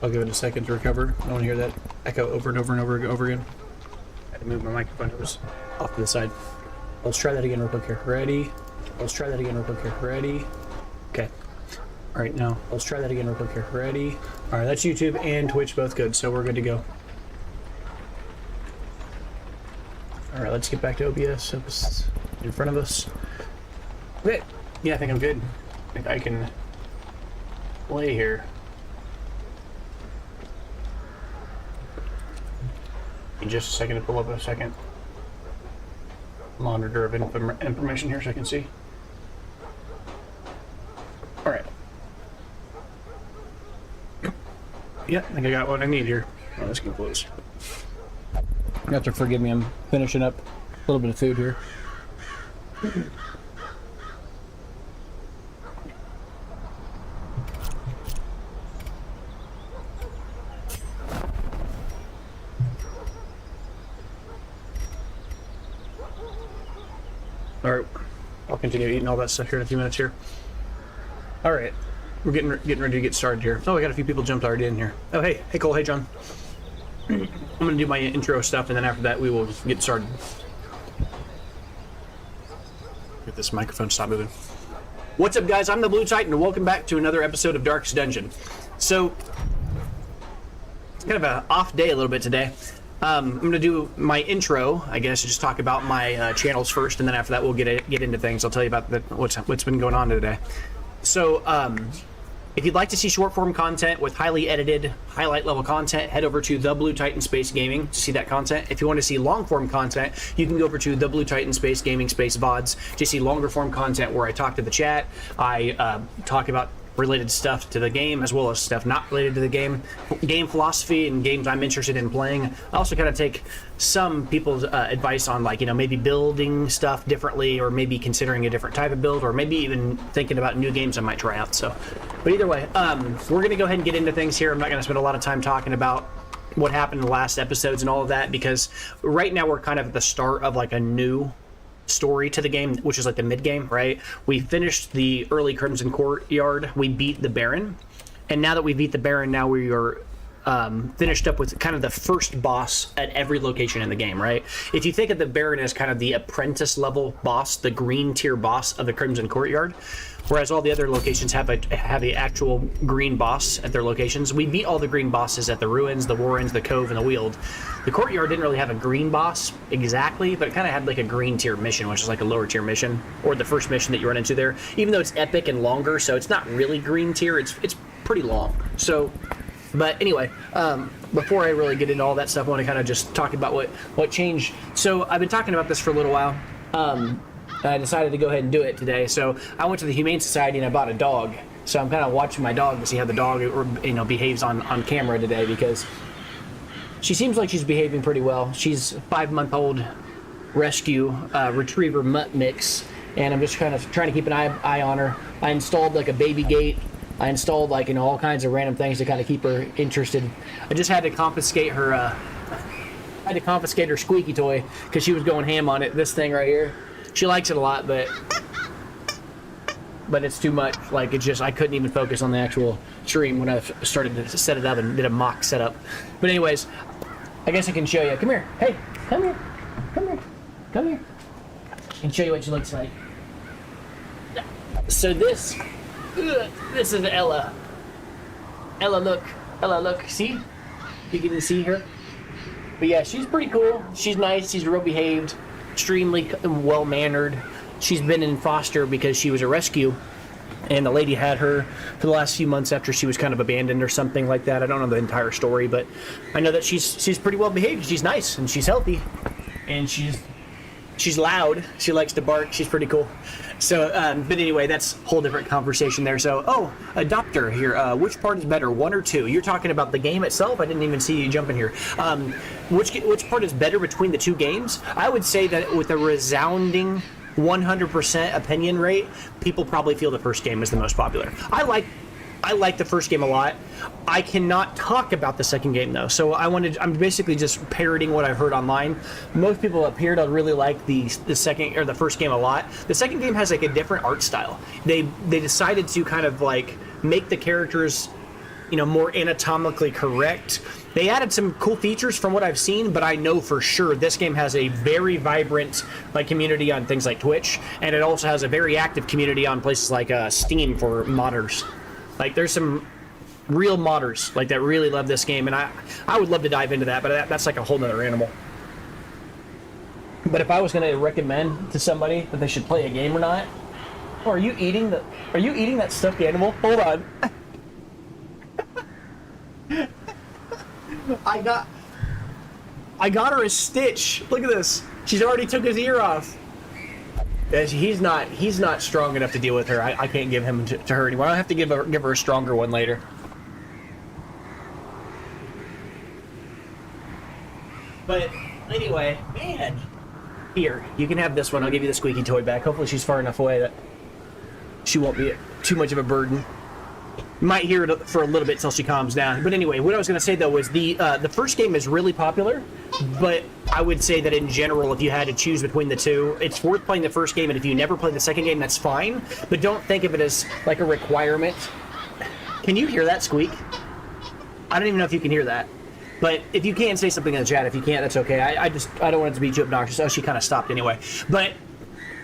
I'll give it a second to recover. I want to hear that echo over and over and over again. I had to move my microphone. It was off to the side. Let's try that again real quick here. Ready? Let's try that again real quick here. Ready? Okay. All right, now let's try that again real quick here. Ready? All right, that's YouTube and Twitch both good, so we're good to go. All right, let's get back to OBS. OBS in front of us. Okay. Yeah, I think I'm good. I think I can play here. Just a second to pull up a second monitor of information here so I can see. All right. Yeah, I think I got what I need here. Oh, this can close. You have to forgive me, I'm finishing up a little bit of food here. Alright, I'll continue eating all that stuff here in a few minutes here. Alright, we're getting ready to get started here. Oh, we got a few people jumped already in here. Oh, hey Cole, hey John. I'm gonna do my intro stuff and then after that we will get started. Get this microphone stop moving. What's up guys, I'm the Blue Titan and welcome back to another episode of Darkest Dungeon. So, it's kind of an off day a little bit today. I'm going to do my intro, I guess, just talk about my channels first, and then after that we'll get into things. I'll tell you about what's been going on today. So, if you'd like to see short-form content with highly edited, highlight-level content, head over to The Blue Titan Space Gaming to see that content. If you want to see long-form content, you can go over to The Blue Titan Space Gaming Space VODs to see longer-form content where I talk to the chat, I talk about related stuff to the game as well as stuff not related to the game philosophy and games I'm interested in playing. I also kind of take some people's advice on, like, you know, maybe building stuff differently or maybe considering a different type of build or maybe even thinking about new games I might try out. So, but either way, we're gonna go ahead and get into things here. I'm not gonna spend a lot of time talking about what happened in the last episodes and all of that because right now we're kind of at the start of like a new story to the game, which is like the mid game, right? We finished the early Crimson Courtyard, we beat the Baron, and now that we beat the Baron, now we are finished up with kind of the first boss at every location in the game, right? If you think of the Baron as kind of the apprentice level boss, the green tier boss of the Crimson Courtyard, whereas all the other locations have a actual green boss at their locations. We beat all the green bosses at the Ruins, the Warrens, the Cove, and the Weald. The Courtyard didn't really have a green boss exactly, but it kind of had like a green tier mission, which is like a lower tier mission, or the first mission that you run into there. Even though it's epic and longer, so it's not really green tier, it's pretty long. So, but anyway, before I really get into all that stuff, I want to kind of just talk about what changed. So I've been talking about this for a little while. I decided to go ahead and do it today. So I went to the Humane Society and I bought a dog. So I'm kind of watching my dog to see how the dog, you know, behaves on camera today because she seems like she's behaving pretty well. She's a 5-month-old rescue retriever mutt mix, and I'm just kind of trying to keep an eye on her. I installed like a baby gate. I installed like, you know, all kinds of random things to kind of keep her interested. I just had to confiscate her. Squeaky toy because she was going ham on it. This thing right here. She likes it a lot, but it's too much. Like, it's just, I couldn't even focus on the actual stream when I started to set it up and did a mock setup. But anyways, I guess I can show you. Come here. Hey, come here. Come here. Come here. I can show you what she looks like. So this is Ella. Ella, look. Ella, look. See? You can see her? But yeah, she's pretty cool. She's nice. She's real behaved. Extremely well-mannered. She's been in foster because she was a rescue, and the lady had her for the last few months after she was kind of abandoned or something like that. I don't know the entire story, but I know that she's pretty well behaved. She's nice and she's healthy, and she's loud. She likes to bark. She's pretty cool. So, but anyway, that's a whole different conversation there. So, a doctor here. Which part is better, 1 or 2? You're talking about the game itself? I didn't even see you jump in here. Which part is better between the two games? I would say that with a resounding 100% opinion rate, people probably feel the first game is the most popular. I I like the first game a lot. I cannot talk about the second game though, so I'm basically just parroting what I've heard online. Most people appear to really like the second or the first game a lot. The second game has like a different art style. They decided to kind of like make the characters, you know, more anatomically correct. They added some cool features from what I've seen, but I know for sure this game has a very vibrant like community on things like Twitch, and it also has a very active community on places like Steam for modders. Like there's some real modders like that really love this game, and I would love to dive into that, but that's like a whole nother animal. But if I was going to recommend to somebody that they should play a game or not, oh, are you eating that stuffed animal? Hold on. I got her a Stitch. Look at this. She's already took his ear off. He's not strong enough to deal with her. I can't give him to her anymore. I'll have to give her a stronger one later. But anyway, man. Here, you can have this one. I'll give you the squeaky toy back. Hopefully she's far enough away that she won't be too much of a burden. You might hear it for a little bit till she calms down. But anyway, what I was going to say though was the first game is really popular, but I would say that in general, if you had to choose between the two, it's worth playing the first game, and if you never play the second game, that's fine. But don't think of it as like a requirement. Can you hear that squeak? I don't even know if you can hear that. But if you can, say something in the chat. If you can't, that's okay. I don't want it to be too obnoxious. Oh, she kind of stopped anyway. But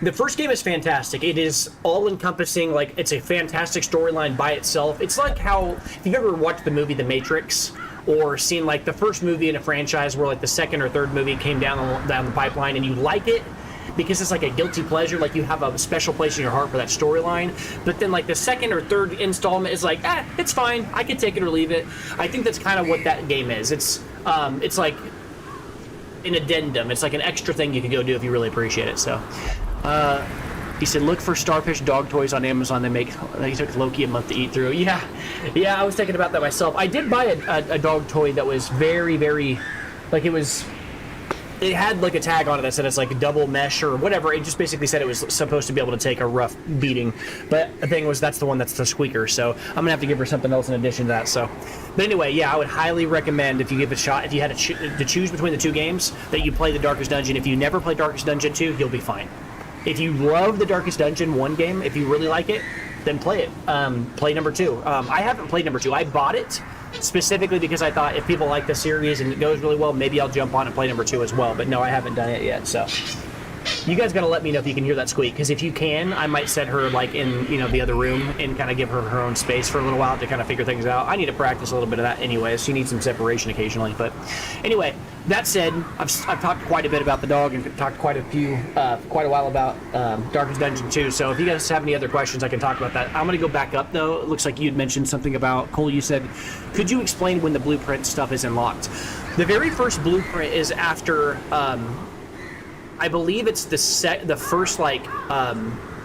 the first game is fantastic. It is all-encompassing. Like, it's a fantastic storyline by itself. It's like how, if you've ever watched the movie The Matrix, or seen like the first movie in a franchise where like the second or third movie came down the pipeline, and you like it because it's like a guilty pleasure, like you have a special place in your heart for that storyline. But then like the second or third installment is like, it's fine. I can take it or leave it. I think that's kind of what that game is. It's like an addendum. It's like an extra thing you can go do if you really appreciate it. So, he said, look for Starfish dog toys on Amazon. They took Loki a month to eat through. Yeah, I was thinking about that myself. I did buy a dog toy that was very, very, like it had like a tag on it that said it's like double mesh or whatever. It just basically said it was supposed to be able to take a rough beating. But the thing was, that's the one that's the squeaker. So I'm gonna have to give her something else in addition to that. So, but anyway, yeah, I would highly recommend, if you give it a shot, if you had to choose between the two games, that you play the Darkest Dungeon. If you never play Darkest Dungeon 2, you'll be fine. If you love the Darkest Dungeon 1 game, if you really like it, then play it. Play number 2. I haven't played number 2. I bought it specifically because I thought if people like the series and it goes really well, maybe I'll jump on and play number 2 as well. But no, I haven't done it yet. So you guys gotta let me know if you can hear that squeak, because if you can, I might set her like in, you know, the other room and kind of give her her own space for a little while to kind of figure things out. I need to practice a little bit of that anyway. She needs some separation occasionally. But anyway, that said, I've talked quite a bit about the dog and talked quite a while about Darkest Dungeon 2. So if you guys have any other questions, I can talk about that. I'm going to go back up though. It looks like you'd mentioned something about, Cole, you said, could you explain when the blueprint stuff is unlocked? The very first blueprint is after, I believe it's the first like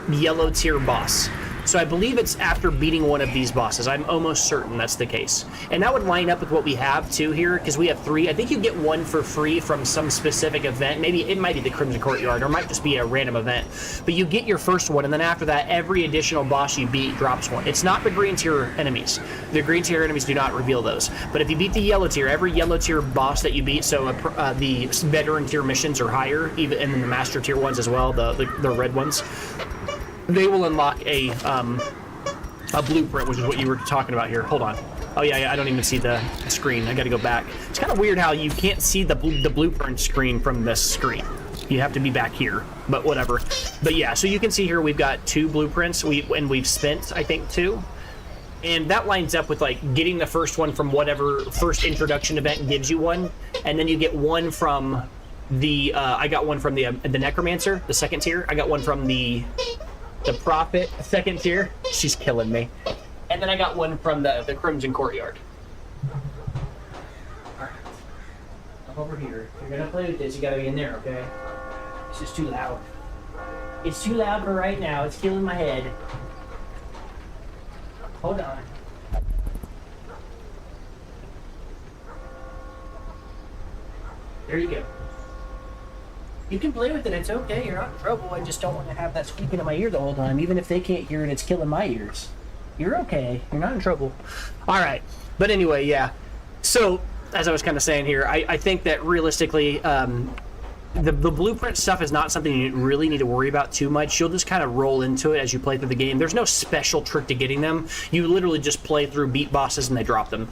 yellow tier boss. So I believe it's after beating one of these bosses. I'm almost certain that's the case. And that would line up with what we have too here, because we have 3. I think you get 1 for free from some specific event. Maybe it might be the Crimson Courtyard, or it might just be a random event. But you get your first one, and then after that, every additional boss you beat drops 1. It's not the green tier enemies. The green tier enemies do not reveal those. But if you beat the yellow tier, every yellow tier boss that you beat, so the veteran tier missions are higher, even, and then the master tier ones as well, the red ones, they will unlock a blueprint, which is what you were talking about here. Hold on. Oh yeah, I don't even see the screen. I gotta go back. It's kind of weird how you can't see the blueprint screen from this screen. You have to be back here, but whatever. But yeah, so you can see here we've got 2 blueprints, and we've spent, I think, 2. And that lines up with like getting the first one from whatever first introduction event gives you one, and then you get 1 from the, I got 1 from the Necromancer, the 2nd tier. I got 1 from the Prophet, 2nd tier. She's killing me. And then I got 1 from the Crimson Courtyard. Alright. I'm over here. If you're gonna play with this, you gotta be in there, okay? It's just too loud. It's too loud for right now. It's killing my head. Hold on. There you go. You can play with it, it's okay, you're not in trouble. I just don't want to have that squeaking in my ear the whole time. Even if they can't hear it, it's killing my ears. You're okay. You're not in trouble. All right. But anyway, yeah. So, as I was kind of saying here, I think that realistically, the blueprint stuff is not something you really need to worry about too much. You'll just kind of roll into it as you play through the game. There's no special trick to getting them. You literally just play through, beat bosses, and they drop them.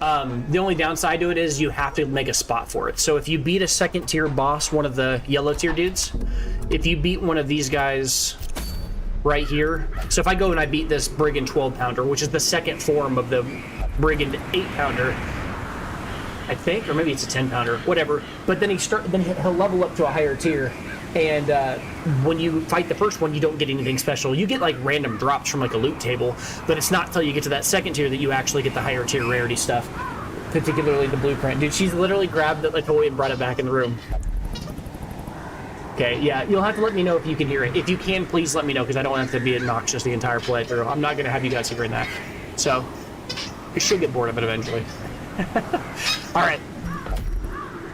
The only downside to it is you have to make a spot for it. So if you beat a second tier boss, one of the yellow tier dudes, if you beat one of these guys right here, so if I go and I beat this Brigand 12 pounder, which is the second form of the Brigand 8 pounder, I think, or maybe it's a 10 pounder, whatever. But then he'll level up to a higher tier, and when you fight the first one, you don't get anything special. You get like random drops from like a loot table, but it's not until you get to that second tier that you actually get the higher tier rarity stuff, particularly the blueprint. Dude, she's literally grabbed the toy and brought it back in the room. Okay, yeah, you'll have to let me know if you can hear it. If you can, please let me know, because I don't want it to be obnoxious the entire playthrough. I'm not going to have you guys hearing that. So, you should get bored of it eventually. All right.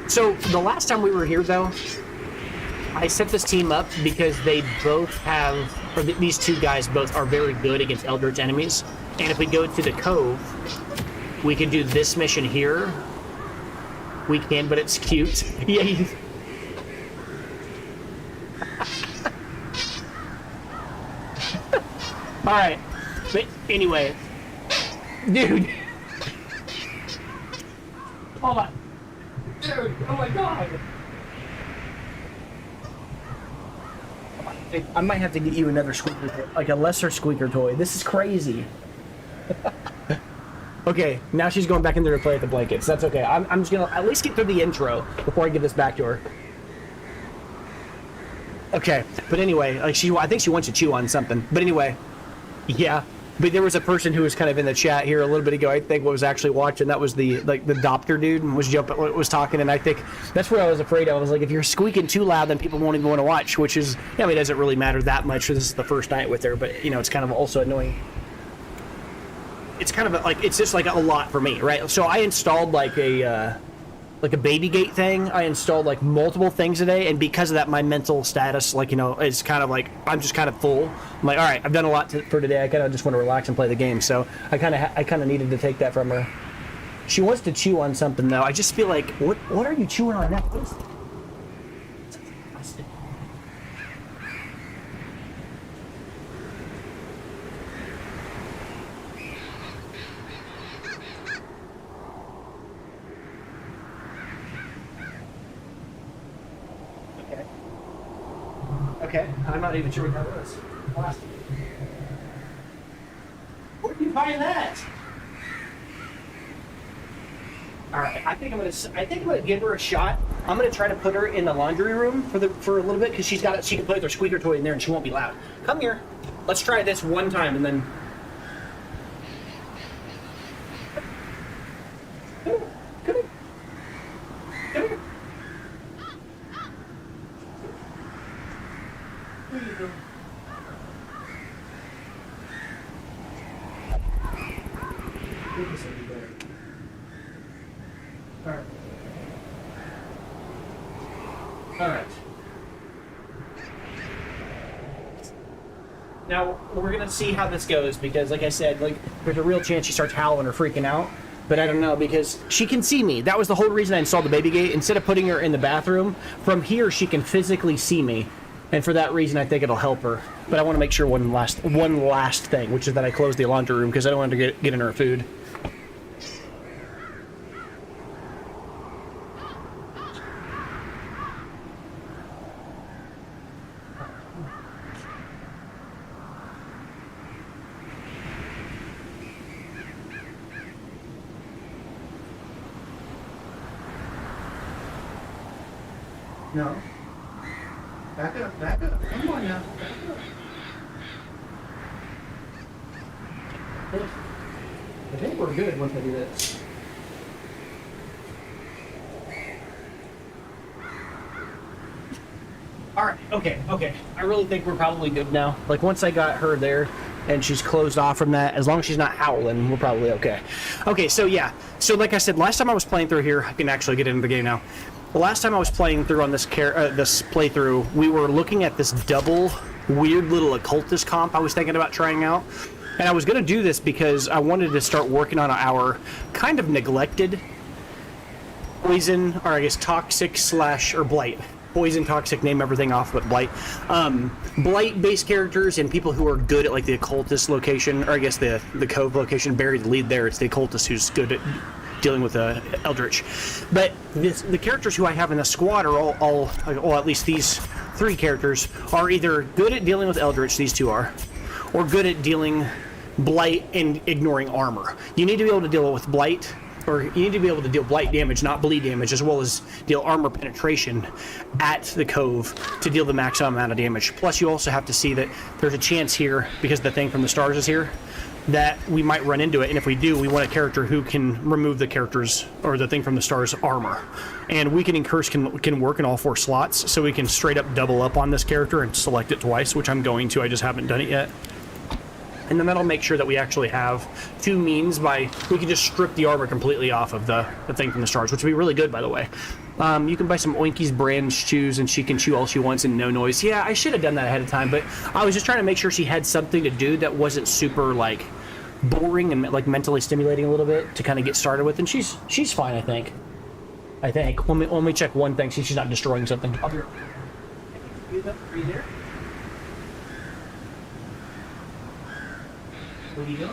So, the last time we were here, though, I set this team up because they both have, or these two guys both are very good against Eldritch enemies. And if we go to the cove, we can do this mission here. We can, but it's cute. Yeah. All right, but anyway, dude. Hold on, dude. Oh my god. I might have to get you another squeaker toy, like a lesser squeaker toy. This is crazy. Okay, now she's going back in there to play with the blankets. That's okay. I'm just gonna at least get through the intro before I give this back to her. Okay, but anyway, like I think she wants to chew on something. But anyway. Yeah, but there was a person who was kind of in the chat here a little bit ago. I think what was actually watching, that was the doctor dude was talking, and I think that's what I was afraid of. I was like, if you're squeaking too loud, then people won't even want to watch. Which is, I mean, it doesn't really matter that much. This is the first night with her, but you know, it's kind of also annoying. It's kind of like it's just like a lot for me, right? So I installed like a baby gate thing. I installed like multiple things today, and because of that, my mental status, like, you know, is kind of like I'm just kind of full. I'm like, all right, I've done a lot for today. I kind of just want to relax and play the game. So I kind of needed to take that from her. She wants to chew on something though. I just feel like, what are you chewing on now? Okay, I'm not even sure what that was. Plastic. Where did you find that? All right, I think I'm gonna give her a shot. I'm gonna try to put her in the laundry room for a little bit because she can play with her squeaker toy in there and she won't be loud. Come here. Let's try this one time and then. Come here. Come here. All right. Now we're gonna see how this goes because, like I said, like there's a real chance she starts howling or freaking out. But I don't know because she can see me. That was the whole reason I installed the baby gate. Instead of putting her in the bathroom, from here she can physically see me. And for that reason, I think it'll help her. But I want to make sure one last thing, which is that I close the laundry room because I don't want her to get in her food. No. Back up, back up. Come on now. Back up. I think we're good once I do this. Alright, okay. I really think we're probably good now. Like, once I got her there and she's closed off from that, as long as she's not howling, we're probably okay. Okay, so yeah. So like I said, last time I was playing through here, I can actually get into the game now. The last time I was playing through on this playthrough, we were looking at this double weird little occultist comp I was thinking about trying out. And I was going to do this because I wanted to start working on our kind of neglected poison, or I guess toxic slash, or blight. Poison, toxic, name everything off but blight. Blight-based characters and people who are good at like the occultist location, or I guess the cove location. Barry, the lead there, it's the occultist who's good at dealing with eldritch. But the characters who I have in the squad are all, well, at least these 3 characters are either good at dealing with eldritch, these 2 are, or good at dealing blight and ignoring armor. You need to be able to deal with blight, or you need to be able to deal blight damage, not bleed damage, as well as deal armor penetration at the cove to deal the maximum amount of damage. Plus, you also have to see that there's a chance here, because the thing from the stars is here, that we might run into it. And if we do, we want a character who can remove the character's, or the thing from the stars, armor. And Weakening Curse can work in all 4 slots, so we can straight up double up on this character and select it twice, which I'm going to. I just haven't done it yet. And then that'll make sure that we actually have 2 means by, we can just strip the armor completely off of the thing from the stars, which would be really good, by the way. You can buy some Oinky's brand chews, and she can chew all she wants and no noise. Yeah, I should have done that ahead of time, but I was just trying to make sure she had something to do that wasn't super, like, boring and, like, mentally stimulating a little bit to kind of get started with, and she's fine, I think. Let me check one thing, see if she's not destroying something. I'll be right back. Are you there? What are you doing?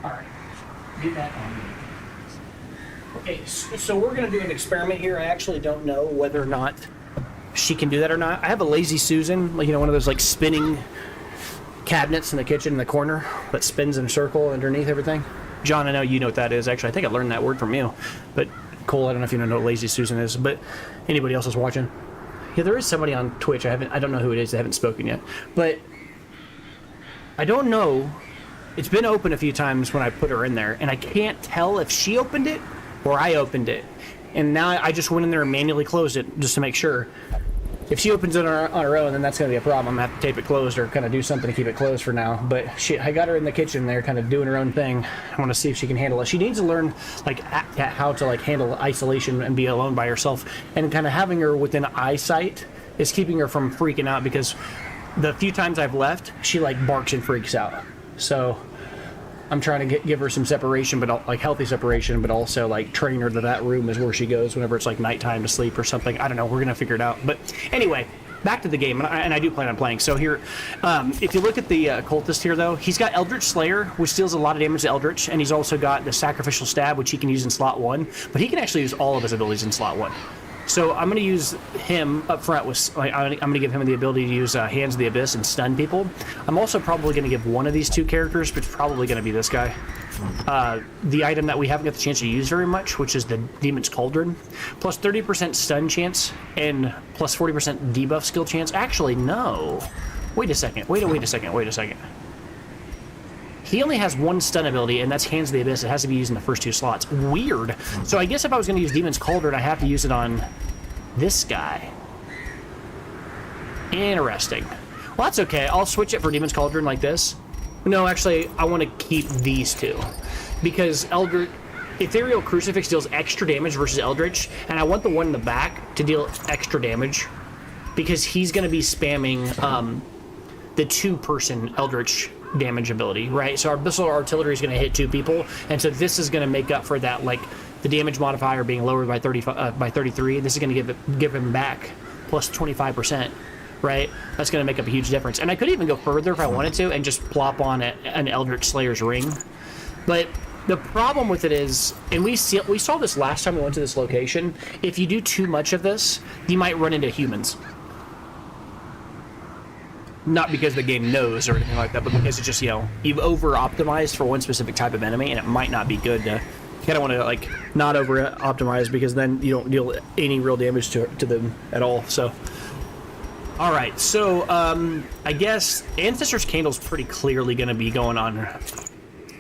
Alright, get that on. Okay, so we're going to do an experiment here. I actually don't know whether or not she can do that or not. I have a Lazy Susan, like, you know, one of those like spinning cabinets in the kitchen in the corner that spins in a circle underneath everything. John, I know you know what that is. Actually, I think I learned that word from you. But Cole, I don't know if you know what Lazy Susan is, but anybody else is watching? Yeah, there is somebody on Twitch. I don't know who it is. They haven't spoken yet. But I don't know. It's been open a few times when I put her in there, and I can't tell if she opened it or I opened it. And now I just went in there and manually closed it just to make sure. If she opens it on her own, then that's going to be a problem. I'm going to have to tape it closed or kind of do something to keep it closed for now. But I got her in the kitchen there kind of doing her own thing. I want to see if she can handle it. She needs to learn like how to like handle isolation and be alone by herself. And kind of having her within eyesight is keeping her from freaking out, because the few times I've left, she like barks and freaks out. So I'm trying to give her some separation, but like healthy separation, but also like train her that room is where she goes whenever it's like nighttime to sleep or something. I don't know. We're gonna figure it out. But anyway, back to the game, and I do plan on playing. So here, if you look at the cultist here, though, he's got Eldritch Slayer, which deals a lot of damage to Eldritch, and he's also got the Sacrificial Stab, which he can use in slot 1. But he can actually use all of his abilities in slot 1. So I'm going to use him up front with, like, I'm going to give him the ability to use Hands of the Abyss and stun people. I'm also probably going to give one of these 2 characters, but it's probably going to be this guy. The item that we haven't got the chance to use very much, which is the Demon's Cauldron. Plus 30% stun chance and plus 40% debuff skill chance. Actually, no. Wait a second. Wait a second. He only has 1 stun ability, and that's Hands of the Abyss. It has to be used in the first 2 slots. Weird. So I guess if I was going to use Demon's Cauldron, I have to use it on this guy. Interesting. Well, that's okay. I'll switch it for Demon's Cauldron like this. No, actually, I want to keep these 2. Because Ethereal Crucifix deals extra damage versus Eldritch, and I want the one in the back to deal extra damage, because he's going to be spamming the 2-person Eldritch damage ability, right? So our Abyssal Artillery is going to hit 2 people, and so this is going to make up for that, like the damage modifier being lowered by 33. This is going to give him back plus 25%, right? That's going to make up a huge difference. And I could even go further if I wanted to and just plop on an Eldritch Slayer's ring. But the problem with it is, and we saw this last time we went to this location, if you do too much of this, you might run into humans. Not because the game knows or anything like that, but because it's just, you know, you've over-optimized for one specific type of enemy, and it might not be good to... You kind of want to, like, not over-optimize, because then you don't deal any real damage to them at all, so... All right, so I guess Ancestor's Candle's pretty clearly going to be going on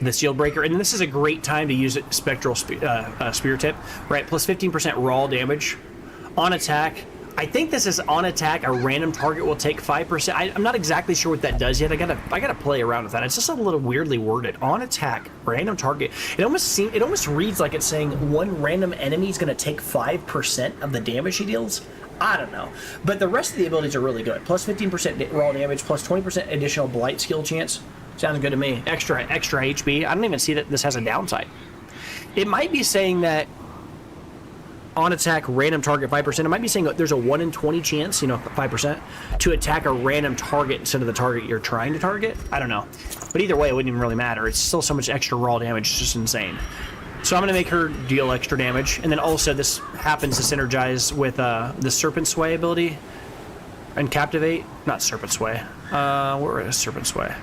the Shield Breaker, and this is a great time to use it, Spectral Spear Tip, right? Plus 15% raw damage on attack. I think this is on attack. A random target will take 5%. I'm not exactly sure what that does yet. I gotta play around with that. It's just a little weirdly worded. On attack, random target. It almost reads like it's saying one random enemy is gonna take 5% of the damage he deals. I don't know, but the rest of the abilities are really good. Plus 15% raw damage, plus 20% additional blight skill chance. Sounds good to me. Extra HP. I don't even see that this has a downside. It might be saying that on attack, random target 5%. It might be saying that there's a 1 in 20 chance, 5%, to attack a random target instead of the target you're trying to target. I don't know, but either way, it wouldn't even really matter. It's still so much extra raw damage. It's just insane. So I'm going to make her deal extra damage, and then also this happens to synergize with the Serpent Sway ability and Captivate. Not Serpent Sway. Where is Serpent Sway?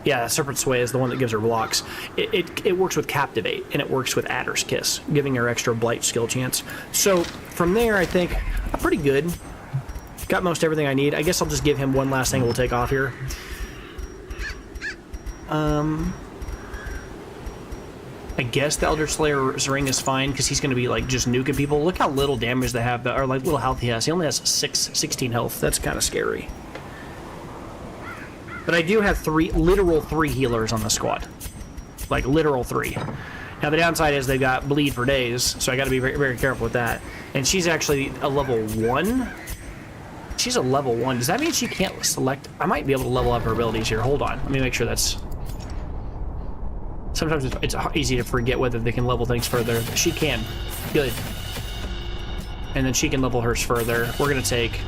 Yeah, Serpent Sway is the one that gives her blocks. It works with Captivate, and it works with Adder's Kiss, giving her extra blight skill chance. So from there, I think I'm pretty good. Got most everything I need. I guess I'll just give him one last thing we'll take off here. I guess the Elder Slayer's ring is fine because he's going to be like just nuking people. Look how little damage they have, or like little health he has. He only has 16 health. That's kind of scary. But I do have literal three healers on the squad. Like literal 3. Now the downside is they've got bleed for days, so I got to be very, very careful with that. And she's actually a level 1. She's a level 1. Does that mean she can't select? I might be able to level up her abilities here. Hold on. Let me make sure that's... Sometimes it's easy to forget whether they can level things further. She can. Good. And then she can level hers further. We're going to take...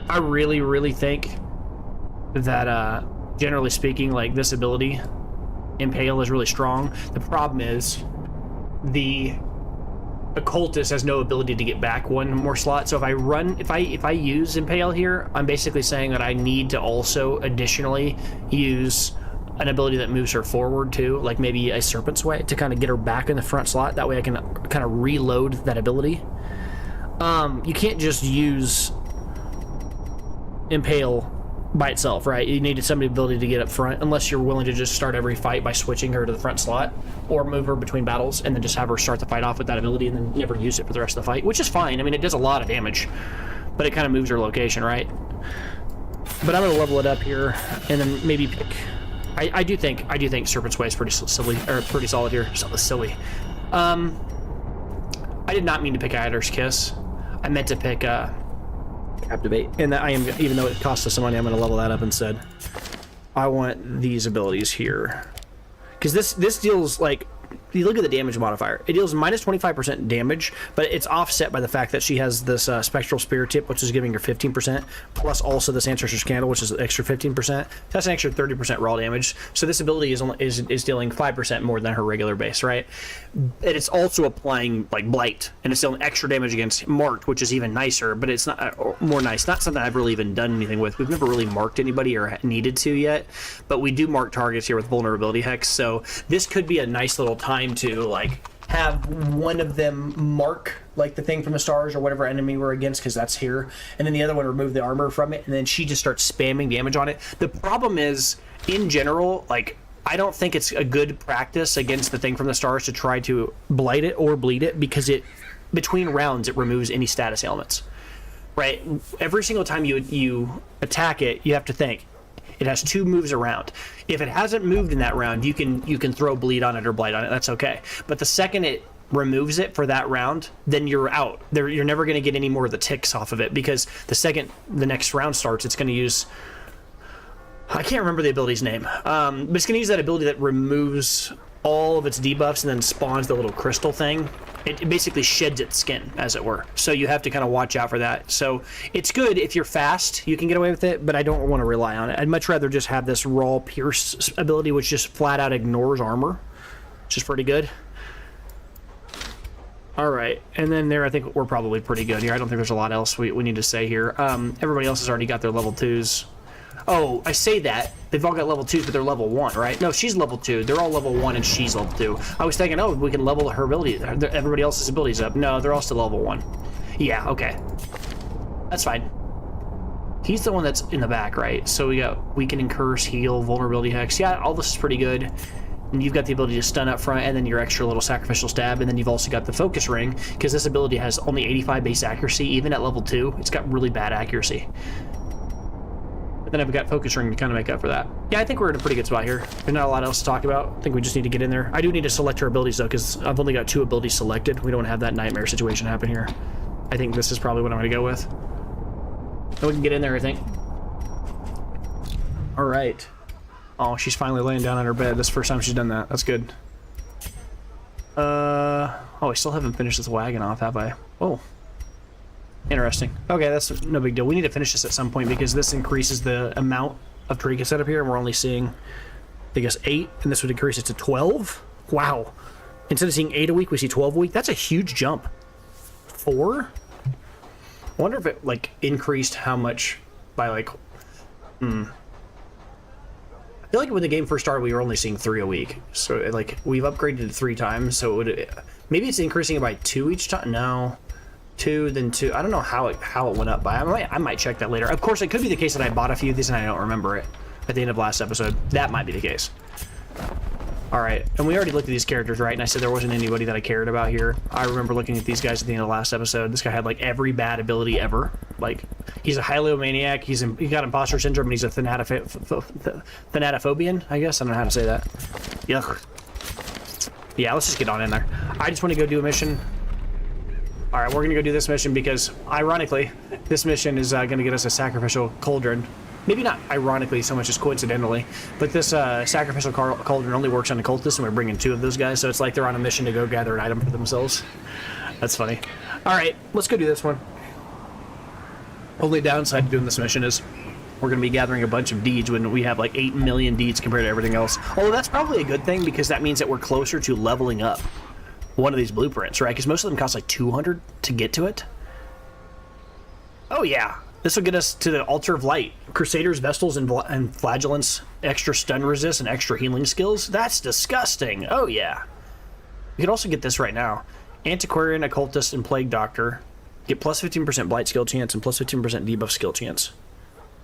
I really, really think that, generally speaking, like, this ability, Impale, is really strong. The problem is the Occultist has no ability to get back one more slot. So if I use Impale here, I'm basically saying that I need to also additionally use an ability that moves her forward too, like maybe a Serpent Sway to kind of get her back in the front slot. That way I can kind of reload that ability. You can't just use Impale by itself, right? You needed some ability to get up front, unless you're willing to just start every fight by switching her to the front slot, or move her between battles and then just have her start the fight off with that ability and then never use it for the rest of the fight, which is fine. I mean, it does a lot of damage, but it kind of moves her location, right? But I'm gonna level it up here and then maybe pick... I do think Serpent Sway is pretty silly, or pretty solid here. Silly. I did not mean to pick Adder's Kiss. I meant to pick Captivate, and that even though it costs us some money, I'm going to level that up instead. I want these abilities here because this deals like. You look at the damage modifier, it deals minus 25% damage, but it's offset by the fact that she has this Spectral Spear Tip, which is giving her 15%, plus also this Ancestor's Candle, which is an extra 15%. That's an extra 30% raw damage. So this ability is dealing 5% more than her regular base, right? And it's also applying like Blight, and it's dealing extra damage against Marked, which is even nicer, but it's not more nice. Not something I've really even done anything with. We've never really marked anybody or needed to yet, but we do mark targets here with Vulnerability Hex, so this could be a nice little time to like have one of them mark like the thing from the stars or whatever enemy we're against, because that's here, and then the other one remove the armor from it, and then she just starts spamming damage on it. The problem is, in general, like, I don't think it's a good practice against the thing from the stars to try to blight it or bleed it, because it between rounds it removes any status ailments, right? Every single time you attack it, you have to think it has 2 moves around. If it hasn't moved in that round, you can throw bleed on it or blight on it. That's okay. But the second it removes it for that round, then you're out. You're never going to get any more of the ticks off of it, because the second the next round starts, it's going to use... I can't remember the ability's name, but it's going to use that ability that removes all of its debuffs and then spawns the little crystal thing. It basically sheds its skin, as it were. So you have to kind of watch out for that. So it's good if you're fast, you can get away with it, but I don't want to rely on it. I'd much rather just have this raw pierce ability, which just flat out ignores armor, which is pretty good. All right, and then there I think we're probably pretty good here. I don't think there's a lot else we need to say here. Everybody else has already got their level 2s. Oh, I say that. They've all got level 2s, but they're level 1, right? No, she's level 2. They're all level 1, and she's level 2. I was thinking, oh, we can level her ability. Everybody else's abilities up. No, they're all still level 1. Yeah, okay. That's fine. He's the one that's in the back, right? So we got weakening curse, heal, vulnerability hex. Yeah, all this is pretty good. And you've got the ability to stun up front, and then your extra little sacrificial stab, and then you've also got the focus ring, because this ability has only 85 base accuracy, even at level 2. It's got really bad accuracy. But then I've got focus ring to kind of make up for that. Yeah, I think we're in a pretty good spot here. There's not a lot else to talk about. I think we just need to get in there. I do need to select our abilities, though, because I've only got 2 abilities selected. We don't have that nightmare situation happen here. I think this is probably what I'm going to go with. And we can get in there, I think. All right. Oh, she's finally laying down on her bed. That's the first time she's done that. That's good. Oh, I still haven't finished this wagon off, have I? Oh. Interesting. Okay, that's no big deal. We need to finish this at some point because this increases the amount of tree set up here, and we're only seeing, I guess, 8, and this would increase it to 12? Wow. Instead of seeing 8 a week, we see 12 a week? That's a huge jump. 4? I wonder if it, like, increased how much by, like... I feel like when the game first started, we were only seeing 3 a week. So, like, we've upgraded it 3 times, so it would... Maybe it's increasing it by 2 each time? No. 2, then 2. I don't know how it went up by. I might check that later. Of course, it could be the case that I bought a few of these and I don't remember it at the end of last episode. That might be the case. Alright, and we already looked at these characters, right? And I said there wasn't anybody that I cared about here. I remember looking at these guys at the end of the last episode. This guy had, like, every bad ability ever. Like, he's a hyleomaniac, he got imposter syndrome, and he's a thanatophobian, I guess. I don't know how to say that. Yuck. Yeah, let's just get on in there. I just want to go do a mission. Alright, we're going to go do this mission because, ironically, this mission is going to get us a sacrificial cauldron. Maybe not ironically so much as coincidentally, but this sacrificial cauldron only works on occultists, and we're bringing 2 of those guys, so it's like they're on a mission to go gather an item for themselves. That's funny. Alright, let's go do this one. Only downside to doing this mission is we're going to be gathering a bunch of deeds when we have like 8 million deeds compared to everything else. Although that's probably a good thing because that means that we're closer to leveling up one of these blueprints, right? Because most of them cost like 200 to get to it. Oh yeah. This will get us to the Altar of Light. Crusaders, Vestals, and Flagellants, extra stun resist, and extra healing skills. That's disgusting. Oh, yeah. We could also get this right now. Antiquarian, Occultist, and Plague Doctor. Get plus 15% Blight skill chance and plus 15% debuff skill chance.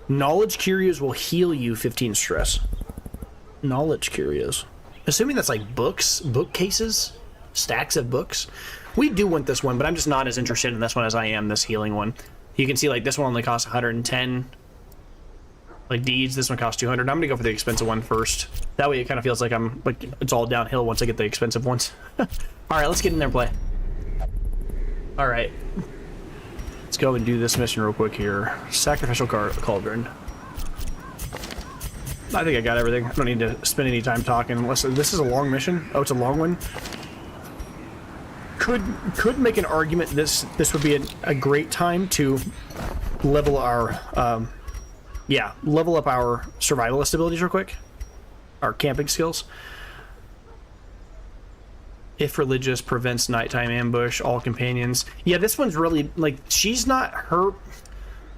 Knowledge Curios will heal you 15 stress. Knowledge Curios. Assuming that's like books, bookcases, stacks of books. We do want this one, but I'm just not as interested in this one as I am this healing one. You can see, like, this one only costs 110, like, deeds. This one costs 200. I'm gonna go for the expensive one first. That way it kind of feels like I'm, like, it's all downhill once I get the expensive ones. Alright, let's get in there and play. Alright. Let's go and do this mission real quick here. Sacrificial Cauldron. I think I got everything. I don't need to spend any time talking unless this is a long mission. Oh, it's a long one. Could make an argument this would be a great time to level our level up our survivalist abilities real quick, our camping skills. If religious, prevents nighttime ambush, all companions. Yeah, this one's really, like, she's not her.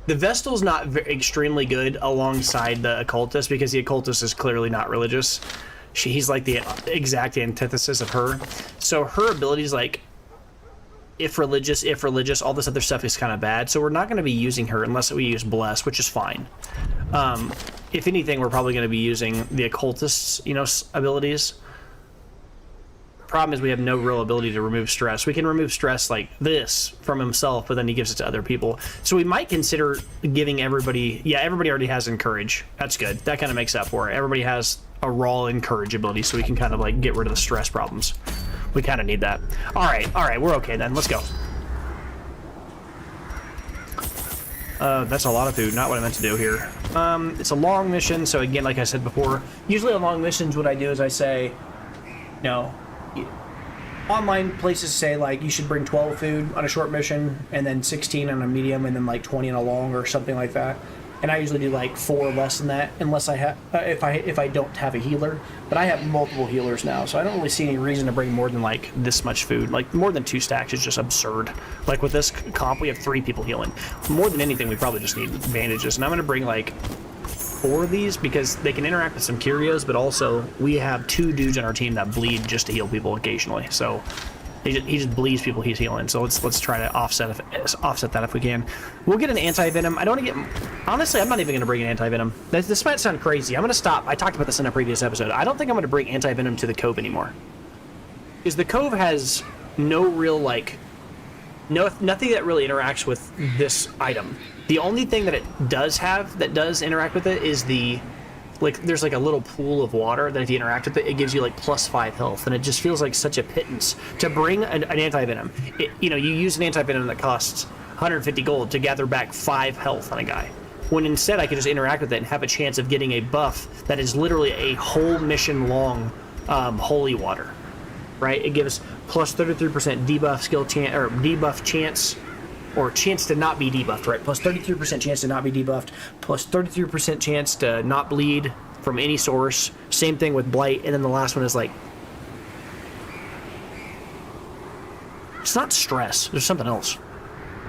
The Vestal's not extremely good alongside the occultist because the occultist is clearly not religious. He's like the exact antithesis of her. So her abilities, like, if religious, all this other stuff is kind of bad. So we're not going to be using her unless we use Bless, which is fine. If anything, we're probably going to be using the occultist's, abilities. Problem is we have no real ability to remove stress. We can remove stress like this from himself, but then he gives it to other people. So we might consider giving everybody... Yeah, everybody already has Encourage. That's good. That kind of makes up for it. Everybody has a raw Encourage ability, so we can kind of, like, get rid of the stress problems. We kind of need that. Alright, we're okay then. Let's go. That's a lot of food. Not what I meant to do here. It's a long mission, so again, like I said before, usually on long missions, what I do is I say, online places say, like, you should bring 12 food on a short mission, and then 16 on a medium, and then, like, 20 on a long, or something like that. And I usually do, like, 4 less than that, unless I have, if I don't have a healer. But I have multiple healers now, so I don't really see any reason to bring more than, like, this much food. Like, more than 2 stacks is just absurd. Like, with this comp, we have 3 people healing. More than anything, we probably just need bandages. And I'm going to bring, like, 4 of these, because they can interact with some curios, but also we have 2 dudes on our team that bleed just to heal people occasionally. So He just bleeds people he's healing. So let's try to offset that if we can. We'll get an anti-venom. I don't want to get... Honestly, I'm not even going to bring an anti-venom. This might sound crazy. I'm going to stop. I talked about this in a previous episode. I don't think I'm going to bring anti-venom to the Cove anymore. Because the Cove has no real, like... nothing that really interacts with this item. The only thing that it does have that does interact with it is the... Like, there's like a little pool of water that if you interact with it, it gives you like +5 health, and it just feels like such a pittance to bring an anti-venom. You know, you use an anti-venom that costs 150 gold to gather back 5 health on a guy, when instead I could just interact with it and have a chance of getting a buff that is literally a whole mission long holy water, right? It gives +33% debuff skill chance, or debuff chance, or chance to not be debuffed, right? +33% chance to not be debuffed, +33% chance to not bleed from any source. Same thing with Blight, and then the last one is like... It's not stress, there's something else.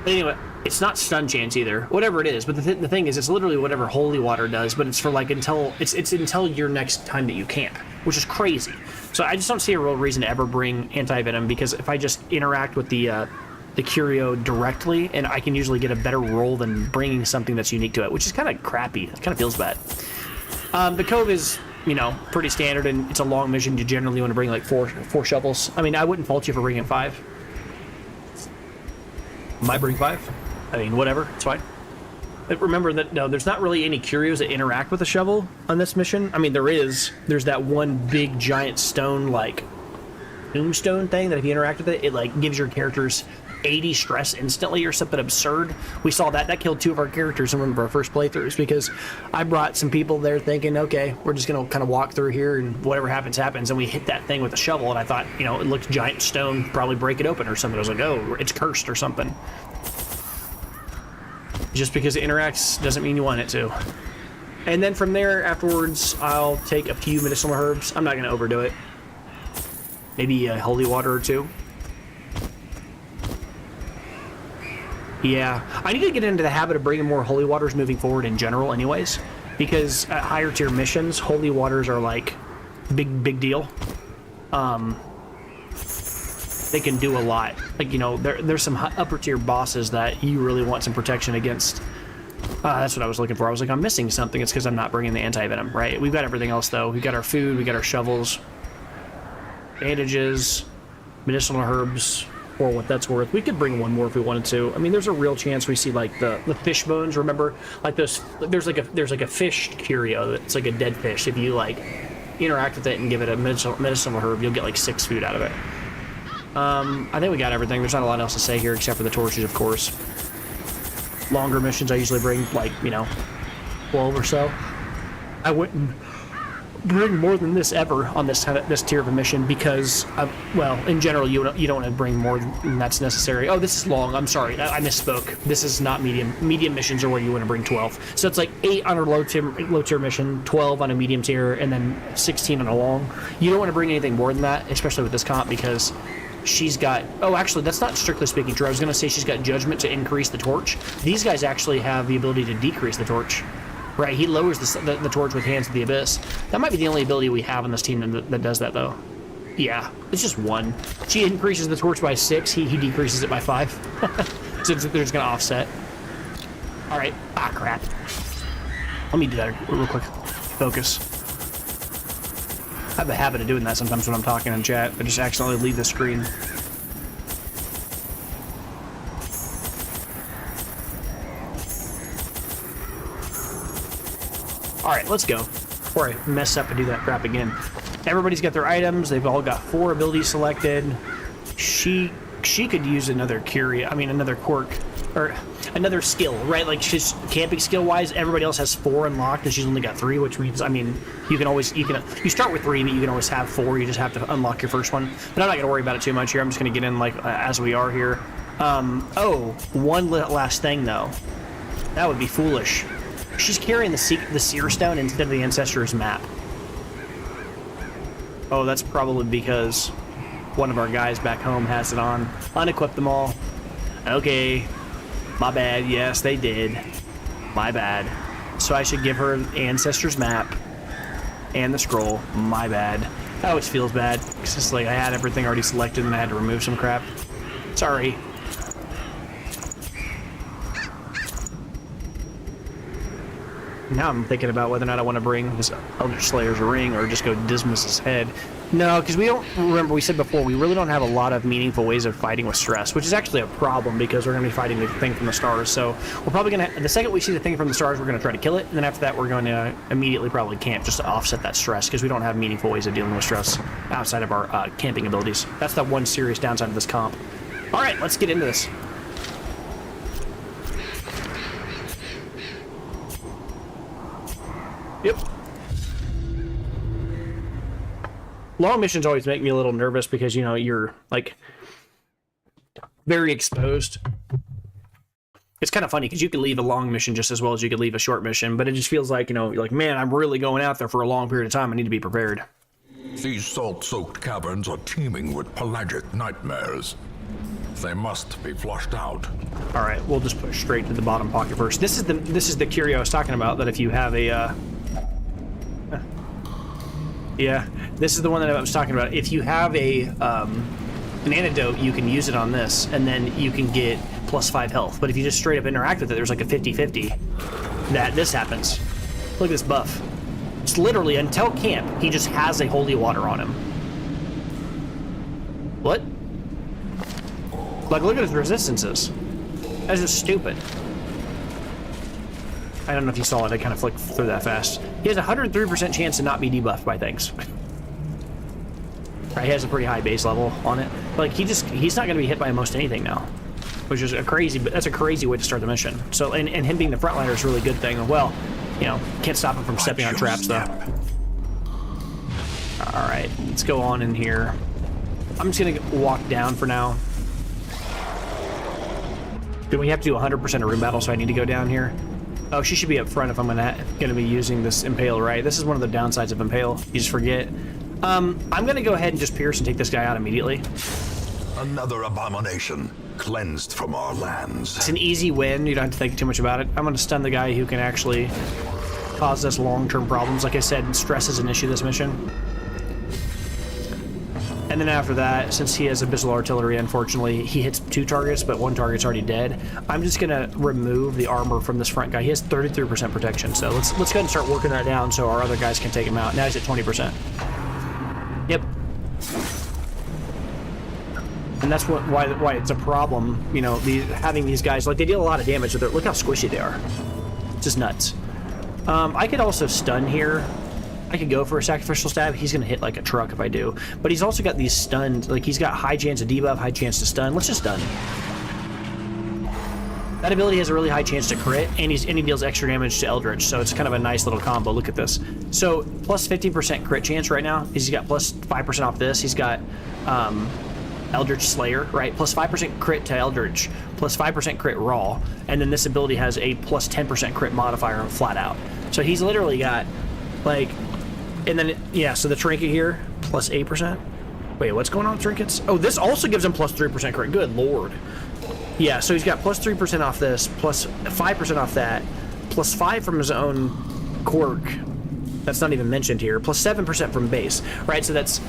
But anyway, it's not stun chance either, whatever it is. But the thing is, it's literally whatever holy water does, but it's for like until... It's until your next time that you camp, which is crazy. So I just don't see a real reason to ever bring anti-venom, because if I just interact with the curio directly, and I can usually get a better roll than bringing something that's unique to it, which is kind of crappy. It kind of feels bad. The Cove is, you know, pretty standard, and it's a long mission. You generally want to bring like four shovels. I mean, I wouldn't fault you for bringing 5. Might bring 5. I mean, whatever, it's fine. But remember that, no, there's not really any curios that interact with a shovel on this mission. I mean, there's that one big giant stone, like, tombstone thing that if you interact with it, it like gives your characters 80 stress instantly or something absurd. We saw that killed 2 of our characters in one of our first playthroughs, because I brought some people there thinking, okay, we're just gonna kind of walk through here and whatever happens, and we hit that thing with a shovel, and I thought, you know, it looked giant stone, probably break it open or something. I was like, oh, it's cursed or something. Just because it interacts doesn't mean you want it to. And then from there, afterwards, I'll take a few medicinal herbs. I'm not gonna overdo it. Maybe a holy water or 2. Yeah, I need to get into the habit of bringing more holy waters moving forward in general anyways, because at higher tier missions, holy waters are like big deal. They can do a lot. Like, you know, there's some upper tier bosses that you really want some protection against. That's what I was looking for. I was like, I'm missing something. It's because I'm not bringing the anti-venom, right? We've got everything else though. We've got our food, we got our shovels, bandages, medicinal herbs. For what that's worth. We could bring one more if we wanted to. I mean, there's a real chance we see like the fish bones. Remember, like those, there's like a fish curio that's like a dead fish. If you like interact with it and give it a medicinal herb, you'll get like 6 food out of it. I think we got everything. There's not a lot else to say here except for the torches, of course. Longer missions I usually bring like, you know, 12 or so. I wouldn't bring more than this ever on this tier of a mission, because well, in general, you don't want to bring more than that's necessary. Oh, this is long. I'm sorry, I misspoke. This is not medium. Medium missions are where you want to bring 12. So it's like 8 on a low tier mission, 12 on a medium tier, and then 16 on a long. You don't want to bring anything more than that, especially with this comp, because she's got... Oh, actually, that's not strictly speaking true. I was going to say she's got judgment to increase the torch. These guys actually have the ability to decrease the torch. Right, he lowers the torch with Hands of the Abyss. That might be the only ability we have on this team that does that, though. Yeah, it's just 1. She increases the torch by 6, he decreases it by 5. So they're just gonna offset. Alright, crap. Let me do that real quick. Focus. I have a habit of doing that sometimes when I'm talking in chat. I just accidentally leave the screen. Alright, let's go. Before I mess up and do that crap again. Everybody's got their items. They've all got 4 abilities selected. She could use another curio. I mean, another quirk. Or another skill, right? Like, she's camping skill-wise, everybody else has 4 unlocked, and she's only got 3, which means, I mean, you start with 3, but you can always have 4. You just have to unlock your first one. But I'm not going to worry about it too much here. I'm just going to get in, like, as we are here. Oh, one last thing, though. That would be foolish. She's carrying the Seer Stone instead of the Ancestor's Map. Oh, that's probably because one of our guys back home has it on. Unequip them all. Okay. My bad. Yes, they did. My bad. So I should give her Ancestor's Map and the scroll. My bad. That always feels bad. It's just like I had everything already selected and I had to remove some crap. Sorry. Now I'm thinking about whether or not I want to bring this Eldritch Slayer's ring or just go Dismas's head. No, because we don't, remember we said before, we really don't have a lot of meaningful ways of fighting with stress, which is actually a problem because we're going to be fighting the thing from the stars. So we're probably going to, the second we see the thing from the stars, we're going to try to kill it. And then after that, we're going to immediately probably camp just to offset that stress because we don't have meaningful ways of dealing with stress outside of our camping abilities. That's the one serious downside of this comp. All right, let's get into this. Yep. Long missions always make me a little nervous because, you know, you're, like, very exposed. It's kind of funny because you could leave a long mission just as well as you could leave a short mission, but it just feels like, you know, you're like, man, I'm really going out there for a long period of time. I need to be prepared. These salt-soaked caverns are teeming with pelagic nightmares. They must be flushed out. All right, we'll just push straight to the bottom pocket first. This is the curio I was talking about, that if you have a... yeah, this is the one that I was talking about. If you have a an antidote, you can use it on this, and then you can get +5 health. But if you just straight up interact with it, there's like a 50-50 that this happens. Look at this buff. It's literally, until camp, he just has a holy water on him. What? Like, look at his resistances. That's just stupid. I don't know if you saw it, I kind of flicked through that fast. He has a 103% chance to not be debuffed by things. Right, he has a pretty high base level on it. Like, he's not going to be hit by most anything now. Which is that's a crazy way to start the mission. So, and him being the frontliner is a really good thing. Well, you know, can't stop him from stepping on traps, though. Alright, let's go on in here. I'm just going to walk down for now. Do we have to do 100% of room battle, so I need to go down here? Oh, she should be up front if I'm gonna be using this Impale, right? This is one of the downsides of Impale. You just forget. I'm gonna go ahead and just pierce and take this guy out immediately. Another abomination cleansed from our lands. It's an easy win. You don't have to think too much about it. I'm gonna stun the guy who can actually cause us long-term problems. Like I said, stress is an issue this mission. And then after that, since he has Abyssal Artillery, unfortunately, he hits 2 targets, but 1 target's already dead. I'm just gonna remove the armor from this front guy. He has 33% protection, so let's go ahead and start working that down so our other guys can take him out. Now he's at 20%. Yep. And that's why it's a problem, you know, having these guys, like, they deal a lot of damage with it. Look how squishy they are. It's just nuts. I could also stun here. I could go for a sacrificial stab. He's gonna hit like a truck if I do. But he's also got these stunned, like he's got high chance of debuff, high chance to stun. Let's just stun. That ability has a really high chance to crit, and he deals extra damage to Eldritch, so it's kind of a nice little combo. Look at this. So plus 50% crit chance right now. He's got plus 5% off this. He's got Eldritch Slayer, right? Plus 5% crit to Eldritch, plus 5% crit raw, and then this ability has a plus 10% crit modifier flat out. So he's literally got like. And then, yeah, so the trinket here, plus 8%. Wait, what's going on with trinkets? Oh, this also gives him plus 3% crit. Good lord. Yeah, so he's got plus 3% off this, plus 5% off that, plus 5 from his own quirk. That's not even mentioned here. Plus 7% from base, right? So that's...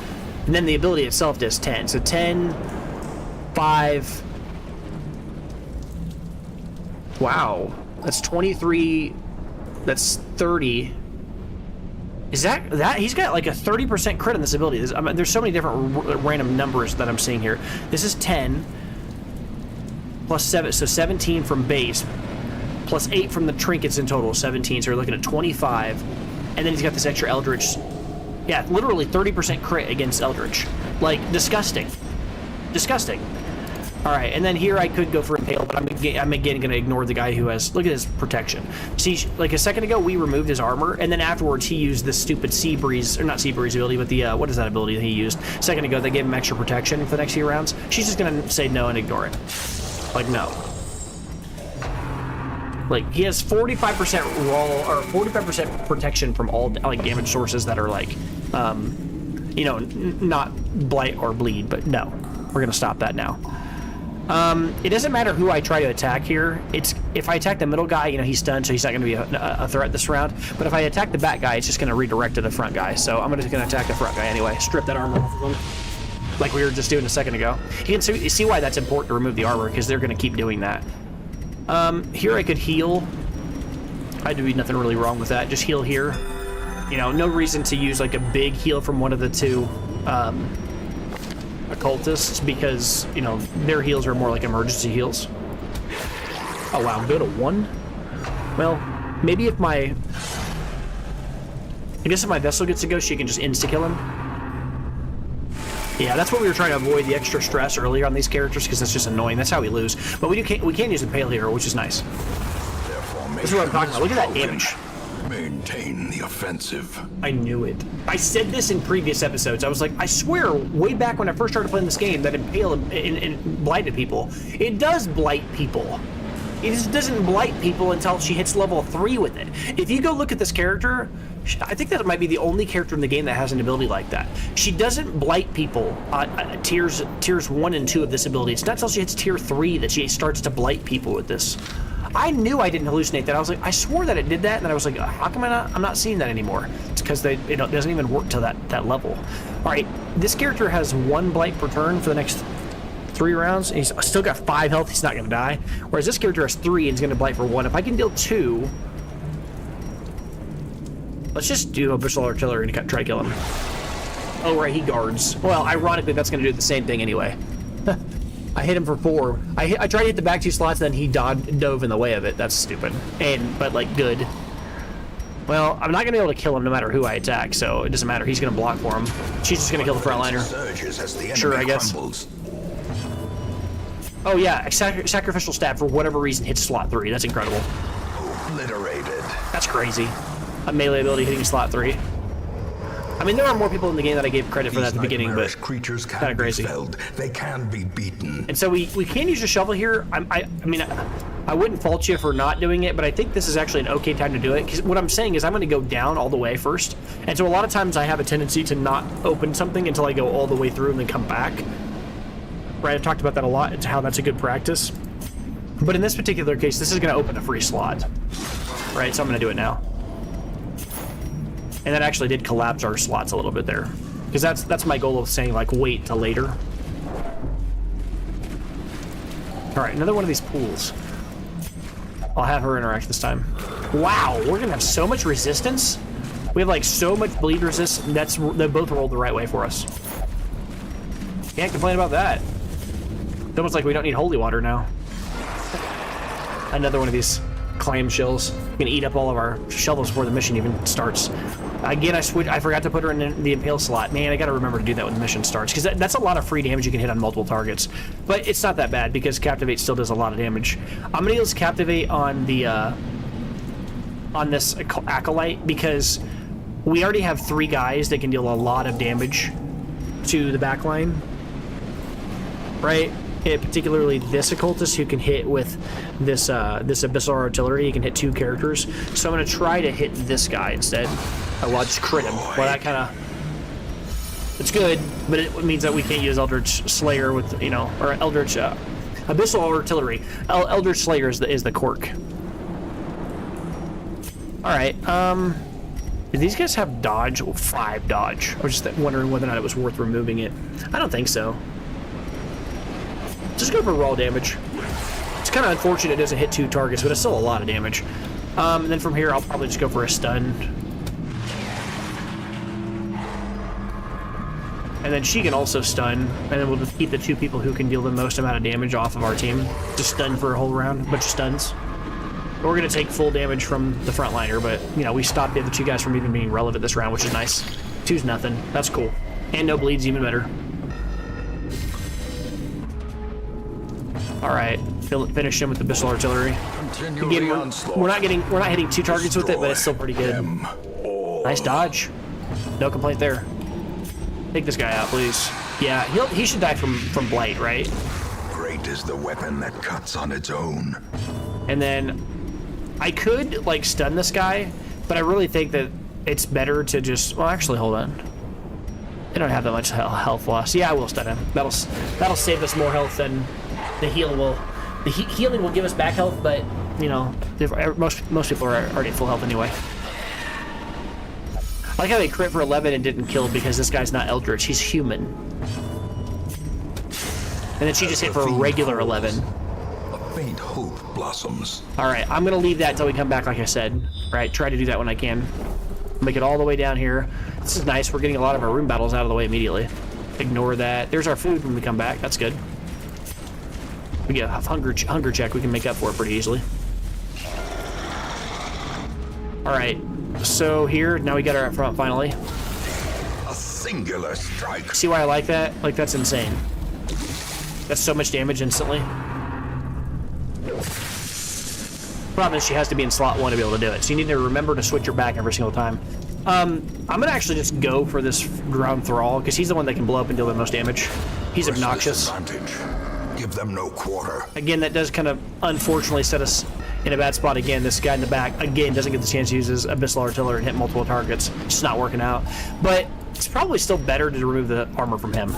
And then the ability itself does 10. So 10, 5... Wow. That's 23... That's 30... Is that he's got like a 30% crit on this ability. There's so many different random numbers that I'm seeing here. This is 10 plus 7, so 17 from base, plus 8 from the trinkets in total, 17. So we're looking at 25, and then he's got this extra Eldritch. Yeah, literally 30% crit against Eldritch. Like, disgusting, disgusting. All right, and then here I could go for Impale, but I'm again going to ignore the guy who has... Look at his protection. See, like a second ago, we removed his armor, and then afterwards he used this stupid Sea Breeze, or not Sea Breeze ability, but the, what is that ability that he used? A second ago, they gave him extra protection for the next few rounds. She's just going to say no and ignore it. Like, no. Like, he has 45% raw, or 45% protection from all, like, damage sources that are, like, you know, not blight or bleed, but no. We're going to stop that now. It doesn't matter who I try to attack here. It's if I attack the middle guy, you know, he's stunned, so he's not going to be a threat this round. But if I attack the back guy, it's just going to redirect to the front guy. So I'm just going to attack the front guy anyway. Strip that armor off of him, like we were just doing a second ago. You can see why that's important to remove the armor, because they're going to keep doing that. Here I could heal. I'd be nothing really wrong with that. Just heal here. You know, no reason to use like a big heal from one of the two occultists, because, you know, their heals are more like emergency heals. Oh wow, go to 1? Well, maybe if my... I guess if my vessel gets to go, she can just insta-kill him. Yeah, that's what we were trying to avoid, the extra stress earlier on these characters, because that's just annoying. That's how we lose. But we can use Impale here, which is nice. This is what I'm talking about. Look at that damage. Maintain the offensive. I knew it. I said this in previous episodes. I was like, I swear, way back when I first started playing this game, that Impale and blighted people. It does blight people. It just doesn't blight people until she hits level 3 with it. If you go look at this character, I think that might be the only character in the game that has an ability like that. She doesn't blight people tiers 1 and 2 of this ability. It's not until she hits tier 3 that she starts to blight people with this. I knew I didn't hallucinate that. I was like, I swore that it did that, and then I was like, how come I'm not seeing that anymore? It's because it doesn't even work to that level. All right, this character has 1 blight per turn for the next 3 rounds. He's still got 5 health. He's not going to die. Whereas this character has 3 and he's going to blight for 1. If I can deal 2, let's just do Abyssal Artillery and try to kill him. Oh, right, he guards. Well, ironically, that's going to do the same thing anyway. I hit him for 4. I tried to hit the back 2 slots, then he dove in the way of it. That's stupid. But like, good. Well, I'm not going to be able to kill him no matter who I attack, so it doesn't matter. He's going to block for him. She's just going to kill the frontliner. Sure, I guess. Oh yeah, Sacrificial Stab for whatever reason hits slot 3. That's incredible. Obliterated. That's crazy. A melee ability hitting slot 3. I mean, there are more people in the game that I gave credit for that at the beginning, but creatures kind of crazy. They can be beaten. And so we can use a shovel here. I mean, I wouldn't fault you for not doing it, but I think this is actually an okay time to do it, because what I'm saying is I'm going to go down all the way first. And so a lot of times I have a tendency to not open something until I go all the way through and then come back. Right, I've talked about that a lot. It's how that's a good practice. But in this particular case, this is going to open a free slot. Right, so I'm going to do it now. And that actually did collapse our slots a little bit there, because that's my goal of saying, like, wait till later. All right, another one of these pools. I'll have her interact this time. Wow, we're gonna have so much resistance. We have like so much bleed resist. They both rolled the right way for us. Can't complain about that. It's almost like we don't need holy water now. Another one of these clamshells. Gonna eat up all of our shovels before the mission even starts. Again, I forgot to put her in the Impale slot. Man, I gotta remember to do that when the mission starts, because that's a lot of free damage you can hit on multiple targets. But it's not that bad, because Captivate still does a lot of damage. I'm gonna use Captivate on the on this Acolyte, because we already have 3 guys that can deal a lot of damage to the backline. Right? Particularly this occultist, who can hit with this this Abyssal Artillery. He can hit 2 characters. So I'm going to try to hit this guy instead. Oh, well, I'll just crit him. Well, that kind of... It's good, but it means that we can't use Eldritch Slayer with, you know, or Eldritch... Abyssal Artillery. Eldritch Slayer is the quirk. Alright, do these guys have dodge? 5 dodge. I was just wondering whether or not it was worth removing it. I don't think so. Just go for raw damage. It's kind of unfortunate it doesn't hit 2 targets, but it's still a lot of damage. And then from here, I'll probably just go for a stun. And then she can also stun, and then we'll just keep the 2 people who can deal the most amount of damage off of our team. Just stun for a whole round, a bunch of stuns. We're going to take full damage from the frontliner, but, you know, we stopped the other 2 guys from even being relevant this round, which is nice. 2's nothing. That's cool. And no bleeds, even better. All right, finish him with the Abyssal Artillery. Again, we're not hitting 2 targets with it, but it's still pretty good. Nice dodge. No complaint there. Take this guy out, please. Yeah, he should die from blight, right? Great is the weapon that cuts on its own. And then I could like stun this guy, but I really think that it's better to just. Well, actually, hold on. They don't have that much health loss. Yeah, I will stun him. That'll save us more health than The healing will give us back health, but you know, most people are already at full health anyway. I like how they crit for 11 and didn't kill because this guy's not Eldritch, he's human. And then she just hit for a regular 11. A faint hope blossoms. Alright, I'm gonna leave that until we come back, like I said. Right, try to do that when I can. Make it all the way down here. This is nice, we're getting a lot of our room battles out of the way immediately. Ignore that. There's our food when we come back, that's good. We get a hunger check, we can make up for it pretty easily. Alright, so here, now we got our up front finally. A singular strike. See why I like that? Like, that's insane. That's so much damage instantly. Problem is she has to be in slot 1 to be able to do it, so you need to remember to switch your back every single time. I'm gonna actually just go for this ground thrall, because he's the one that can blow up and deal the most damage. He's obnoxious. Give them no quarter. Again, that does kind of unfortunately set us in a bad spot again. This guy in the back, again, doesn't get the chance to use his Abyssal Artillery and hit multiple targets. It's just not working out. But it's probably still better to remove the armor from him,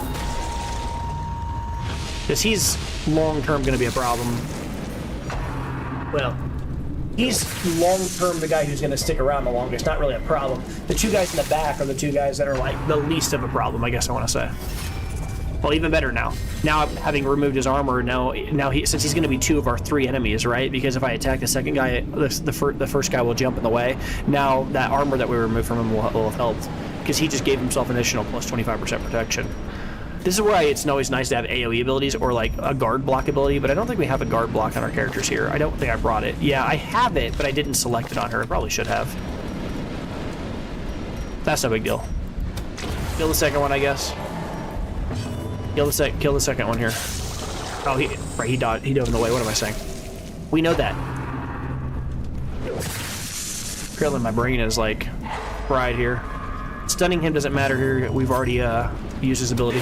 because he's long-term going to be a problem. Well, he's long-term the guy who's going to stick around the longest, not really a problem. The two guys in the back are the two guys that are like the least of a problem, I guess I want to say. Well, even better now. Now, having removed his armor, now since he's going to be 2 of our 3 enemies, right? Because if I attack the second guy, the first guy will jump in the way. Now, that armor that we removed from him will have helped, because he just gave himself an additional plus 25% protection. This is why it's always nice to have AoE abilities or like a guard block ability, but I don't think we have a guard block on our characters here. I don't think I brought it. Yeah, I have it, but I didn't select it on her. I probably should have. That's no big deal. Kill the second one, I guess. Kill the second one here. Oh, he dove in the way. What am I saying? We know that. Apparently my brain is like fried here. Stunning him doesn't matter here. We've already used his ability.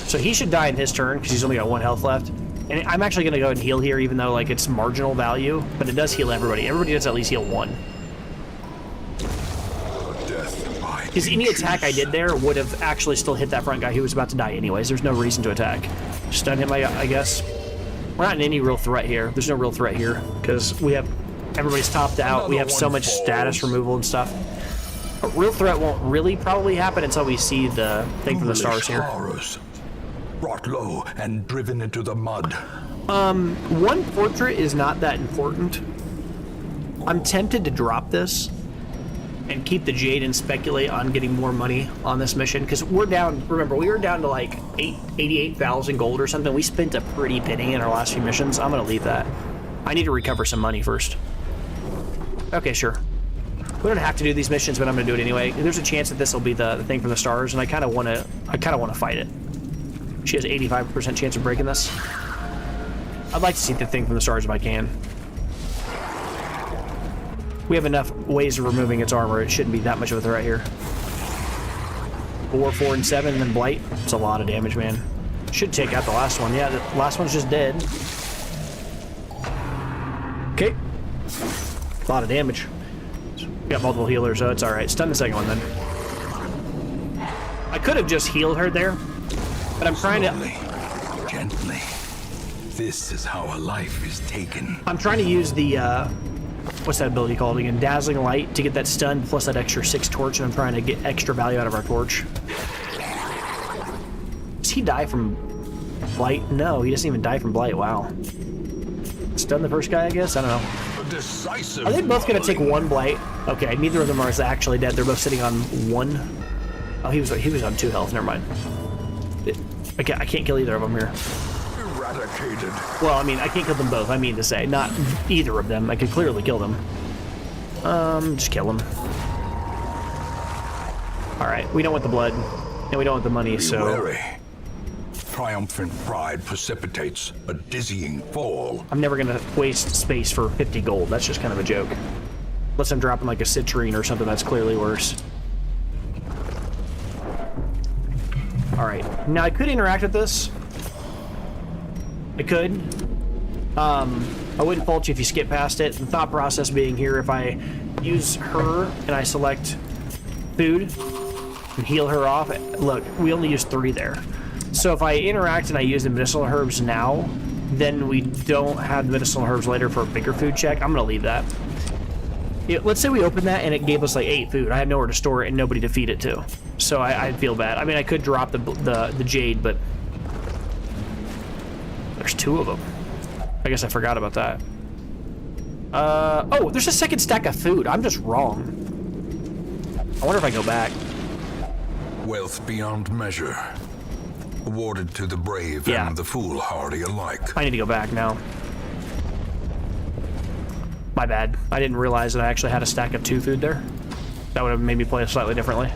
So he should die in his turn because he's only got 1 health left. And I'm actually going to go ahead and heal here, even though like it's marginal value, but it does heal everybody. Everybody does at least heal 1. Because any attack I did there would have actually still hit that front guy who was about to die anyways. There's no reason to attack. Stun him, I guess. We're not in any real threat here. There's no real threat here because we have everybody's topped out. We have so much status removal and stuff. A real threat won't really probably happen until we see the thing from the stars here. Brought low and driven into the mud. 1 portrait is not that important. I'm tempted to drop this and keep the Jade and speculate on getting more money on this mission, because we're down, remember, we were down to like 88,000 gold or something. We spent a pretty penny in our last few missions. I'm gonna leave that. I need to recover some money first. Okay, sure. We don't have to do these missions, but I'm gonna do it anyway. There's a chance that this will be the thing from the stars, and I kind of want to fight it. She has 85% chance of breaking this. I'd like to see the thing from the stars if I can. We have enough ways of removing its armor. It shouldn't be that much of a threat here. 4, 4, and 7, and then Blight. It's a lot of damage, man. Should take out the last one. Yeah, the last one's just dead. Okay. A lot of damage. We got multiple healers, so it's alright. Stun the second one, then. I could have just healed her there, but I'm trying to... Gently. This is how a life is taken. I'm trying to use the, what's that ability called again? Dazzling Light to get that stun plus that extra 6 torch, and I'm trying to get extra value out of our torch. Does he die from Blight? No, he doesn't even die from Blight. Wow. Stun the first guy, I guess? I don't know. Are they both going to take 1 Blight? Okay, neither of them are actually dead. They're both sitting on 1. Oh, he was on 2 health. Never mind. I can't kill either of them here. Eradicated. Well, I mean, I can't kill them both. I mean to say, not either of them. I could clearly kill them. Just kill them. All right, we don't want the blood, and we don't want the money, so. Wary. Triumphant pride precipitates a dizzying fall. I'm never gonna waste space for 50 gold. That's just kind of a joke. Unless I'm dropping like a citrine or something that's clearly worse. All right, now I could interact with this. I could. I wouldn't fault you if you skip past it. The thought process being here, if I use her and I select food and heal her off, look, we only used 3 there. So if I interact and I use the medicinal herbs now, then we don't have the medicinal herbs later for a bigger food check. I'm gonna leave that. Let's say we open that and it gave us like 8 food. I have nowhere to store it and nobody to feed it to. So I'd feel bad. I mean, I could drop the jade, but there's 2 of them. I guess I forgot about that. Oh, there's a second stack of food. I'm just wrong. I wonder if I go back. Wealth beyond measure, awarded to the brave and the foolhardy alike. I need to go back now. My bad. I didn't realize that I actually had a stack of 2 food there. That would have made me play it slightly differently.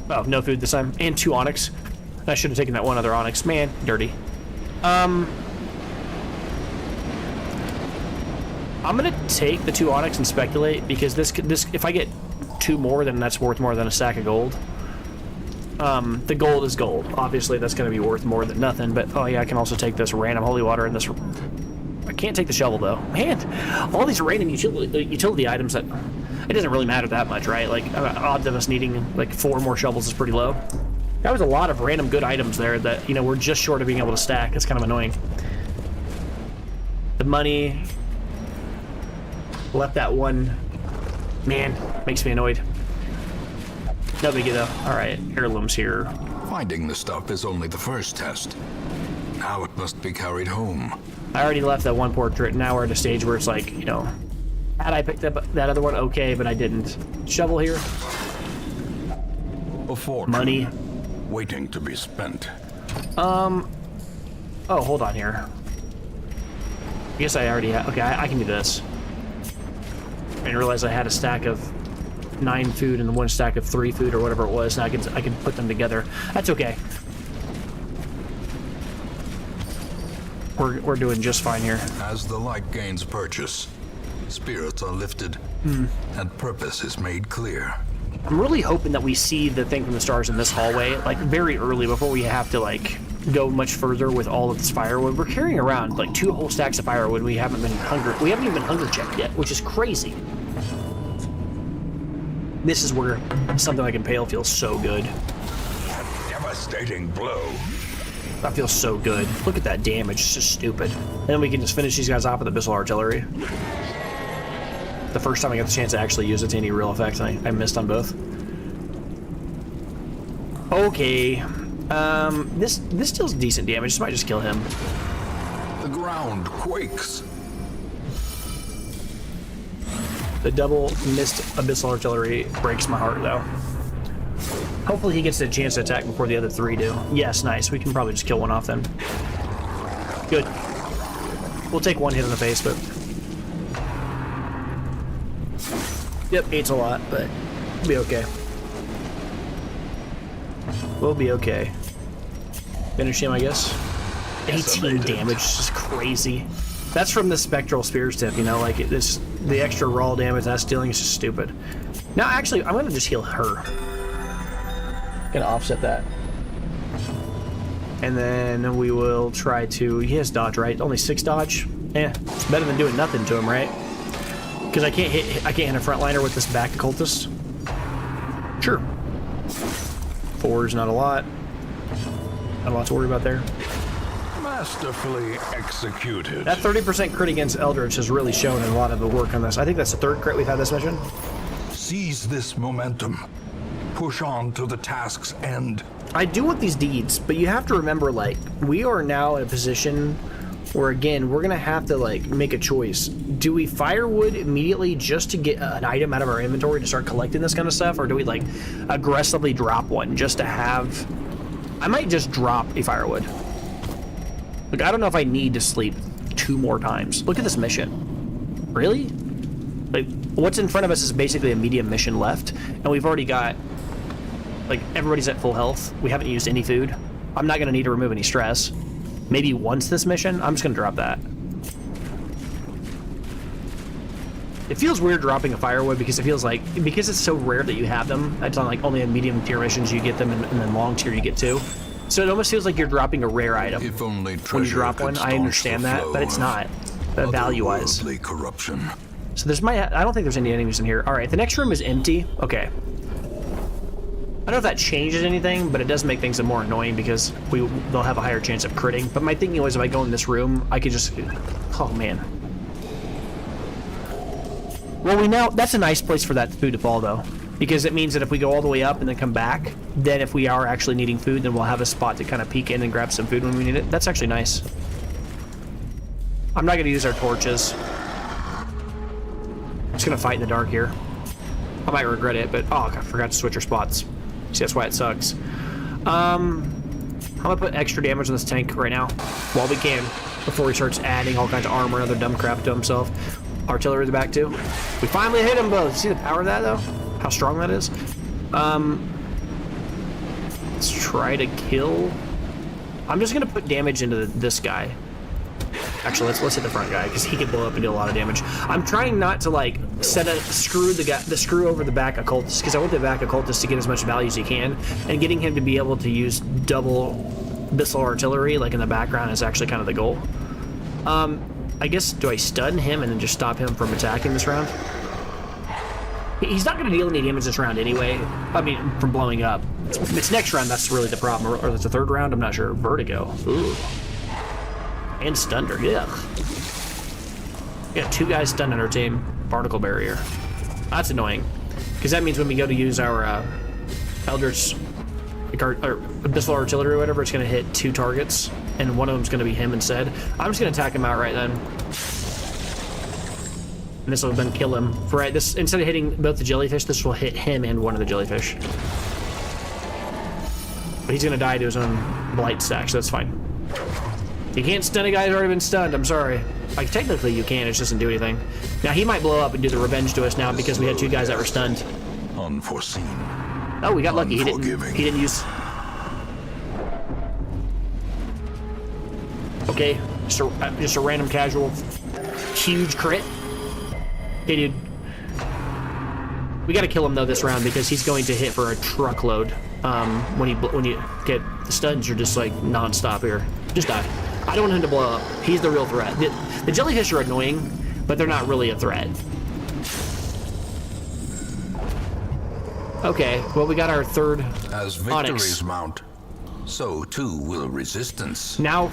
Oh, no food this time. And 2 onyx. I should have taken that one other onyx. Man, dirty. I'm gonna take the 2 onyx and speculate, because this if I get 2 more, then that's worth more than a stack of gold. The gold is gold. Obviously, that's going to be worth more than nothing, but oh yeah, I can also take this random holy water and this... I can't take the shovel, though. Man, all these random utility items that... It doesn't really matter that much, right? Like, odds of us needing, like, 4 more shovels is pretty low. That was a lot of random good items there that, you know, we're just short of being able to stack. It's kind of annoying. The money... Left that one... Man, makes me annoyed. No biggie though. Alright, heirlooms here. Finding the stuff is only the first test. Now it must be carried home. I already left that one portrait. Now we're at a stage where it's like, you know, had I picked up that other one, okay, but I didn't. Shovel here. A fortune. Money. Waiting to be spent. Oh, hold on here. I guess I already have... Okay, I can do this. I didn't realize I had a stack of 9 food and 1 stack of 3 food or whatever it was. Now I can put them together. That's okay. We're doing just fine here. As the light gains purchase, spirits are lifted and purpose is made clear. I'm really hoping that we see the thing from the stars in this hallway, like very early before we have to like go much further with all of this firewood. We're carrying around like 2 whole stacks of firewood. We haven't even been hunger checked yet, which is crazy. This is where something like Impale feels so good. A devastating blow. That feels so good. Look at that damage, it's just stupid. And then we can just finish these guys off with Abyssal Artillery. The first time I got the chance to actually use it to any real effect, I missed on both. Okay. This deals decent damage. This might just kill him. The ground quakes. The double missed Abyssal Artillery breaks my heart, though. Hopefully he gets a chance to attack before the other 3 do. Yes, nice. We can probably just kill one off then. Good. We'll take 1 hit in the face, but... Yep, 8's a lot, but we'll be okay. We'll be okay. Finish him, I guess. 18 damage, just crazy. That's from the Spectral Spears tip, you know, like the extra raw damage that's dealing is just stupid. Now, actually, I'm gonna just heal her. Gonna offset that. And then we will try to... He has dodge, right? Only 6 dodge? Eh, it's better than doing nothing to him, right? Because I can't hit a frontliner with this back cultist. Sure. 4's not a lot. Not a lot to worry about there. Masterfully executed. That 30% crit against Eldritch has really shown in a lot of the work on this. I think that's the 3rd crit we've had this mission. Seize this momentum. Push on to the task's end. I do want these deeds, but you have to remember, like, we are now in a position where, again, we're gonna have to, like, make a choice. Do we firewood immediately just to get an item out of our inventory to start collecting this kind of stuff, or do we, like, aggressively drop one just to have... I might just drop a firewood. Like, I don't know if I need to sleep 2 more times. Look at this mission. Really? Like, what's in front of us is basically a medium mission left, and we've already got... Like, everybody's at full health. We haven't used any food. I'm not going to need to remove any stress. Maybe once this mission, I'm just going to drop that. It feels weird dropping a firewood because it feels like... Because it's so rare that you have them, it's on, like, only in medium tier missions you get them, and then long tier you get 2. So it almost feels like you're dropping a rare item. If only when you drop one, I understand that, but it's not. Value-wise. Corruption. So I don't think there's any enemies in here. All right, the next room is empty. Okay. I don't know if that changes anything, but it does make things more annoying because they'll have a higher chance of critting. But my thinking was if I go in this room, I could just... Oh, man. Well, that's a nice place for that food to fall, though. Because it means that if we go all the way up and then come back, then if we are actually needing food, then we'll have a spot to kind of peek in and grab some food when we need it. That's actually nice. I'm not going to use our torches. I'm just going to fight in the dark here. I might regret it, but... Oh, I forgot to switch our spots. See, that's why it sucks. I'm going to put extra damage on this tank right now, while we can, before he starts adding all kinds of armor and other dumb crap to himself. Artillery in the back, too. We finally hit them both. See the power of that, though? How strong that is. Let's try to kill. I'm just gonna put damage into this guy. Actually, let's hit the front guy because he can blow up and do a lot of damage. I'm trying not to like screw the screw over the back occultist because I want the back occultist to get as much value as he can, and getting him to be able to use double missile artillery like in the background is actually kind of the goal. I guess, do I stun him and then just stop him from attacking this round? He's not going to deal any damage this round anyway. I mean, from blowing up. It's next round that's really the problem. Or it's the third round, I'm not sure. Vertigo. Ooh. And Stunder, yeah. We got 2 guys stunned on our team. Particle barrier. That's annoying. Because that means when we go to use our Eldritch or Abyssal Artillery or whatever, it's going to hit 2 targets. And one of them's going to be him instead. I'm just going to attack him outright then. And this will then kill him. Right, this instead of hitting both the jellyfish, this will hit him and one of the jellyfish. But he's gonna die to his own blight stack, so that's fine. You can't stun a guy who's already been stunned, I'm sorry. Like, technically you can, it just doesn't do anything. Now, he might blow up and do the revenge to us now because we had 2 guys that were stunned. Unforeseen. Oh, we got lucky. He didn't use... Okay, just a random casual huge crit. Okay, dude. We gotta kill him though this round because he's going to hit for a truckload. When you get the stuns, are just like non-stop here. Just die. I don't want him to blow up. He's the real threat. The jellyfish are annoying, but they're not really a threat. Okay, well we got our third As victories mount, so too will resistance. Now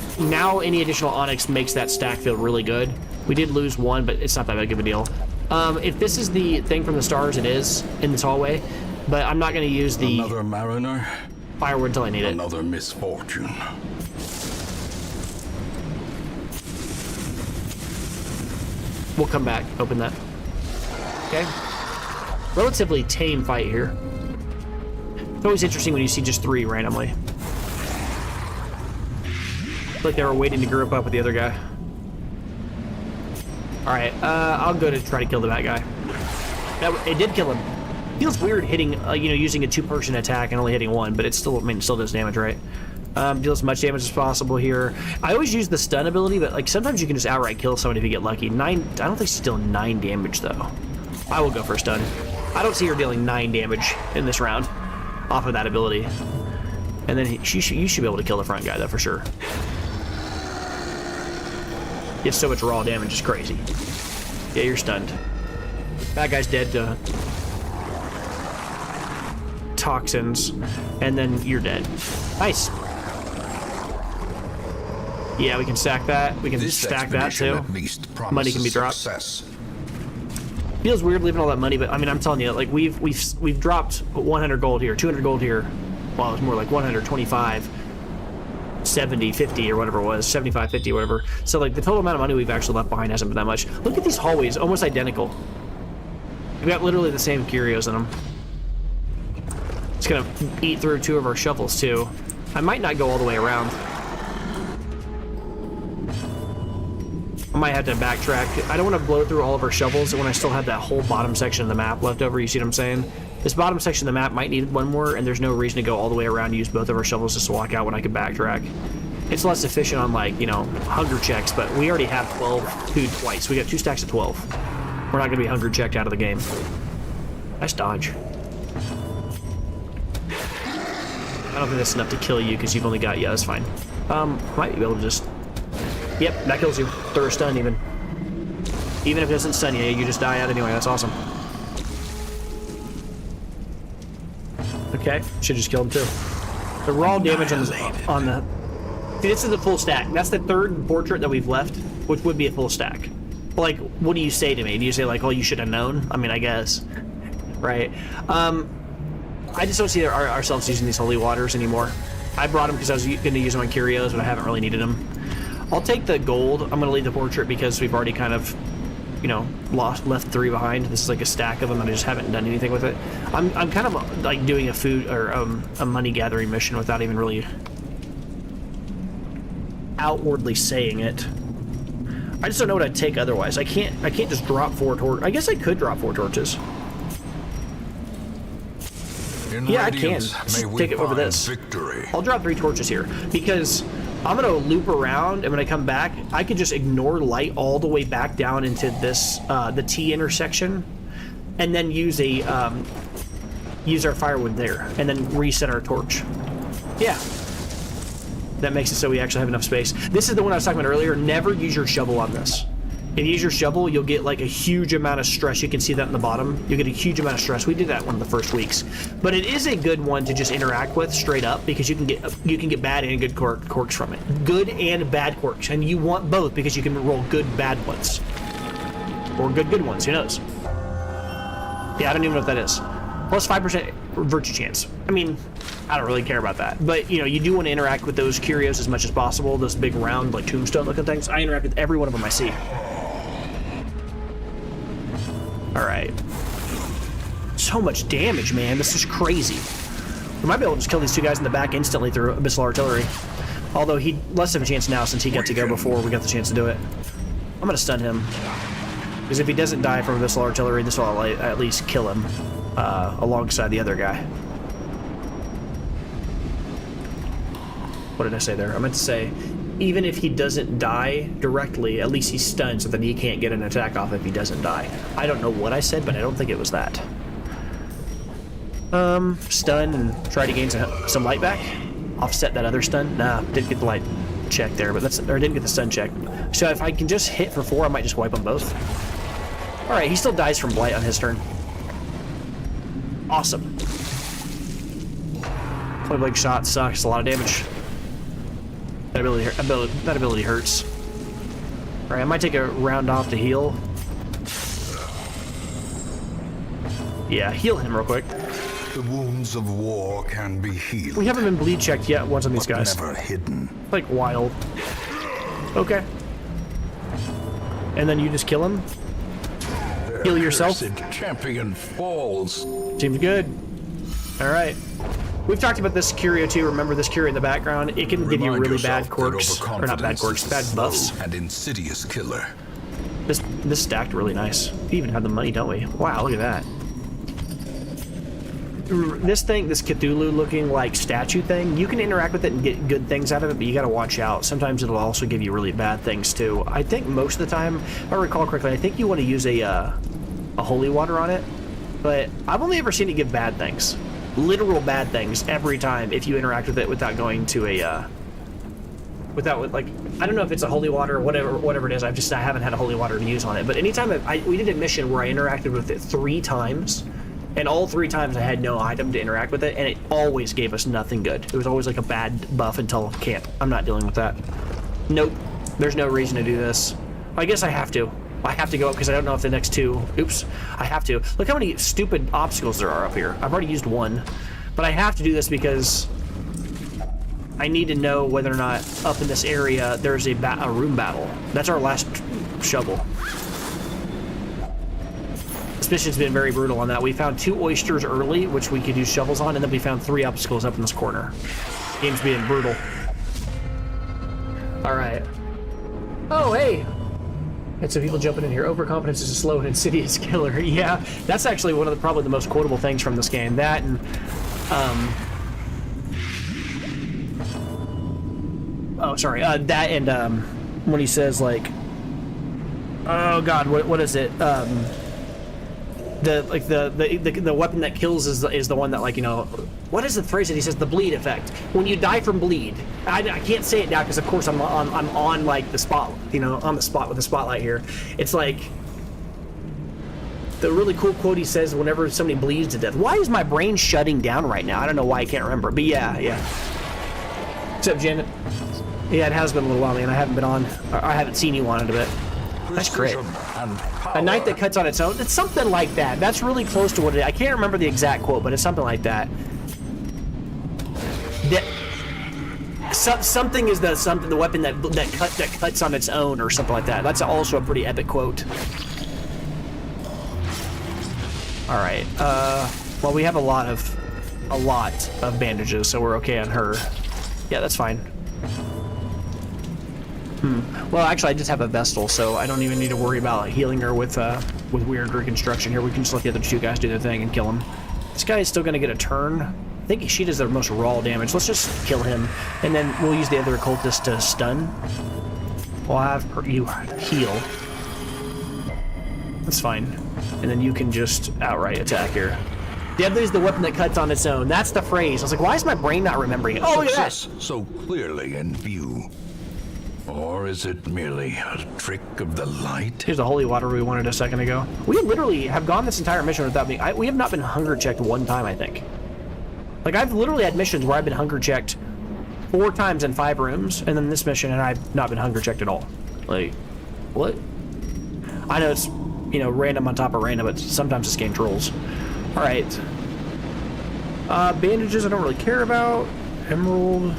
any additional onyx makes that stack feel really good. We did lose 1, but it's not that big of a deal. If this is the thing from the stars, it is in this hallway, but I'm not going to use the Another mariner, firewood until I need it. another misfortune. We'll come back, open that. Okay. Relatively tame fight here. It's always interesting when you see just 3 randomly. Like they were waiting to group up with the other guy. Alright, I'll go to try to kill the bad guy. It did kill him. Feels weird hitting, using a 2-person attack and only hitting 1, but it still does damage, right? Deal as much damage as possible here. I always use the stun ability, but like sometimes you can just outright kill somebody if you get lucky. 9, I don't think she's dealing 9 damage though. I will go for a stun. I don't see her dealing 9 damage in this round off of that ability. And then you should be able to kill the front guy though for sure. Gets so much raw damage, it's crazy. Yeah, you're stunned. That guy's dead to toxins, and then you're dead. Nice. Yeah, we can stack that. We can stack that too. Money can be dropped. Success. Feels weird leaving all that money, but I mean, I'm telling you, like we've dropped 100 gold here, 200 gold here. Well, it's more like 125. 70, 50, or whatever it was, 75, 50, whatever. So like the total amount of money we've actually left behind hasn't been that much. Look at these hallways, almost identical. We've got literally the same curios in them. It's gonna eat through 2 of our shovels too. I might not go all the way around. I might have to backtrack. I don't want to blow through all of our shovels when I still have that whole bottom section of the map left over, you see what I'm saying? This bottom section of the map might need 1 more, and there's no reason to go all the way around and use both of our shovels just to walk out when I can backtrack. It's less efficient on, like, hunger checks, but we already have 12 food twice. We got 2 stacks of 12. We're not going to be hunger checked out of the game. Nice dodge. I don't think that's enough to kill you, because you've only got... Yeah, that's fine. Might be able to just... Yep, that kills you. Throw a stun, even. Even if it doesn't stun you, you just die out anyway. That's awesome. Okay, should just kill him too. The raw damage on the... See, this is a full stack. That's the third portrait that we've left, which would be a full stack. Like, what do you say to me? Do you say like, oh, you should have known? I mean, I guess. Right. I just don't see ourselves using these holy waters anymore. I brought them because I was going to use them on curios, but I haven't really needed them. I'll take the gold. I'm going to leave the portrait because we've already kind of, you know, left 3 behind. This is like a stack of them, and I just haven't done anything with it. I'm kind of like doing a food or a money gathering mission without even really outwardly saying it. I just don't know what I'd take otherwise. I can't just drop 4 torches. I guess I could drop 4 torches. Yeah, I can. Take it over this. Victory. I'll drop 3 torches here because I'm gonna loop around, and when I come back, I could just ignore light all the way back down into this the T intersection, and then use a use our firewood there, and then reset our torch. Yeah, that makes it so we actually have enough space. This is the one I was talking about earlier. Never use your shovel on this. If you use your shovel, you'll get like a huge amount of stress. You can see that in the bottom. You get a huge amount of stress. We did that one of the first weeks, but it is a good one to just interact with straight up because you can get bad and good quirks from it. Good and bad quirks, and you want both because you can roll good bad ones or good ones. Who knows? Yeah, I don't even know what that is. Plus 5% virtue chance. I mean, I don't really care about that, but you know, you do want to interact with those curios as much as possible. Those big round like tombstone looking things. I interact with every one of them I see. All right. So much damage, man. This is crazy. We might be able to just kill these 2 guys in the back instantly through Abyssal Artillery. Although he less of a chance now since he got to go before we got the chance to do it. I'm going to stun him. Because if he doesn't die from Abyssal Artillery, this will at least kill him alongside the other guy. What did I say there? I meant to say, even if he doesn't die directly, at least he's stunned so that he can't get an attack off if he doesn't die. I don't know what I said, but I don't think it was that. Stun and try to gain some light back. Offset that other stun. Nah, didn't get the light check there, but didn't get the stun check. So if I can just hit for 4, I might just wipe them both. All right, he still dies from blight on his turn. Awesome. Point blank shot sucks. A lot of damage. That ability hurts. All right, I might take a round off to heal. Yeah, heal him real quick. The wounds of war can be healed. We haven't been bleed checked yet once on these guys. Never hidden. Like wild. Okay. And then you just kill him. Heal yourself. Champion falls. Seems good. All right. We've talked about this curio too. Remember this curio in the background? It can give you really bad quirks, or not bad quirks, bad buffs. An insidious killer. This stacked really nice. We even have the money, don't we? Wow, look at that. This thing, this Cthulhu-looking like statue thing, you can interact with it and get good things out of it, but you got to watch out. Sometimes it'll also give you really bad things too. I think most of the time, if I recall correctly, I think you want to use a holy water on it, but I've only ever seen it give bad things. Literal bad things every time if you interact with it without going to a like, I don't know if it's a holy water or whatever it is. I haven't had a holy water to use on it, but anytime we did a mission where I interacted with it 3 times, and all 3 times I had no item to interact with it, and it always gave us nothing good. It was always like a bad buff until camp. I'm not dealing with that. Nope, there's no reason to do this. I guess I have to go up because I don't know if the next 2... Oops. I have to. Look how many stupid obstacles there are up here. I've already used 1. But I have to do this because I need to know whether or not up in this area there's a room battle. That's our last shovel. This mission's been very brutal on that. We found 2 oysters early, which we could use shovels on, and then we found 3 obstacles up in this corner. Game's being brutal. All right. Oh, hey! And so people jumping in here. Overconfidence is a slow and insidious killer. Yeah, that's actually one of probably the most quotable things from this game. That and, that and when he says like, oh God, what is it? The weapon that kills is the one that, like, you know, what is the phrase that he says? The bleed effect. When you die from bleed, I can't say it now because of course I'm on like the spot, you know, on the spot with the spotlight here. It's like The really cool quote he says whenever somebody bleeds to death. Why is my brain shutting down right now? I don't know why I can't remember, but yeah. What's up, Janet? Yeah, it has been a little while, man. I haven't been on. I haven't seen you on it a bit. That's great. A knife that cuts on its own. It's something like that. That's really close to what it is. I can't remember the exact quote, but it's something like that. Something is the weapon that cuts on its own, or something like that. That's also a pretty epic quote. All right. Well, we have a lot of bandages, so we're okay on her. Yeah, that's fine. Well, actually, I just have a Vestal, so I don't even need to worry about healing her with weird reconstruction here. We can just let the other two guys do their thing and kill them. This guy is still going to get a turn. I think she does the most raw damage. Let's just kill him, and then we'll use the other occultist to stun. We'll have you heal. That's fine. And then you can just outright attack here. The other is the weapon that cuts on its own. That's the phrase. I was like, why is my brain not remembering it? Oh, yes. So clearly in view. Or is it merely a trick of the light? Here's the holy water we wanted a second ago. We literally have gone this entire mission without being... we have not been hunger checked one time, I think. Like, I've literally had missions where I've been hunger checked 4 times in 5 rooms, and then this mission, and I've not been hunger checked at all. Like, what? I know it's, you know, random on top of random, but sometimes this game trolls. All right. Bandages I don't really care about. Emerald...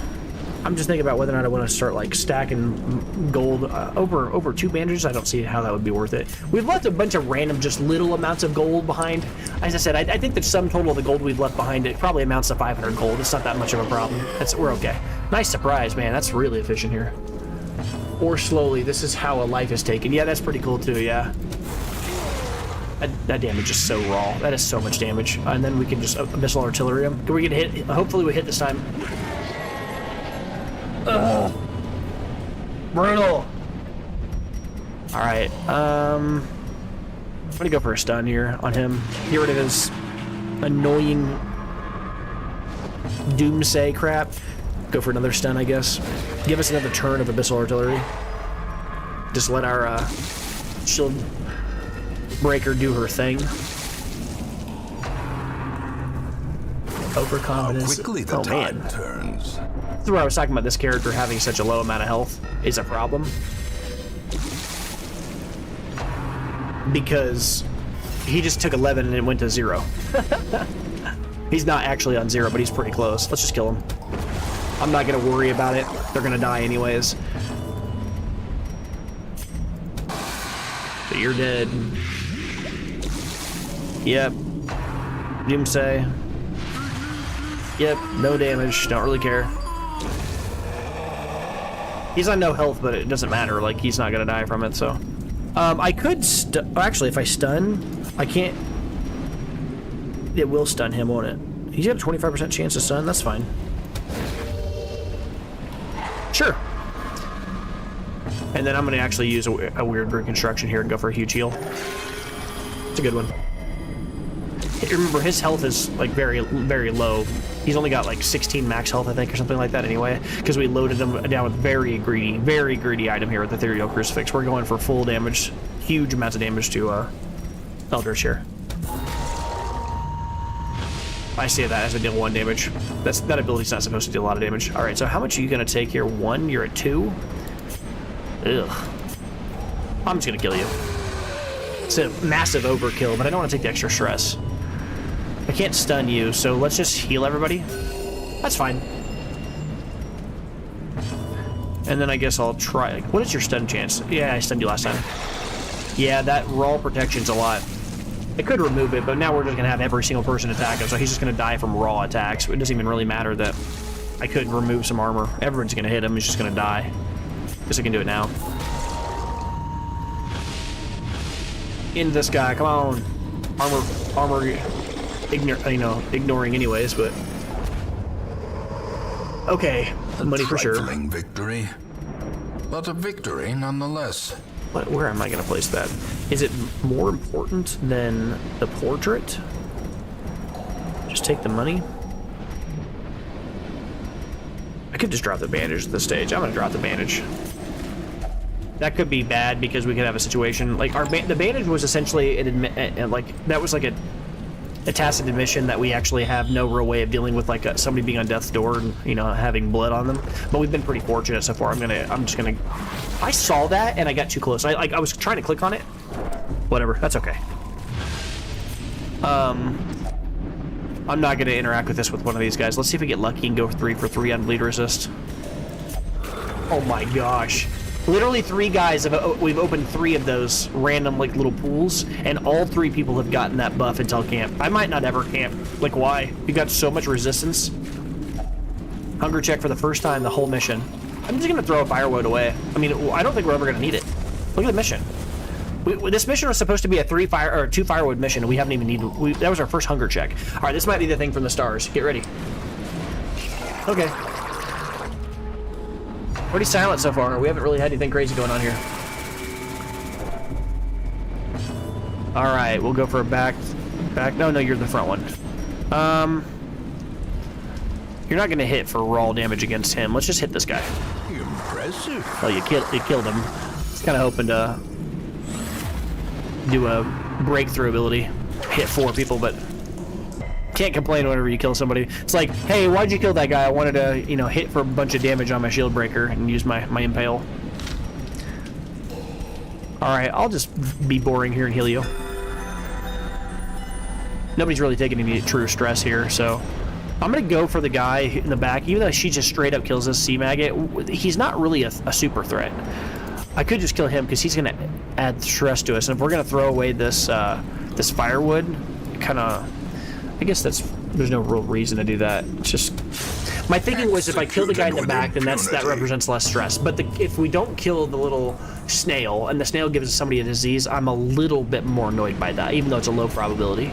I'm just thinking about whether or not I want to start like stacking gold over 2 bandages. I don't see how that would be worth it. We've left a bunch of random, just little amounts of gold behind. As I said, I think the sum total of the gold we've left behind it probably amounts to 500 gold. It's not that much of a problem. We're okay. Nice surprise, man. That's really efficient here. Or slowly. This is how a life is taken. Yeah, that's pretty cool too. Yeah. That damage is so raw. That is so much damage. And then we can just missile artillery him. Can we get hit? Hopefully we hit this time. Ugh. Brutal. All right. I'm gonna go for a stun here on him. Get rid of his annoying doomsay crap. Go for another stun, I guess. Give us another turn of abyssal artillery. Just let our shield breaker do her thing. Overconfidence. How quickly the tide turns. That's where I was talking about this character having such a low amount of health is a problem. Because he just took 11 and it went to 0. He's not actually on 0, but he's pretty close. Let's just kill him. I'm not going to worry about it. They're going to die anyways. But you're dead. Yep. Doomsay. Yep, no damage. Don't really care. He's on no health, but it doesn't matter. Like, he's not gonna die from it, so. I could actually, if I stun, I can't... It will stun him, won't it? He's got a 25% chance to stun. That's fine. Sure. And then I'm gonna actually use a weird reconstruction here and go for a huge heal. It's a good one. Remember, his health is like very, very low. He's only got like 16 max health, I think, or something like that anyway, because we loaded him down with very greedy item here with the Ethereal Crucifix. We're going for full damage, huge amounts of damage to Eldritch here. I say that as I deal 1 damage. That ability's not supposed to deal a lot of damage. All right, so how much are you gonna take here? 1, you're at 2? Ugh. I'm just gonna kill you. It's a massive overkill, but I don't want to take the extra stress. I can't stun you, so let's just heal everybody. That's fine. And then I guess I'll try. What is your stun chance? Yeah, I stunned you last time. Yeah, that raw protection's a lot. I could remove it, but now we're just gonna have every single person attack him, so he's just gonna die from raw attacks. It doesn't even really matter that I could remove some armor. Everyone's gonna hit him. He's just gonna die. Guess I can do it now. Into this guy. Come on. Armor. Ignoring anyways, but okay, money for sure. Victory, but a victory nonetheless. Where am I going to place that? Is it more important than the portrait? Just take the money. I could just drop the bandage at this stage. I'm going to drop the bandage. That could be bad because we could have a situation like the bandage was essentially that was like a tacit admission that we actually have no real way of dealing with like somebody being on death's door and having blood on them. But we've been pretty fortunate so far. I'm just gonna. I saw that and I got too close. I was trying to click on it. Whatever. That's okay. I'm not gonna interact with this with one of these guys. Let's see if we get lucky and go 3 for 3 on bleed resist. Oh my gosh. Literally 3 guys we've opened 3 of those random like little pools, and all 3 people have gotten that buff until camp. I might not ever camp. Like, why? You got so much resistance. Hunger check for the first time the whole mission. I'm just gonna throw a firewood away. I mean, I don't think we're ever gonna need it. Look at the mission. This mission was supposed to be a 2 firewood mission, and we haven't even needed. That was our first hunger check. All right, this might be the thing from the stars. Get ready. Okay. Pretty silent so far. We haven't really had anything crazy going on here. All right, we'll go for a back. No, you're the front one. You're not gonna hit for raw damage against him. Let's just hit this guy. Impressive. Oh, you killed him. Just kind of hoping to do a breakthrough ability, hit 4 people, but can't complain whenever you kill somebody. It's like, hey, why'd you kill that guy? I wanted to, hit for a bunch of damage on my shield breaker and use my impale. All right, I'll just be boring here and heal you. Nobody's really taking any true stress here, so I'm gonna go for the guy in the back. Even though she just straight up kills this sea maggot, he's not really a super threat. I could just kill him because he's gonna add stress to us, and if we're gonna throw away this this firewood, kind of. I guess there's no real reason to do that. It's just my thinking was if I kill the guy in the back, then that represents less stress. But if we don't kill the little snail and the snail gives somebody a disease, I'm a little bit more annoyed by that, even though it's a low probability.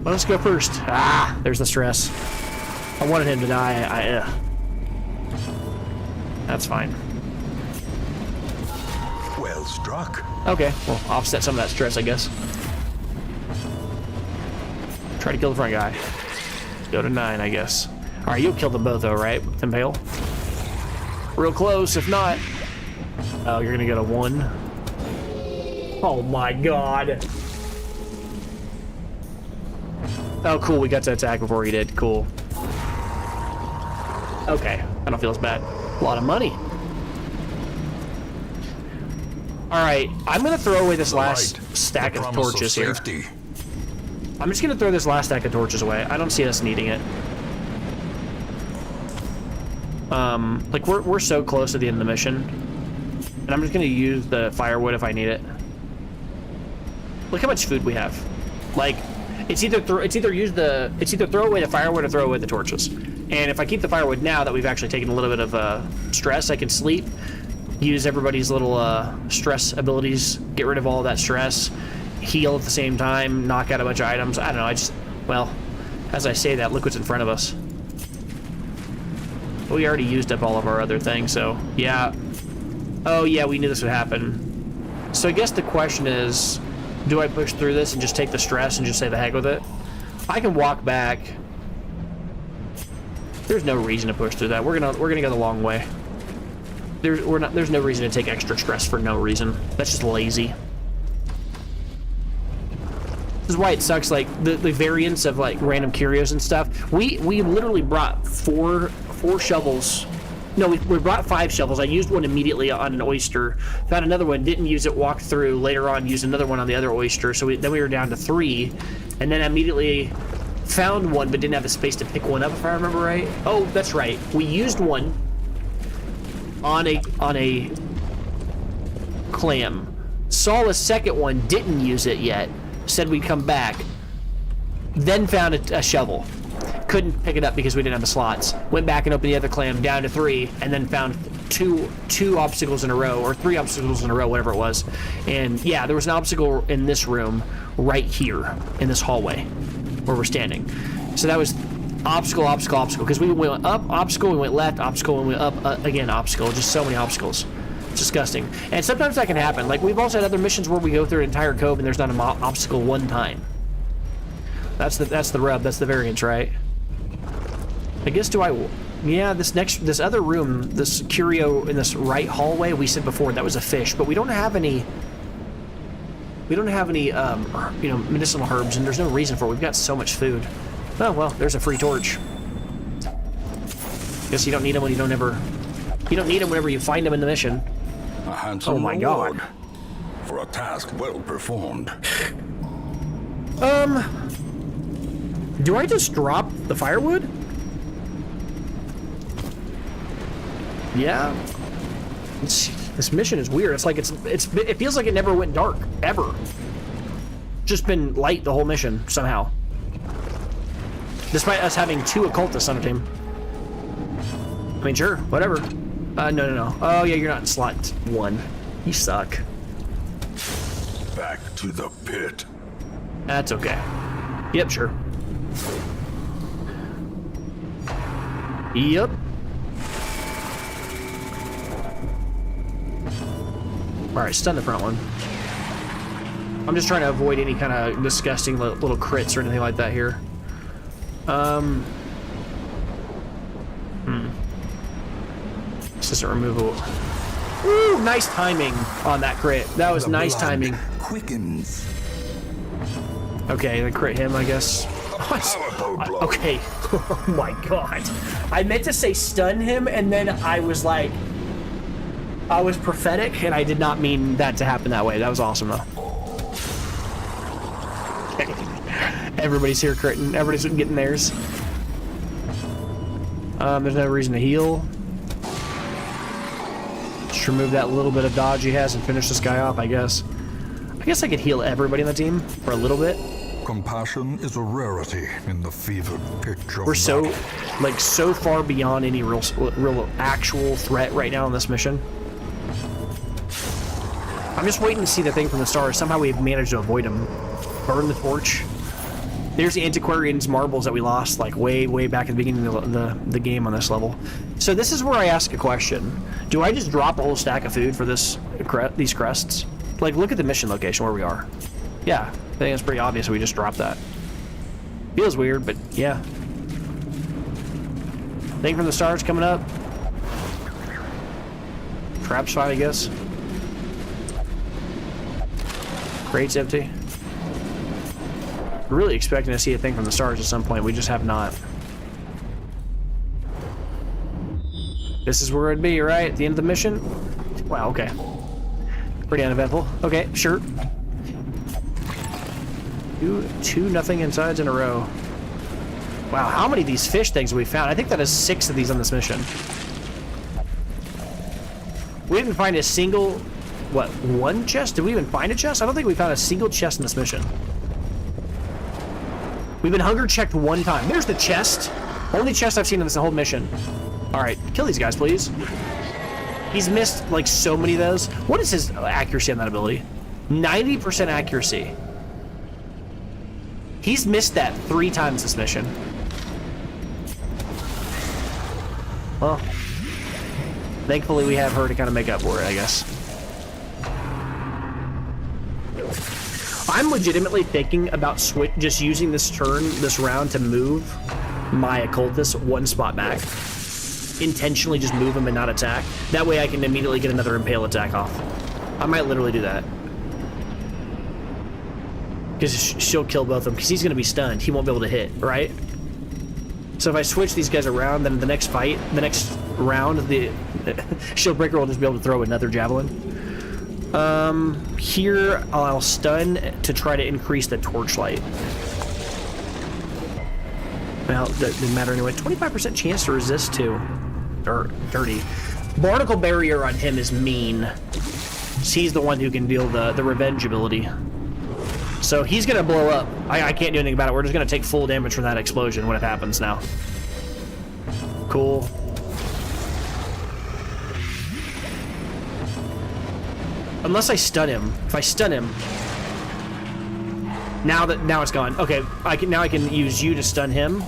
Well, let's go first. Ah, there's the stress. I wanted him to die. That's fine. Well struck. Okay, well, offset some of that stress, I guess. Try to kill the front guy. Go to 9, I guess. All right, you'll kill them both, though, right? With impale. Real close, if not. Oh, you're gonna go to 1. Oh my god. Oh, cool. We got to attack before he did. Cool. Okay, I don't feel as bad. A lot of money. All right, I'm gonna throw away this last stack of torches here. I'm just gonna throw this last stack of torches away. I don't see us needing it. Like we're so close to the end of the mission, and I'm just gonna use the firewood if I need it. Look how much food we have. Like, it's either throw away the firewood or throw away the torches. And if I keep the firewood now that we've actually taken a little bit of stress, I can sleep. Use everybody's little stress abilities, get rid of all of that stress, heal at the same time, knock out a bunch of items. I don't know, well, as I say that, look what's in front of us. We already used up all of our other things, so yeah. Oh yeah, we knew this would happen. So I guess the question is, do I push through this and just take the stress and just say the heck with it? I can walk back. There's no reason to push through that. We're gonna go the long way. There's no reason to take extra stress for no reason. That's just lazy. This is why it sucks, like, the variants of, like, random curios and stuff. We literally brought four shovels. No, we brought 5 shovels. I used one immediately on an oyster. Found another one, didn't use it, walked through. Later on, used another one on the other oyster. So then we were down to 3. And then immediately found one, but didn't have the space to pick one up, if I remember right. Oh, that's right. We used one on a clam. Saw a second one, didn't use it yet. Said we'd come back. Then found a shovel. Couldn't pick it up because we didn't have the slots. Went back and opened the other clam, down to 3, and then found two obstacles in a row, or 3 obstacles in a row, whatever it was. And yeah, there was an obstacle in this room right here in this hallway where we're standing. So that was obstacle, because we went up, obstacle, we went left, obstacle, and we went up, again, obstacle. Just so many obstacles. It's disgusting. And sometimes that can happen. Like, we've also had other missions where we go through an entire cove and there's not an obstacle one time. That's the rub. That's the variance, right? I guess, do I Yeah, this other room, this curio in this right hallway, we said before that was a fish, but we don't have any. We don't have any, medicinal herbs, and there's no reason for it. We've got so much food. Oh well, there's a free torch. Guess you don't need them when you don't ever. You don't need them whenever you find them in the mission. A handsome Oh my reward god. for a task well performed. Do I just drop the firewood? Yeah. This mission is weird. It's like it feels like it never went dark ever. Just been light the whole mission somehow. Despite us having 2 occultists on our team. I mean, sure, whatever. No. Oh yeah, you're not in slot 1. You suck. Back to the pit. That's okay. Yep, sure. Yep. Alright, stun the front one. I'm just trying to avoid any kind of disgusting little crits or anything like that here. Assistant removal. Ooh, nice timing on that crit. That was nice timing. Quickens. Okay, then crit him, I guess. Okay. Oh my god. I meant to say stun him, and then I was like... I was prophetic, and I did not mean that to happen that way. That was awesome, though. Okay. Everybody's here critting. Everybody's getting theirs. There's no reason to heal. Just remove that little bit of dodge he has and finish this guy off, I guess. I guess I could heal everybody on the team for a little bit. Compassion is a rarity in the fevered pitch of We're so, battle. like, so far beyond any real actual threat right now in this mission. I'm just waiting to see the thing from the stars. Somehow we've managed to avoid him. Burn the torch. There's the antiquarian's marbles that we lost, like, way back at the beginning of the game on this level. So this is where I ask a question. Do I just drop a whole stack of food for these crests? Like, look at the mission location where we are. Yeah, I think it's pretty obvious we just dropped that. Feels weird, but yeah. Thing from the stars coming up. Trap's fine, I guess. Crate's empty. Really expecting to see a thing from the stars at some point. We just have not. This is where it'd be, right? At the end of the mission? Wow, okay. Pretty uneventful. Okay, sure. Two nothing insides in a row. Wow, how many of these fish things have we found? I think that is 6 of these on this mission. We didn't find a single... What, 1 chest? Did we even find a chest? I don't think we found a single chest in this mission. We've been hunger checked 1 time. There's the chest. Only chest I've seen in this whole mission. Alright, kill these guys, please. He's missed, like, so many of those. What is his accuracy on that ability? 90% accuracy. He's missed that 3 times this mission. Well, thankfully we have her to kind of make up for it, I guess. I'm legitimately thinking about just using this round to move my occultist 1 spot back. Intentionally just move him and not attack. That way I can immediately get another impale attack off. I might literally do that. Because she'll kill both of them, because he's going to be stunned. He won't be able to hit, right? So if I switch these guys around, then the next round, the Shieldbreaker will just be able to throw another javelin. Here I'll stun to try to increase the torchlight. Well, that didn't matter anyway. 25% chance to resist too. Or dirty. Barnacle Barrier on him is mean. He's the one who can deal the revenge ability. So he's gonna blow up. I can't do anything about it. We're just gonna take full damage from that explosion when it happens now. Cool. Unless I stun him. If I stun him, now it's gone. Okay, now I can use you to stun him.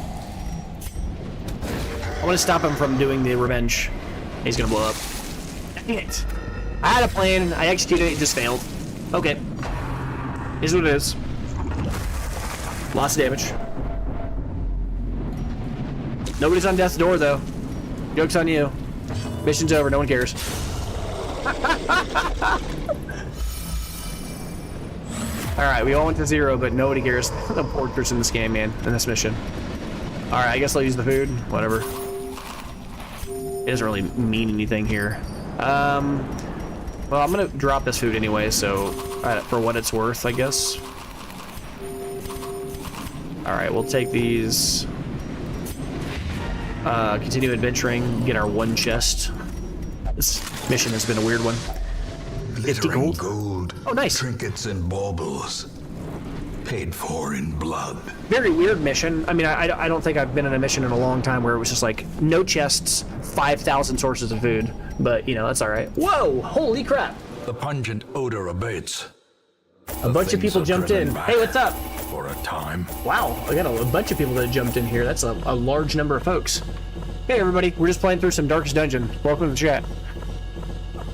I want to stop him from doing the revenge. He's gonna blow up. Dang it! I had a plan. I executed it. It just failed. Okay. Here's what it is. Lots of damage. Nobody's on death's door though. Joke's on you. Mission's over. No one cares. Alright, we all went to 0, but nobody cares. The portraits in this game, man, in this mission. Alright, I guess I'll use the food. Whatever. It doesn't really mean anything here. Well, I'm gonna drop this food anyway, so for what it's worth, I guess. Alright, we'll take these. Continue adventuring, get our 1 chest. This mission has been a weird one. 50 gold. Oh, nice. Trinkets and baubles. Paid for in blood. Very weird mission. I mean, I don't think I've been in a mission in a long time where it was just like, no chests, 5,000 sources of food. But, you know, that's alright. Whoa! Holy crap! The pungent odor abates. A bunch of people jumped in. Hey, what's up? For a time. Wow, I got a bunch of people that jumped in here. That's a large number of folks. Hey, everybody. We're just playing through some Darkest Dungeon. Welcome to the chat.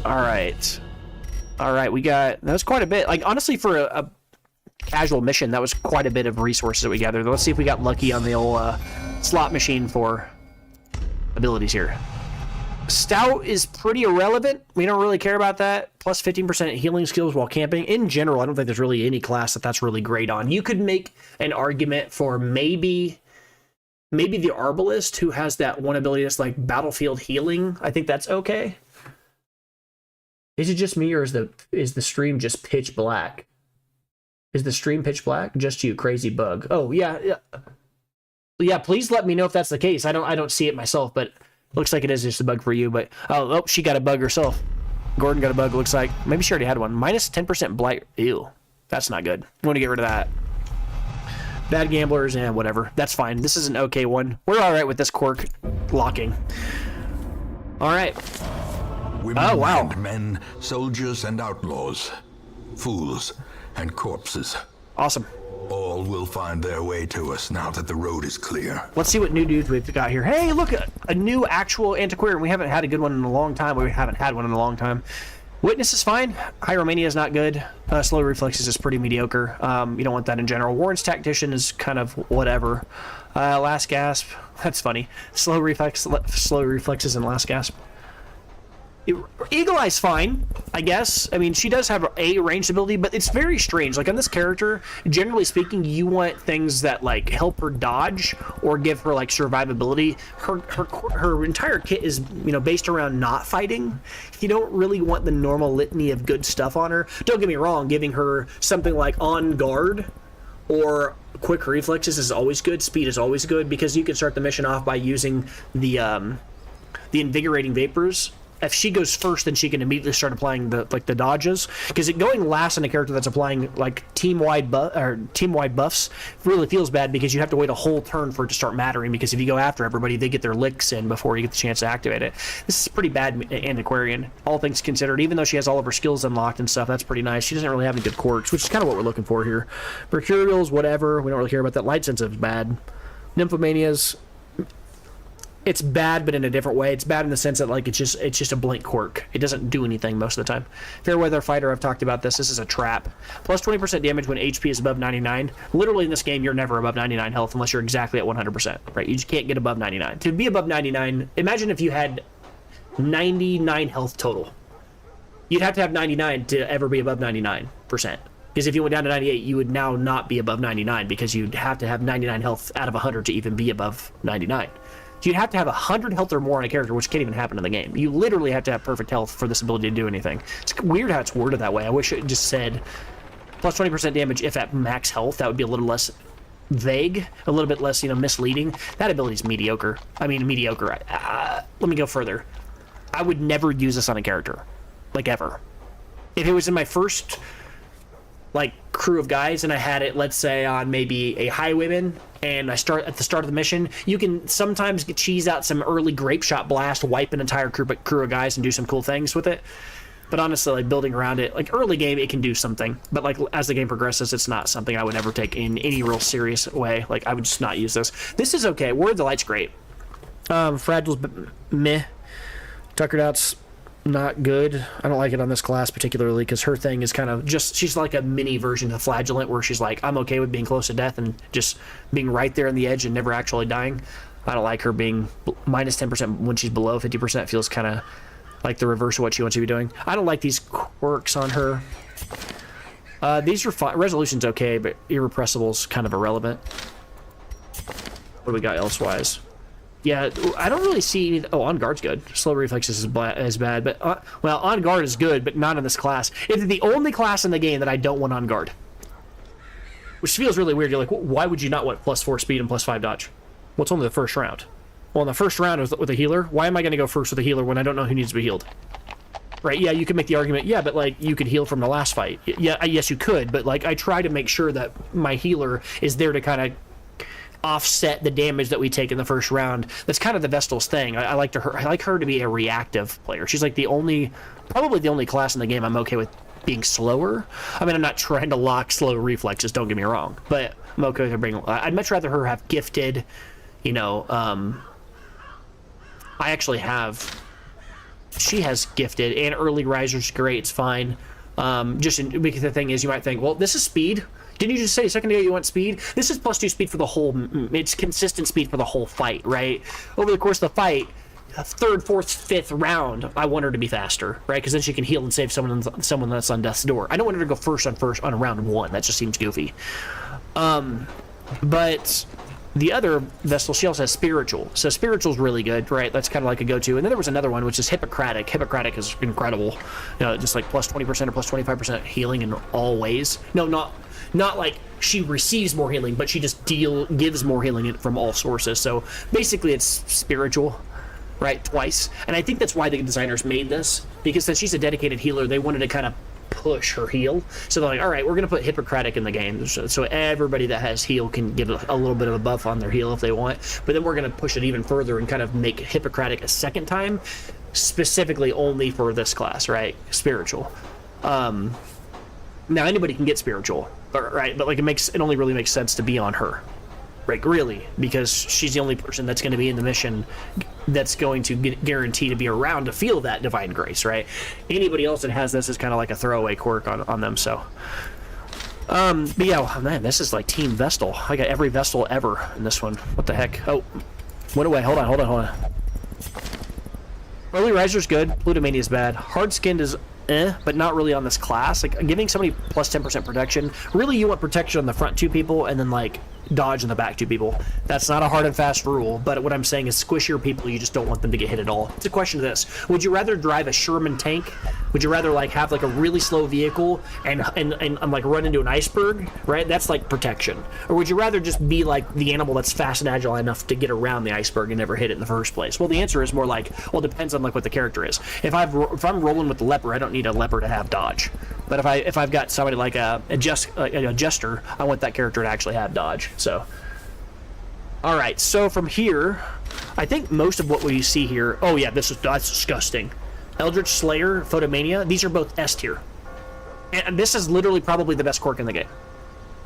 Alright. Alright, that was quite a bit. Like, honestly, for a casual mission, that was quite a bit of resources that we gathered. Let's see if we got lucky on the old slot machine for abilities here. Stout is pretty irrelevant. We don't really care about that. Plus 15% healing skills while camping. In general, I don't think there's really any class that's really great on. You could make an argument for maybe the Arbalist, who has that one ability that's like battlefield healing. I think that's okay. Is it just me, or is the stream just pitch black? Is the stream pitch black? Just you, crazy bug. Oh yeah. Please let me know if that's the case. I don't see it myself, but looks like it is just a bug for you. But oh, she got a bug herself. Gordon got a bug. Looks like maybe she already had one. Minus 10% blight. Ew, that's not good. We want to get rid of that. Bad gamblers and whatever. That's fine. This is an okay one. We're all right with this quirk locking. All right. Women Oh wow. and men, soldiers and outlaws, fools and corpses. Awesome. All will find their way to us now that the road is clear. Let's see what new dudes we've got here. Hey, look, a new actual antiquarian. We haven't had a good one in a long time. We haven't had one in a long time. Witness is fine. Hieromania is not good. Slow reflexes is pretty mediocre. You don't want that in general. Warren's tactician is kind of whatever. Last gasp. That's funny. Slow reflexes and last gasp. Eagle Eye's fine, I guess. I mean, she does have a ranged ability, but it's very strange. Like, on this character, generally speaking, you want things that, like, help her dodge or give her, like, survivability. Her entire kit is, you know, based around not fighting. You don't really want the normal litany of good stuff on her. Don't get me wrong, giving her something like On Guard or quick reflexes is always good. Speed is always good, because you can start the mission off by using the invigorating vapors. If she goes first, then she can immediately start applying the dodges. Because going last on a character that's applying like team-wide buffs really feels bad, because you have to wait a whole turn for it to start mattering. Because if you go after everybody, they get their licks in before you get the chance to activate it. This is pretty bad antiquarian, all things considered. Even though she has all of her skills unlocked and stuff, that's pretty nice. She doesn't really have any good quirks, which is kind of what we're looking for here. Mercurials, whatever. We don't really care about that. Light sensitive is bad. Nymphomania's, it's bad, but in a different way. It's bad in the sense that, like, it's just a blank quirk. It doesn't do anything most of the time. Fairweather Fighter, I've talked about this. This is a trap. Plus 20% damage when HP is above 99. Literally in this game, you're never above 99 health unless you're exactly at 100%, right? You just can't get above 99. To be above 99, imagine if you had 99 health total. You'd have to have 99 to ever be above 99%. Because if you went down to 98, you would now not be above 99, because you'd have to have 99 health out of 100 to even be above 99. You'd have to have 100 health or more on a character, which can't even happen in the game. You literally have to have perfect health for this ability to do anything. It's weird how it's worded that way. I wish it just said plus 20% damage if at max health. That would be a little less vague, a little bit less, misleading. That ability is mediocre. I mean, mediocre. Let me go further. I would never use this on a character, like, ever. If it was in my first, like, crew of guys and I had it, let's say, on maybe a highwayman, and I start at the start of the mission, you can sometimes cheese out some early grape shot blast, wipe an entire crew of guys and do some cool things with it. But honestly, like, building around it, like, early game, it can do something. But, like, as the game progresses, it's not something I would ever take in any real serious way. Like, I would just not use this. This is okay. Word of the Light's great. Fragile's meh. Tuckered Out's not good. I don't like it on this class particularly, because her thing is kind of just, she's like a mini version of Flagellant, where she's like, I'm okay with being close to death and just being right there on the edge and never actually dying. I don't like her being minus 10% when she's below 50%. Feels kind of like the reverse of what she wants to be doing. I don't like these quirks on her. These are fine. Resolution's okay, but irrepressible's kind of irrelevant. What do we got elsewise? Yeah, I don't really see... Oh, on guard's good. Slow reflexes is bad, but... well, on guard is good, but not in this class. It's the only class in the game that I don't want on guard. Which feels really weird. You're like, why would you not want +4 speed and +5 dodge? Well, it's only the first round. Well, in the first round with a healer, why am I going to go first with a healer when I don't know who needs to be healed? Right, yeah, you could make the argument, yeah, but, like, you could heal from the last fight. Yeah, yes, you could, but, like, I try to make sure that my healer is there to kind of offset the damage that we take in the first round. That's kind of the Vestal's thing. I like her to be a reactive player. She's like probably the only class in the game I'm okay with being slower. I mean, I'm not trying to lock slow reflexes, don't get me wrong, but I'm okay with her being... I'd much rather her have gifted, you know, I actually have... She has gifted, and early riser's great, it's fine. Because the thing is, you might think, well, this is speed. Didn't you just say a second ago you want speed? This is +2 speed for the whole... It's consistent speed for the whole fight, right? Over the course of the fight, third, fourth, fifth round, I want her to be faster, right? Because then she can heal and save someone that's on death's door. I don't want her to go first on round 1. That just seems goofy. But the other Vestal, she also has spiritual. So spiritual's really good, right? That's kind of like a go-to. And then there was another one, which is Hippocratic. Hippocratic is incredible. You know, just like +20% or +25% healing in all ways. No, not like she receives more healing, but she just gives more healing from all sources. So basically it's spiritual, right? Twice. And I think that's why the designers made this, because since she's a dedicated healer, they wanted to kind of push her heal. So they're like, all right, we're going to put Hippocratic in the game. So everybody that has heal can get a little bit of a buff on their heal if they want. But then we're going to push it even further and kind of make Hippocratic a second time, specifically only for this class, right? Spiritual. Now anybody can get spiritual, right? But like it only really makes sense to be on her, right? Really, because she's the only person that's going to be in the mission that's going to guarantee to be around to feel that divine grace, right? Anybody else that has this is kind of like a throwaway quirk on them. So, but yeah, oh, man, this is like Team Vestal. I got every Vestal ever in this one. What the heck? Oh, went away. Hold on. Early Riser's good. Plutomania is bad. Hard Skinned is but not really on this class. Like, giving somebody +10% protection, really you want protection on the front 2 people and then like dodge in the back 2 people. That's not a hard and fast rule, but what I'm saying is squishier people, you just don't want them to get hit at all. It's a question of this: would you rather drive a Sherman tank? Would you rather like have like a really slow vehicle and like run into an iceberg, right? That's like protection. Or would you rather just be like the animal that's fast and agile enough to get around the iceberg and never hit it in the first place? Well, the answer is more like, well, it depends on like what the character is. If I'm rolling with the leper, I don't need a leper to have dodge. But if I've got somebody like a jester, I want that character to actually have dodge. So, all right. So from here, I think most of what we see here. Oh yeah, that's disgusting. Eldritch Slayer, Photomania. These are both S tier, and this is literally probably the best quirk in the game,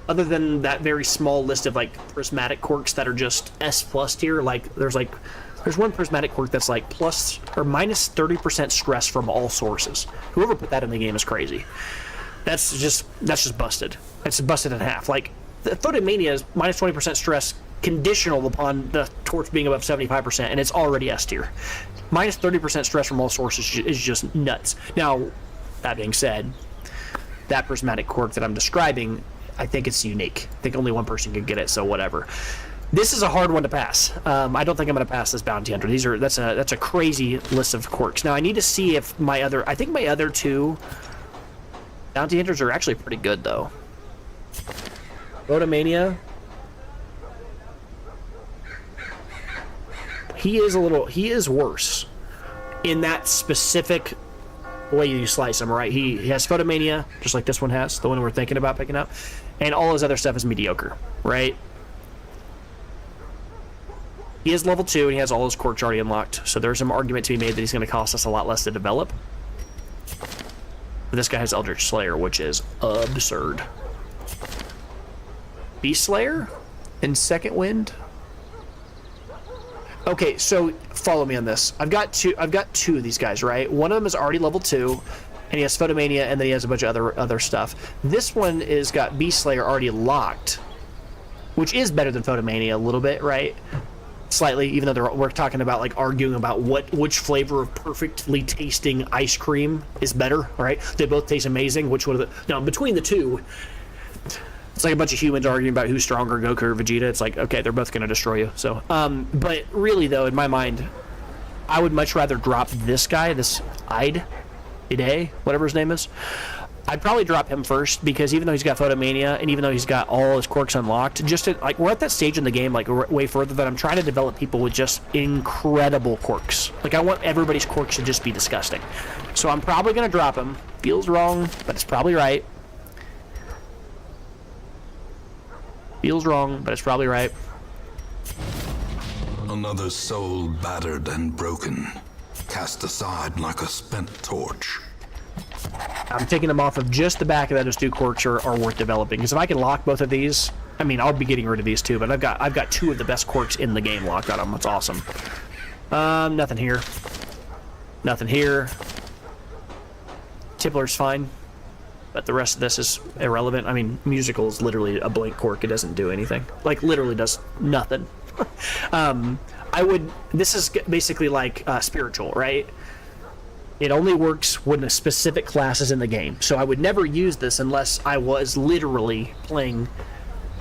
other than that very small list of like prismatic quirks that are just S+ tier. Like there's one prismatic quirk that's like plus or minus 30% stress from all sources. Whoever put that in the game is crazy. That's just busted. It's busted in half. Like the Photomania is minus 20% stress conditional upon the torch being above 75%, and it's already S tier. Minus 30% stress from all sources is just nuts. Now, that being said, that prismatic quirk that I'm describing, I think it's unique. I think only one person could get it, so whatever. This is a hard one to pass. I don't think I'm going to pass this bounty hunter. That's a crazy list of quirks. Now I need to see if my other 2 bounty hunters are actually pretty good though. Photomania. He is worse in that specific way you slice him, right? He has Photomania, just like this one has, the one we're thinking about picking up, and all his other stuff is mediocre, right? He is level 2, and he has all his quirks already unlocked, so there's some argument to be made that he's going to cost us a lot less to develop. But this guy has Eldritch Slayer, which is absurd. Beast Slayer in Second Wind. Okay, so follow me on this. I've got two of these guys, right? One of them is already level 2, and he has Photomania, and then he has a bunch of other stuff. This one is got Beast Slayer already locked, which is better than Photomania a little bit, right? slightly, even though we're talking about like arguing about which flavor of perfectly tasting ice cream is better. All right, they both taste amazing. Which one of the now between the two, it's like a bunch of humans arguing about who's stronger, Goku or Vegeta. It's like, okay, they're both gonna destroy you. So, but really though, in my mind, I would much rather drop this guy, this Ide, whatever his name is. I'd probably drop him first because even though he's got Photomania and even though he's got all his quirks unlocked, just to, like we're at that stage in the game, like way further that I'm trying to develop people with just incredible quirks. Like I want everybody's quirks to just be disgusting. So I'm probably gonna drop him. Feels wrong, but it's probably right. Feels wrong, but it's probably right. Another soul battered and broken, cast aside like a spent torch. I'm taking them off of just the back of that. Those two quirks are worth developing because if I can lock both of these, I mean, I'll be getting rid of these too. But I've got two of the best quirks in the game locked on them. That's awesome. Nothing here. Nothing here. Tippler's fine, but the rest of this is irrelevant. I mean, musical is literally a blank quirk. It doesn't do anything. Like literally does nothing. This is basically like spiritual, right? It only works when a specific class is in the game. So I would never use this unless I was literally playing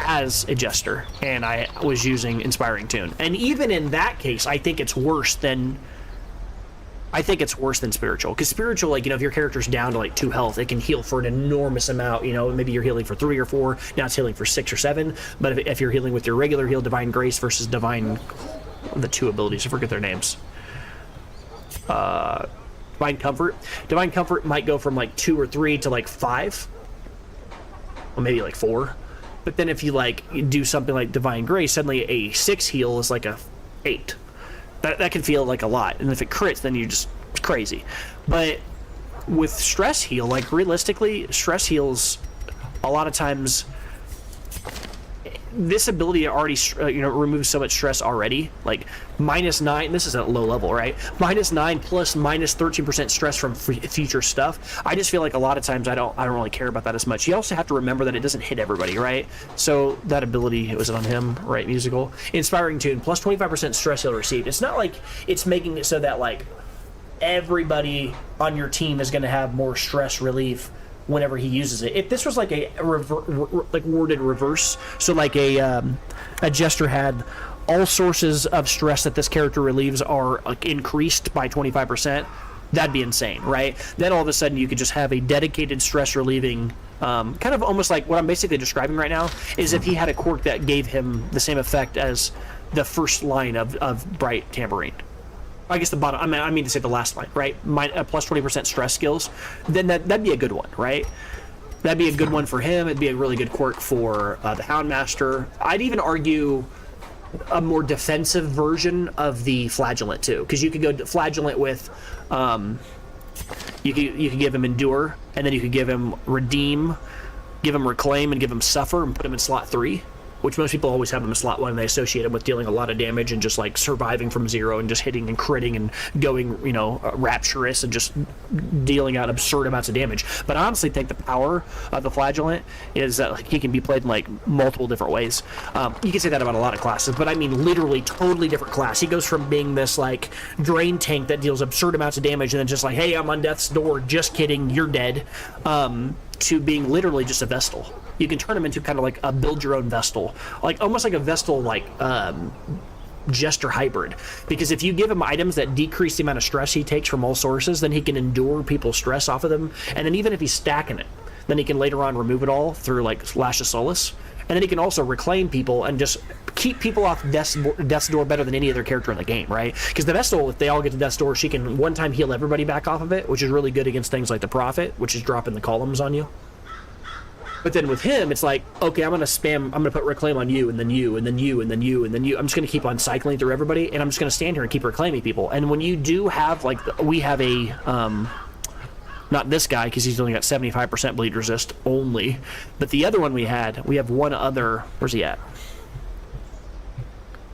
as a jester and I was using Inspiring Tune. And even in that case, I think it's worse than spiritual. Because spiritual, like, you know, if your character's down to like 2 health, it can heal for an enormous amount. You know, maybe you're healing for 3 or 4, now it's healing for 6 or 7. But if you're healing with your regular heal, Divine Grace versus Divine, the 2 abilities, I forget their names. Divine Comfort. Divine Comfort might go from like 2 or 3 to like 5, or maybe like 4. But then if you like do something like Divine Grace, suddenly a 6 heal is like a 8. That can feel like a lot, and if it crits, then you're just crazy. But with stress heal, like realistically, stress heals a lot of times. This ability already, removes so much stress already. Like -9, this is at low level, right? -9 plus -13% stress from future stuff. I just feel like a lot of times I don't really care about that as much. You also have to remember that it doesn't hit everybody, right? So that ability, was it on him, right? Musical, Inspiring Tune, plus 25% stress heal received. It's not like it's making it so that like everybody on your team is going to have more stress relief whenever he uses it. If this was like a worded reverse, so like a jester had all sources of stress that this character relieves are like increased by 25%, that'd be insane, right? Then all of a sudden you could just have a dedicated stress relieving, kind of almost like what I'm basically describing right now is if he had a quirk that gave him the same effect as the first line of Bright Tambourine. I guess the bottom, I mean to say the last line, right? Plus 20% stress skills, then that'd be a good one, right? That'd be a good one for him. It'd be a really good quirk for the Houndmaster. I'd even argue a more defensive version of the Flagellant too, because you could go Flagellant with, you could give him Endure, and then you could give him Redeem, give him Reclaim, and give him Suffer, and put him in slot 3. Which most people always have them in slot 1, and they associate them with dealing a lot of damage and just like surviving from 0 and just hitting and critting and going, rapturous and just dealing out absurd amounts of damage. But I honestly think the power of the Flagellant is that he can be played in like multiple different ways. You can say that about a lot of classes, but I mean literally totally different class. He goes from being this like drain tank that deals absurd amounts of damage and then just like, hey, I'm on death's door, just kidding, you're dead, to being literally just a Vestal. You can turn him into kind of like a build your own Vestal, like almost like a Vestal like Jester hybrid, because if you give him items that decrease the amount of stress he takes from all sources, then he can endure people's stress off of them, and then even if he's stacking it, then he can later on remove it all through like Lash of Solace, and then he can also reclaim people and just keep people off Death's Door better than any other character in the game, right? Because the Vestal, if they all get to Death's Door, she can one time heal everybody back off of it, which is really good against things like the Prophet, which is dropping the columns on you. But then with him, it's like, okay, I'm gonna put Reclaim on you, and then you, and then you, and then you, and then you. I'm just gonna keep on cycling through everybody, and I'm just gonna stand here and keep reclaiming people. And when you do have, like, we have a, not this guy, because he's only got 75% bleed resist only, but the other one we have one other, where's he at?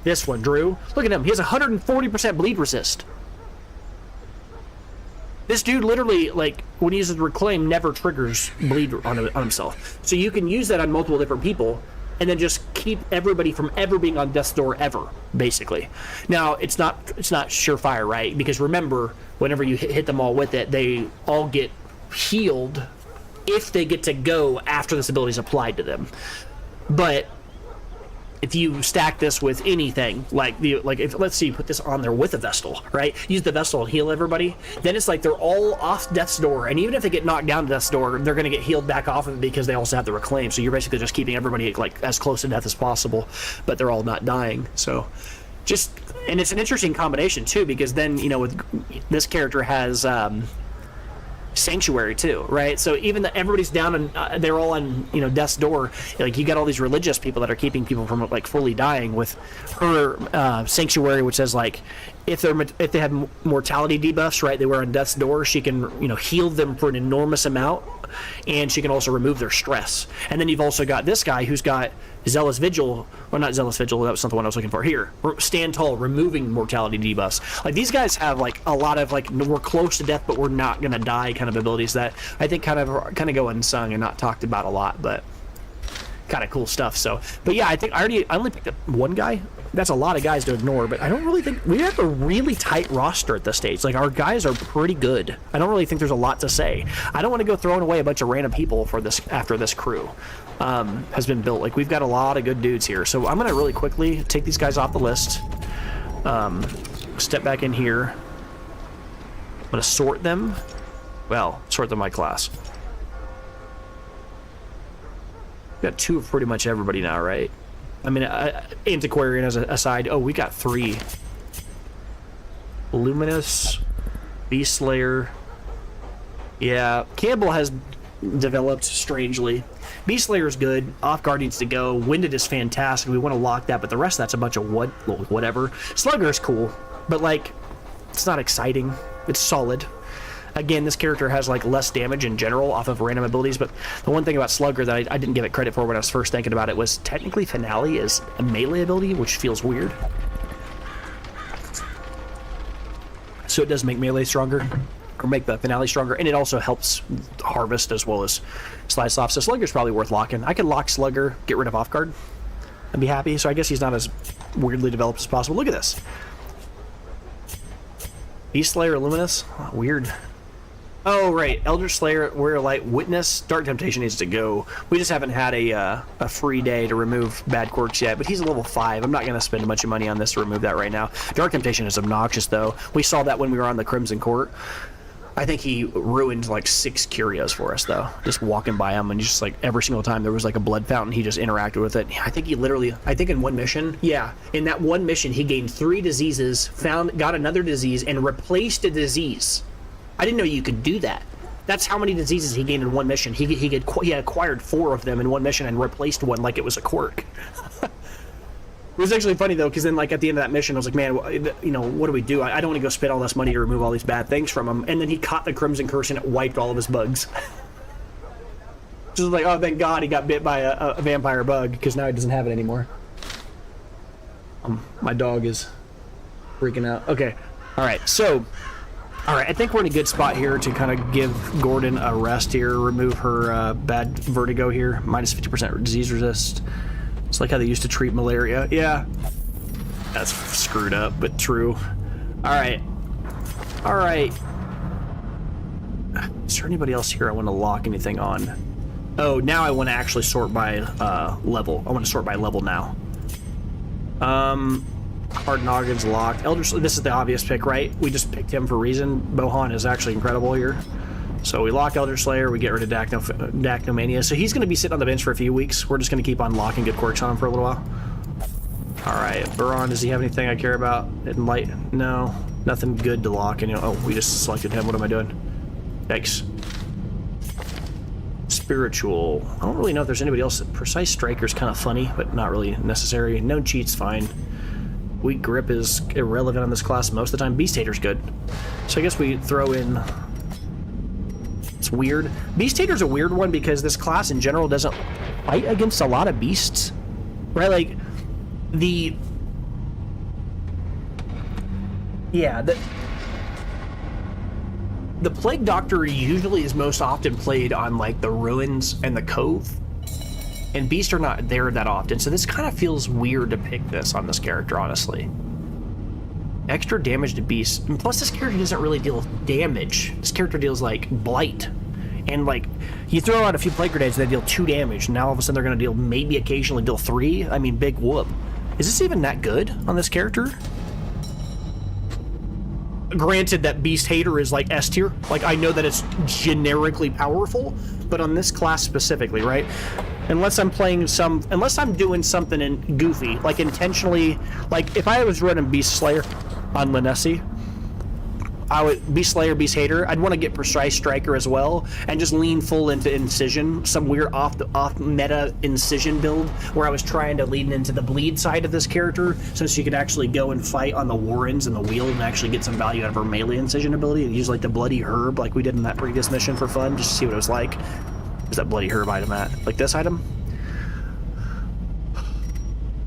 This one, Drew. Look at him, he has 140% bleed resist. This dude literally, like, when he uses Reclaim, never triggers bleed on himself. So you can use that on multiple different people, and then just keep everybody from ever being on death's door ever, basically. Now, it's not surefire, right? Because remember, whenever you hit them all with it, they all get healed if they get to go after this ability is applied to them. But if you stack this with anything, if let's say you put this on there with a Vestal, right? Use the Vestal and heal everybody, then it's like they're all off death's door, and even if they get knocked down to death's door, they're going to get healed back off of it because they also have the reclaim. So you're basically just keeping everybody like as close to death as possible, but they're all not dying. So and it's an interesting combination too, because then, you know, with this character has Sanctuary too, right? So even though everybody's down and they're all on, you know, death's door, like you got all these religious people that are keeping people from like fully dying. With her Sanctuary, which says like if they have mortality debuffs, right, they were on death's door, she can, you know, heal them for an enormous amount, and she can also remove their stress. And then you've also got this guy who's got Zealous Vigil, or not Zealous Vigil, that was not the one I was looking for. Here, Stand Tall, removing mortality debuffs. Like these guys have like a lot of like we're close to death but we're not gonna die kind of abilities that I think kind of go unsung and not talked about a lot, but kind of cool stuff. So, but yeah, I think I only picked up one guy. That's a lot of guys to ignore, but I don't really think we have a really tight roster at this stage. Like our guys are pretty good. I don't really think there's a lot to say. I don't want to go throwing away a bunch of random people for this after this crew has been built. Like we've got a lot of good dudes here. So I'm gonna really quickly take these guys off the list. Step back in here. I'm gonna sort them. Well, sort them by class. Got two of pretty much everybody now, right? I mean, Antiquarian as a side. Oh, we got three. Luminous, Beast Slayer. Yeah, Campbell has developed strangely. Beast Slayer is good. Off Guard needs to go. Winded is fantastic. We want to lock that, but the rest of that's a bunch of whatever. Slugger is cool, but like, it's not exciting. It's solid. Again, this character has like less damage in general off of random abilities, but the one thing about Slugger that I didn't give it credit for when I was first thinking about it was technically Finale is a melee ability, which feels weird. So it does make melee stronger, or make the Finale stronger, and it also helps Harvest as well as Slice Off. So Slugger's probably worth locking. I could lock Slugger, get rid of Off Guard, and be happy. So I guess he's not as weirdly developed as possible. Look at this. Beast Slayer, Luminous, weird. Oh, right. Elder Slayer, Warrior Light, Witness, Dark Temptation needs to go. We just haven't had a free day to remove bad quirks yet, but he's a level 5. I'm not going to spend a bunch of money on this to remove that right now. Dark Temptation is obnoxious, though. We saw that when we were on the Crimson Court. I think he ruined like 6 curios for us, though. Just walking by him, and just like every single time there was like a blood fountain, he just interacted with it. I think in one mission, in that one mission, he gained 3 diseases, got another disease, and replaced a disease. I didn't know you could do that. That's how many diseases he gained in one mission. He acquired 4 of them in one mission and replaced one like it was a quirk. It was actually funny though, because then like at the end of that mission, I was like, man, you know, what do we do? I don't want to go spend all this money to remove all these bad things from him. And then he caught the Crimson Curse and it wiped all of his bugs. Just like, oh, thank God he got bit by a vampire bug, because now he doesn't have it anymore. My dog is freaking out. Okay, all right, so. All right, I think we're in a good spot here to kind of give Gordon a rest here, remove her bad vertigo here, minus 50% disease resist. It's like how they used to treat malaria. Yeah, that's screwed up, but true. All right. Is there anybody else here I want to lock anything on? Oh, now I want to actually sort by level. I want to sort by level now. Hard Noggin's locked. This is the obvious pick, right? We just picked him for a reason. Bohan is actually incredible here. So we lock Elder Slayer, we get rid of Dacnomania. So he's going to be sitting on the bench for a few weeks. We're just going to keep on locking good quirks on him for a little while. Alright, Buron, does he have anything I care about? Light? No. Nothing good to lock. And, oh, we just selected him. What am I doing? Thanks. Spiritual. I don't really know if there's anybody else. Precise Striker's kind of funny, but not really necessary. No cheat's fine. Weak Grip is irrelevant on this class most of the time. Beast Hater's good. So I guess we throw in... It's weird. Beast Hater's a weird one because this class in general doesn't fight against a lot of beasts. Right? Like, the... Yeah, the Plague Doctor usually is most often played on, like, the Ruins and the Cove. and beasts are not there that often, so this kind of feels weird to pick this on this character, honestly. Extra damage to beasts, and plus this character doesn't really deal damage. This character deals like blight, and like you throw out a few plague grenades, they deal 2 damage, and now all of a sudden they're going to deal maybe occasionally deal 3. I mean, big whoop. Is this even that good on this character? Granted that Beast Hater is like S tier, like I know that it's generically powerful, but on this class specifically, right? Unless I'm doing something in goofy, like intentionally, like if I was running Beast Slayer on Linessi, I would Beast Slayer, Beast Hater. I'd want to get Precise Striker as well, and just lean full into Incision, some weird off meta Incision build where I was trying to lean into the bleed side of this character, so she could actually go and fight on the Warrens and the Wield and actually get some value out of her melee Incision ability and use like the Bloody Herb like we did in that previous mission for fun, just to see what it was like. Where's that Bloody Herb item at? Like this item?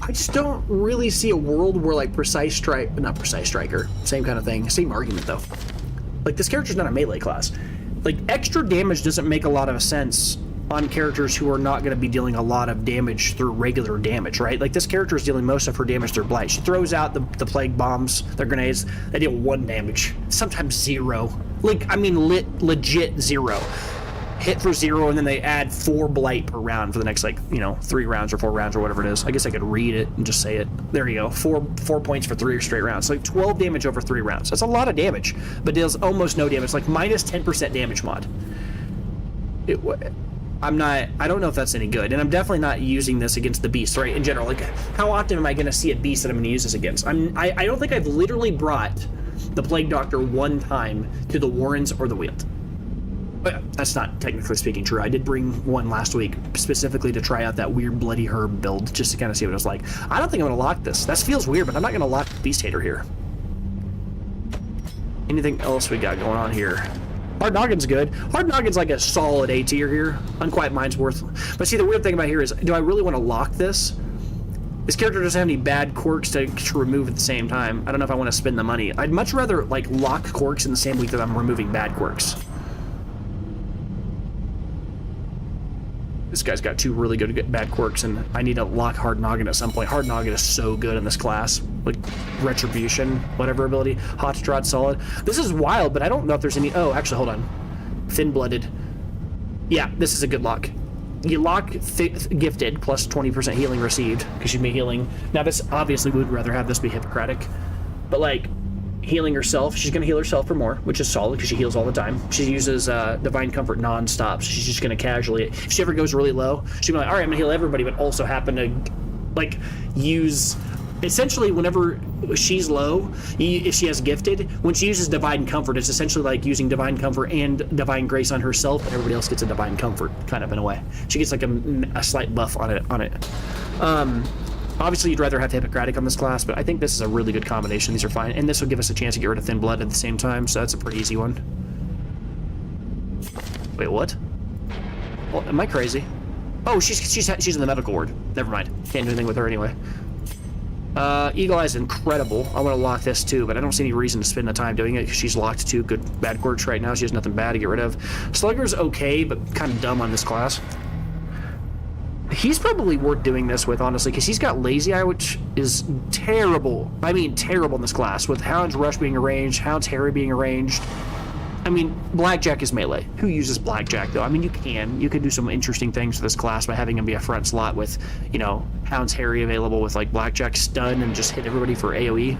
I just don't really see a world where like not Precise Striker, same kind of thing, same argument though. Like this character's not a melee class. Like extra damage doesn't make a lot of sense on characters who are not going to be dealing a lot of damage through regular damage, right? Like this character is dealing most of her damage through blight. She throws out the plague bombs, their grenades, they deal 1 damage, sometimes 0. Like, I mean legit 0. Hit for 0, and then they add 4 blight per round for the next, like, 3 rounds or 4 rounds or whatever it is. I guess I could read it and just say it. There you go. 4 points for 3 straight rounds. So like 12 damage over 3 rounds. That's a lot of damage, but deals almost no damage. Like minus 10% damage mod. I don't know if that's any good, and I'm definitely not using this against the beast, right? In general, like how often am I going to see a beast that I'm going to use this against? I don't think I've literally brought the Plague Doctor 1 time to the Warrens or the Wield. But that's not technically speaking true. I did bring one last week specifically to try out that weird Bloody Herb build just to kind of see what it was like. I don't think I'm going to lock this. That feels weird, but I'm not going to lock Beast Hater here. Anything else we got going on here? Hard Noggin's good. Hard Noggin's like a solid A tier here. Unquiet Mind's worth. But see, the weird thing about here is, do I really want to lock this? This character doesn't have any bad quirks to remove at the same time. I don't know if I want to spend the money. I'd much rather like lock quirks in the same week that I'm removing bad quirks. This guy's got 2 really good bad quirks, and I need to lock Hard Noggin at some point. Hard Noggin is so good in this class. Like, Retribution, whatever ability. Hot Strahd, solid. This is wild, but I don't know if there's any... Oh, actually, hold on. Thin-Blooded. Yeah, this is a good lock. You lock Gifted, plus 20% healing received, because you'd be healing... Now, this, obviously, we would rather have this be Hippocratic, but, like... Healing herself, she's going to heal herself for more, which is solid because she heals all the time. She uses Divine Comfort non-stop, so she's just going to casually, if she ever goes really low, she'll be like, all right, I'm going to heal everybody, but also happen to, like, use, essentially, whenever she's low, if she has Gifted, when she uses Divine Comfort, it's essentially like using Divine Comfort and Divine Grace on herself, and everybody else gets a Divine Comfort, kind of, in a way. She gets, like, a slight buff on it. Obviously, you'd rather have Hippocratic on this class, but I think this is a really good combination. These are fine, and this will give us a chance to get rid of Thin Blood at the same time, so that's a pretty easy one. Wait, what? Well, am I crazy? Oh, she's in the medical ward. Never mind. Can't do anything with her anyway. Eagle Eye's incredible. I want to lock this too, but I don't see any reason to spend the time doing it because she's locked 2 good bad quirks right now. She has nothing bad to get rid of. Slugger's okay, but kind of dumb on this class. He's probably worth doing this with, honestly, because he's got Lazy Eye, which is terrible. I mean, terrible in this class, with Hound's Rush being arranged, Hound's Harry being arranged. I mean, Blackjack is melee. Who uses Blackjack, though? I mean, you can do some interesting things with this class by having him be a front slot with, Hound's Harry available with, like, Blackjack stun and just hit everybody for AoE.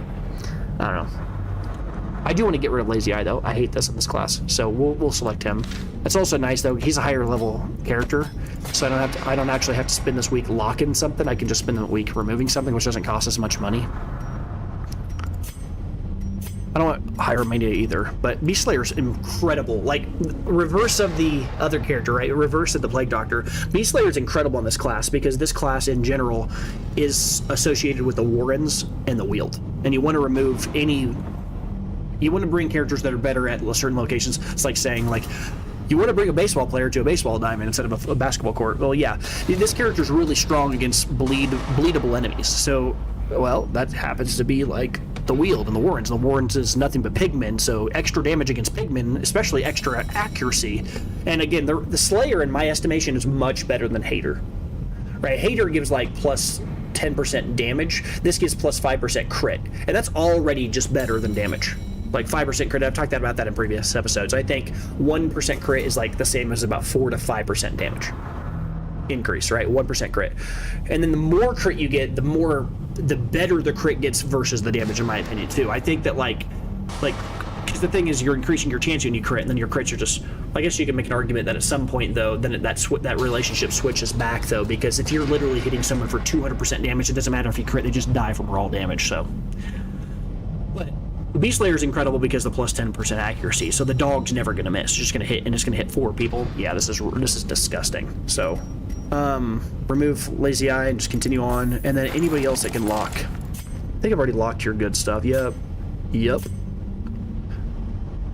I don't know. I do want to get rid of Lazy Eye, though. I hate this in this class, so we'll select him. It's also nice, though. He's a higher level character, so I don't actually have to spend this week locking something. I can just spend the week removing something, which doesn't cost as much money. I don't want higher mania either, but Beast Slayer's incredible. Like, reverse of the other character, right? Reverse of the Plague Doctor. Beast Slayer's incredible in this class because this class in general is associated with the Warrens and the Wield, and you want to remove any. You want to bring characters that are better at certain locations. It's like saying, like, you want to bring a baseball player to a baseball diamond instead of a basketball court. Well, yeah, this character's really strong against bleedable enemies. So, well, that happens to be, like, the Wield and the Warrens. The Warrens is nothing but pigmen, so extra damage against pigmen, especially extra accuracy. And again, the Slayer, in my estimation, is much better than Hater. right? Hater gives like plus 10% damage. This gives plus 5% crit, and that's already just better than damage. Like 5% crit. I've talked about that in previous episodes. I think 1% crit is like the same as about 4 to 5% damage increase, right? 1% crit, and then the more crit you get, the better the crit gets versus the damage, in my opinion, too. I think that like because the thing is, you're increasing your chance when you crit, and then your crits are just, I guess you can make an argument that at some point, though, then that relationship switches back, though, because if you're literally hitting someone for 200% damage, it doesn't matter if you crit, they just die from raw damage. So, but Beast Slayer is incredible because the plus 10% accuracy, so the dog's never going to miss. It's just going to hit, and it's going to hit 4 people. Yeah, this is disgusting. So, remove Lazy Eye and just continue on, and then anybody else that can lock. I think I've already locked your good stuff. Yep.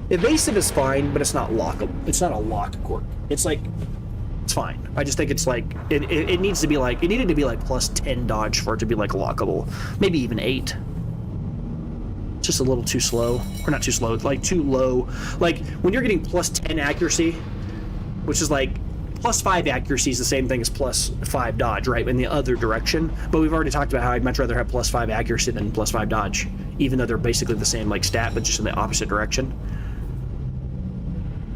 Evasive is fine, but it's not lockable. It's not a lock quirk. It's like, it's fine. I just think it's like, it needs to be like, it needed to be like plus 10 dodge for it to be like lockable. Maybe even 8. It's just a little too slow. Or not too slow, like too low. Like when you're getting plus 10 accuracy, which is like, plus 5 accuracy is the same thing as plus 5 dodge, right? In the other direction. But we've already talked about how I'd much rather have plus 5 accuracy than plus 5 dodge, even though they're basically the same like stat, but just in the opposite direction.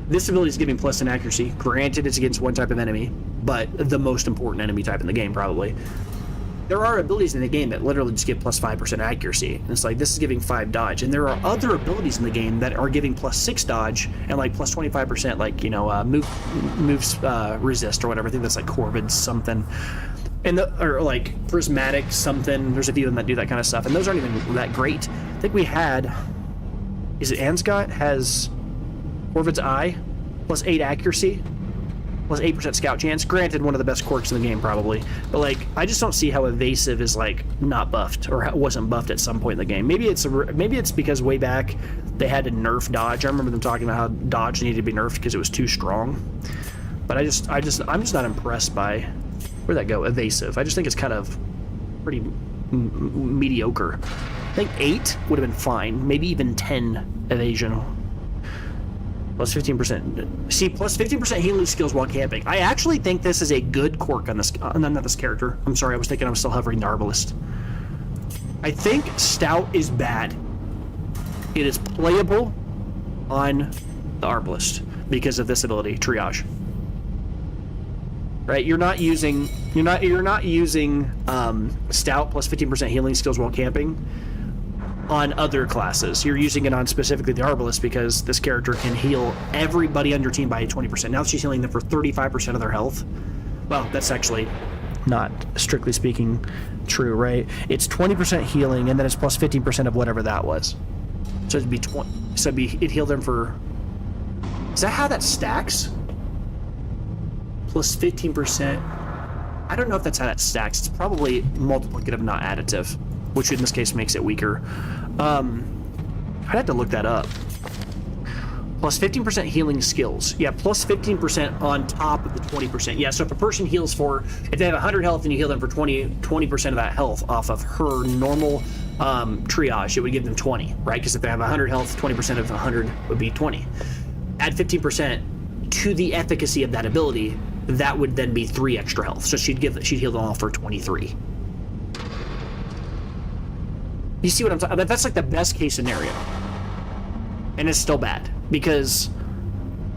This ability is giving plus 10 accuracy. Granted, it's against one type of enemy, but the most important enemy type in the game, probably. There are abilities in the game that literally just give plus 5% accuracy. And it's like, this is giving 5 dodge. And there are other abilities in the game that are giving plus 6 dodge and like plus 25%, like, you know, moves resist or whatever. I think that's like Corbin's something. And or like prismatic something. There's a few of them that do that kind of stuff. And those aren't even that great. I think we had, is it Anscott has Corvid's Eye, plus 8 accuracy, plus 8% scout chance. Granted, one of the best quirks in the game, probably. But, like, I just don't see how evasive is, like, not buffed, or wasn't buffed at some point in the game. Maybe it's because way back they had to nerf dodge. I remember them talking about how dodge needed to be nerfed because it was too strong. But I'm just not impressed by, where'd that go? Evasive. I just think it's kind of pretty mediocre. I think 8 would have been fine. Maybe even 10 evasion. Plus 15%. See, plus 15% healing skills while camping. I actually think this is a good quirk on this, not this character. I'm sorry, I was thinking I was still hovering the Arbalist. I think Stout is bad. It is playable on the Arbalist because of this ability, Triage. Right? You're not using Stout plus 15% healing skills while camping on other classes. You're using it on specifically the Arbalist because this character can heal everybody on your team by 20%. Now she's healing them for 35% of their health. Well, that's actually not strictly speaking true, right? It's 20% healing, and then it's plus 15% of whatever that was. So it'd be 20. So it'd heal them for. Is that how that stacks? Plus 15%. I don't know if that's how that stacks. It's probably multiplicative, not additive, which in this case makes it weaker. I'd have to look that up. Plus 15% healing skills. Yeah, plus 15% on top of the 20%. Yeah, so if a person heals if they have 100 health and you heal them for 20% of that health off of her normal triage, it would give them 20, right? Because if they have 100 health, 20% of 100 would be 20. Add 15% to the efficacy of that ability, that would then be 3 extra health. So she'd heal them all for 23. You see what I'm talking about? That's like the best case scenario. And it's still bad because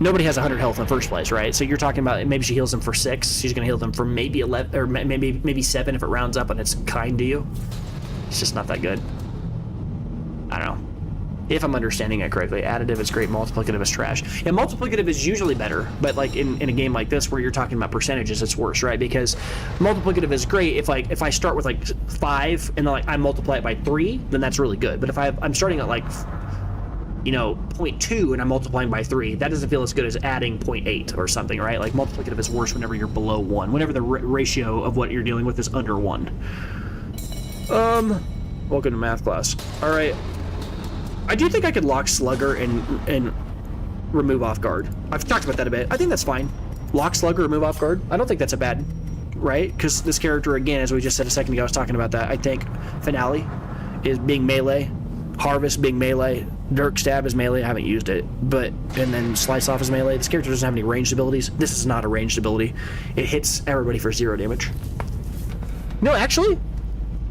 nobody has 100 health in the first place, right? So you're talking about maybe she heals them for 6. She's going to heal them for maybe 11 or maybe 7 if it rounds up and it's kind to you. It's just not that good. I don't know. If I'm understanding it correctly, additive is great, multiplicative is trash. Yeah, multiplicative is usually better, but like in a game like this where you're talking about percentages, it's worse, right? Because multiplicative is great if I start with like 5 and then like I multiply it by 3, then that's really good. But if I'm starting at like 0.2 and I'm multiplying by 3, that doesn't feel as good as adding 0.8 or something, right? Like multiplicative is worse whenever you're below 1, whenever the ratio of what you're dealing with is under 1. Welcome to math class. All right. I do think I could lock Slugger and remove off guard. I've talked about that a bit. I think that's fine. Lock Slugger, remove off guard. I don't think that's a bad, right? Because this character, again, as we just said a second ago, I was talking about that. I think Finale is being melee, Harvest being melee, Dirk Stab is melee. I haven't used it, and then Slice Off is melee. This character doesn't have any ranged abilities. This is not a ranged ability. It hits everybody for 0 damage. No, actually,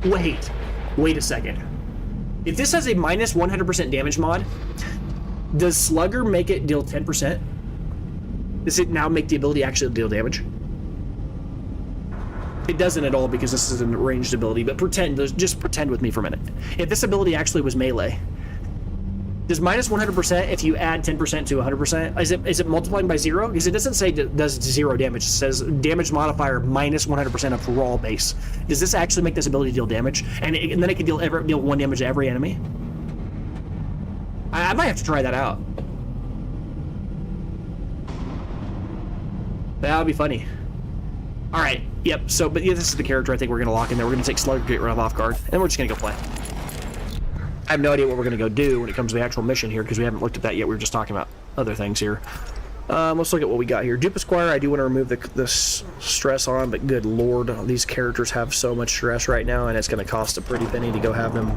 wait a second. If this has a minus 100% damage mod, does Slugger make it deal 10%? Does it now make the ability actually deal damage? It doesn't at all because this is a ranged ability, but just pretend with me for a minute. If this ability actually was melee, does minus 100% if you add 10% to 100%? Is it multiplying by 0? Because it doesn't say does 0 damage. It says damage modifier minus 100% of raw base. Does this actually make this ability deal damage? And then it can deal 1 damage to every enemy? I might have to try that out. That would be funny. All right. Yep. So, but yeah, this is the character I think we're going to lock in there. We're going to take Slugger, get rid of off guard, and we're just going to go play. I have no idea what we're going to go do when it comes to the actual mission here because we haven't looked at that yet. We were just talking about other things here. Let's look at what we got here. Dupe Esquire, I do want to remove the stress on, but good lord, these characters have so much stress right now, and it's going to cost a pretty penny to go have them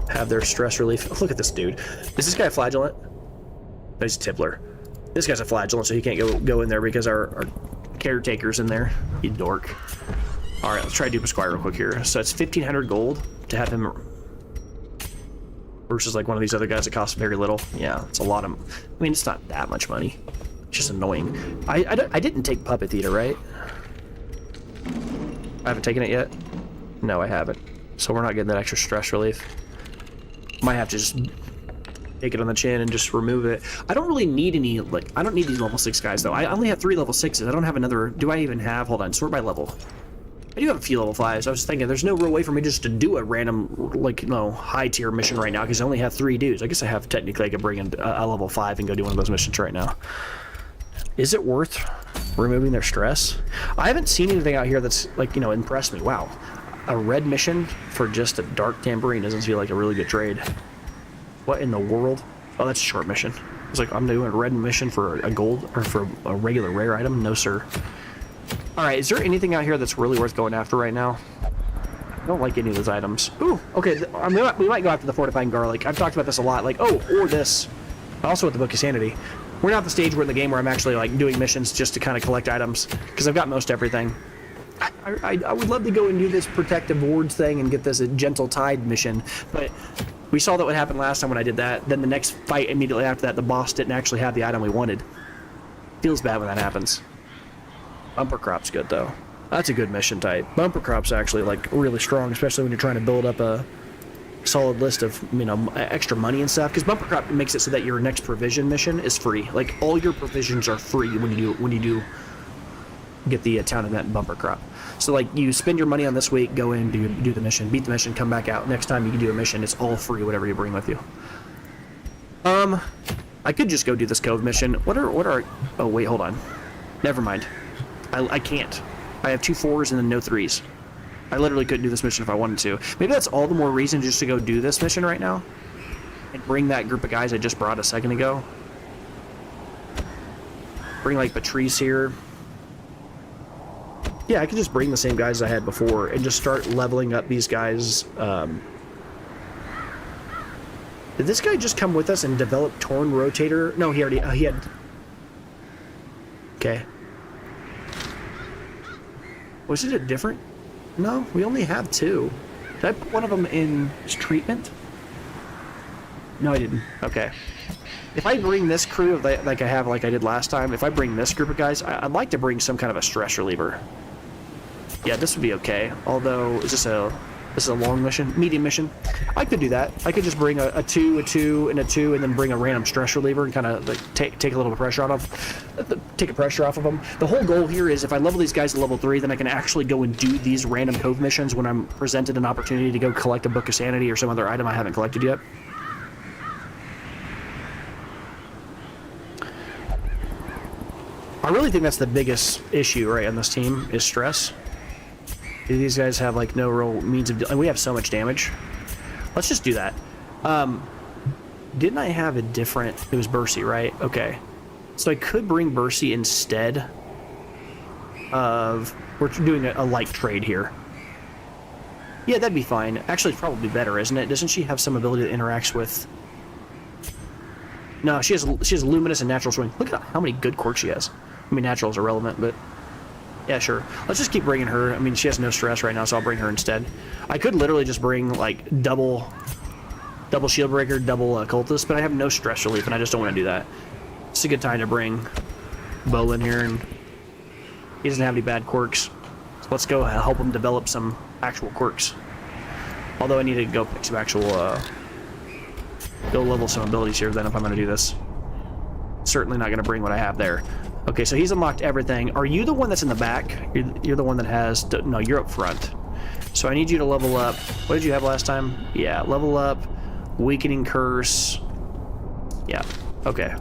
have their stress relief. Look at this dude. Is this guy a flagellant? No, he's a tippler. This guy's a flagellant, so he can't go in there because our caretaker's in there. You dork. All right, let's try Dupe Esquire real quick here. So it's 1,500 gold to have him versus like one of these other guys that cost very little. Yeah, it's a lot of... I mean, it's not that much money. It's just annoying. I didn't take Puppet Theater, right? I haven't taken it yet? No, I haven't. So we're not getting that extra stress relief. Might have to just take it on the chin and just remove it. I don't really need any, like, I don't need these level 6 guys, though. I only have 3 level 6s. I don't have another... Do I even have... Hold on, sort by level. I do have a few level 5s. I was thinking there's no real way for me just to do a random, like, high tier mission right now because I only have 3 dudes. I guess I have technically I could bring in a level 5 and go do one of those missions right now. Is it worth removing their stress? I haven't seen anything out here that's, like, impressed me. Wow. A red mission for just a dark tambourine doesn't feel like a really good trade. What in the world? Oh, that's a short mission. It's like, I'm doing a red mission for a gold, or for a regular rare item? No, sir. Alright, is there anything out here that's really worth going after right now? I don't like any of those items. Ooh, okay, we might go after the Fortifying Garlic. I've talked about this a lot, like, oh, or this. Also with the Book of Sanity. We're not at the stage where in the game where I'm actually, like, doing missions just to kind of collect items, because I've got most everything. I would love to go and do this Protective Wards thing and get this Gentle Tide mission, but we saw that what happened last time when I did that. Then the next fight immediately after that, the boss didn't actually have the item we wanted. Feels bad when that happens. Bumper Crop's good, though. That's a good mission type. Bumper Crop's actually, like, really strong, especially when you're trying to build up a solid list of, extra money and stuff. Because Bumper Crop makes it so that your next provision mission is free. Like, all your provisions are free when you do get the town event in Bumper Crop. So, like, you spend your money on this week, go in, do the mission, beat the mission, come back out. Next time you can do a mission, it's all free, whatever you bring with you. I could just go do this Cove mission. What are... Oh, wait, hold on. Never mind. I can't. I have 2 4s and then no 3s. I literally couldn't do this mission if I wanted to. Maybe that's all the more reason just to go do this mission right now. And bring that group of guys I just brought a second ago. Bring, like, Patrice here. Yeah, I could just bring the same guys I had before and just start leveling up these guys. Did this guy just come with us and develop Torn Rotator? No, he already... he had... Okay. Was it a different... No, we only have 2. Did I put one of them in treatment? No, I didn't. Okay. If I bring this crew, like I did last time, if I bring this group of guys, I'd like to bring some kind of a stress reliever. Yeah, this would be okay. Although, is this a long mission? Medium mission? I could do that. I could just bring a 2, a 2, and a 2, and then bring a random stress reliever and kind of like take a little bit of pressure take a pressure off of them. The whole goal here is if I level these guys to level 3, then I can actually go and do these random Cove missions when I'm presented an opportunity to go collect a Book of Sanity or some other item I haven't collected yet. I really think that's the biggest issue, right, on this team, is stress. These guys have, like, no real means of... we have so much damage. Let's just do that. Didn't I have a different... It was Bercy, right? Okay. So I could bring Bercy instead of... We're doing a light trade here. Yeah, that'd be fine. Actually, it's probably better, isn't it? Doesn't she have some ability that interacts with... No, she has Luminous and Natural Swing. Look at how many good quirks she has. I mean, Natural is irrelevant, but... Yeah, sure. Let's just keep bringing her. I mean, she has no stress right now, so I'll bring her instead. I could literally just bring, like, double shield breaker, double cultist, but I have no stress relief, and I just don't want to do that. It's a good time to bring Bo in here, and he doesn't have any bad quirks. So let's go help him develop some actual quirks. Although I need to go pick some actual, go level some abilities here then if I'm going to do this. Certainly not going to bring what I have there. Okay, so he's unlocked everything. Are you the one that's in the back? You're the one that has... No, you're up front. So I need you to level up. What did you have last time? Yeah, level up. Weakening Curse. Yeah, okay.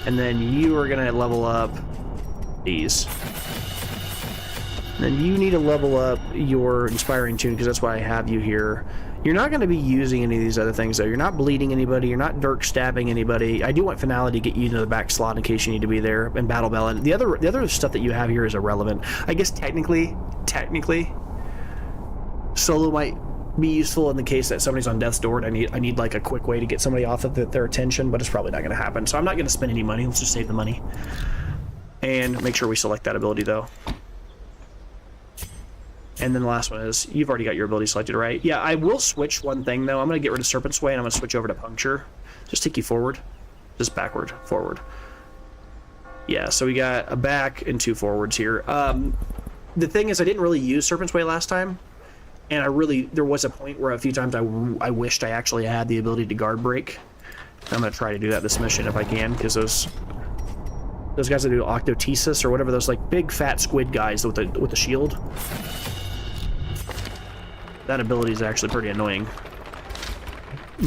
And then you are going to level up these. And then you need to level up your Inspiring Tune, because that's why I have you here. You're not going to be using any of these other things, though. You're not bleeding anybody. You're not dirk stabbing anybody. I do want Finality to get you into the back slot in case you need to be there, and Battle Bell. The other stuff that you have here is irrelevant. I guess technically, Solo might be useful in the case that somebody's on death's door and I need like a quick way to get somebody off of their attention, but it's probably not going to happen. So I'm not going to spend any money. Let's just save the money. And make sure we select that ability, though. And then the last one is, you've already got your ability selected, right? Yeah, I will switch one thing, though. I'm going to get rid of Serpent's Way, and I'm going to switch over to Puncture. Just take you forward. Just backward, forward. Yeah, so we got a back and 2 forwards here. The thing is, I didn't really use Serpent's Way last time, and there was a point where a few times I wished I actually had the ability to guard break. I'm going to try to do that this mission if I can, because those guys that do Octotesis or whatever, those like big fat squid guys with the shield, that ability is actually pretty annoying.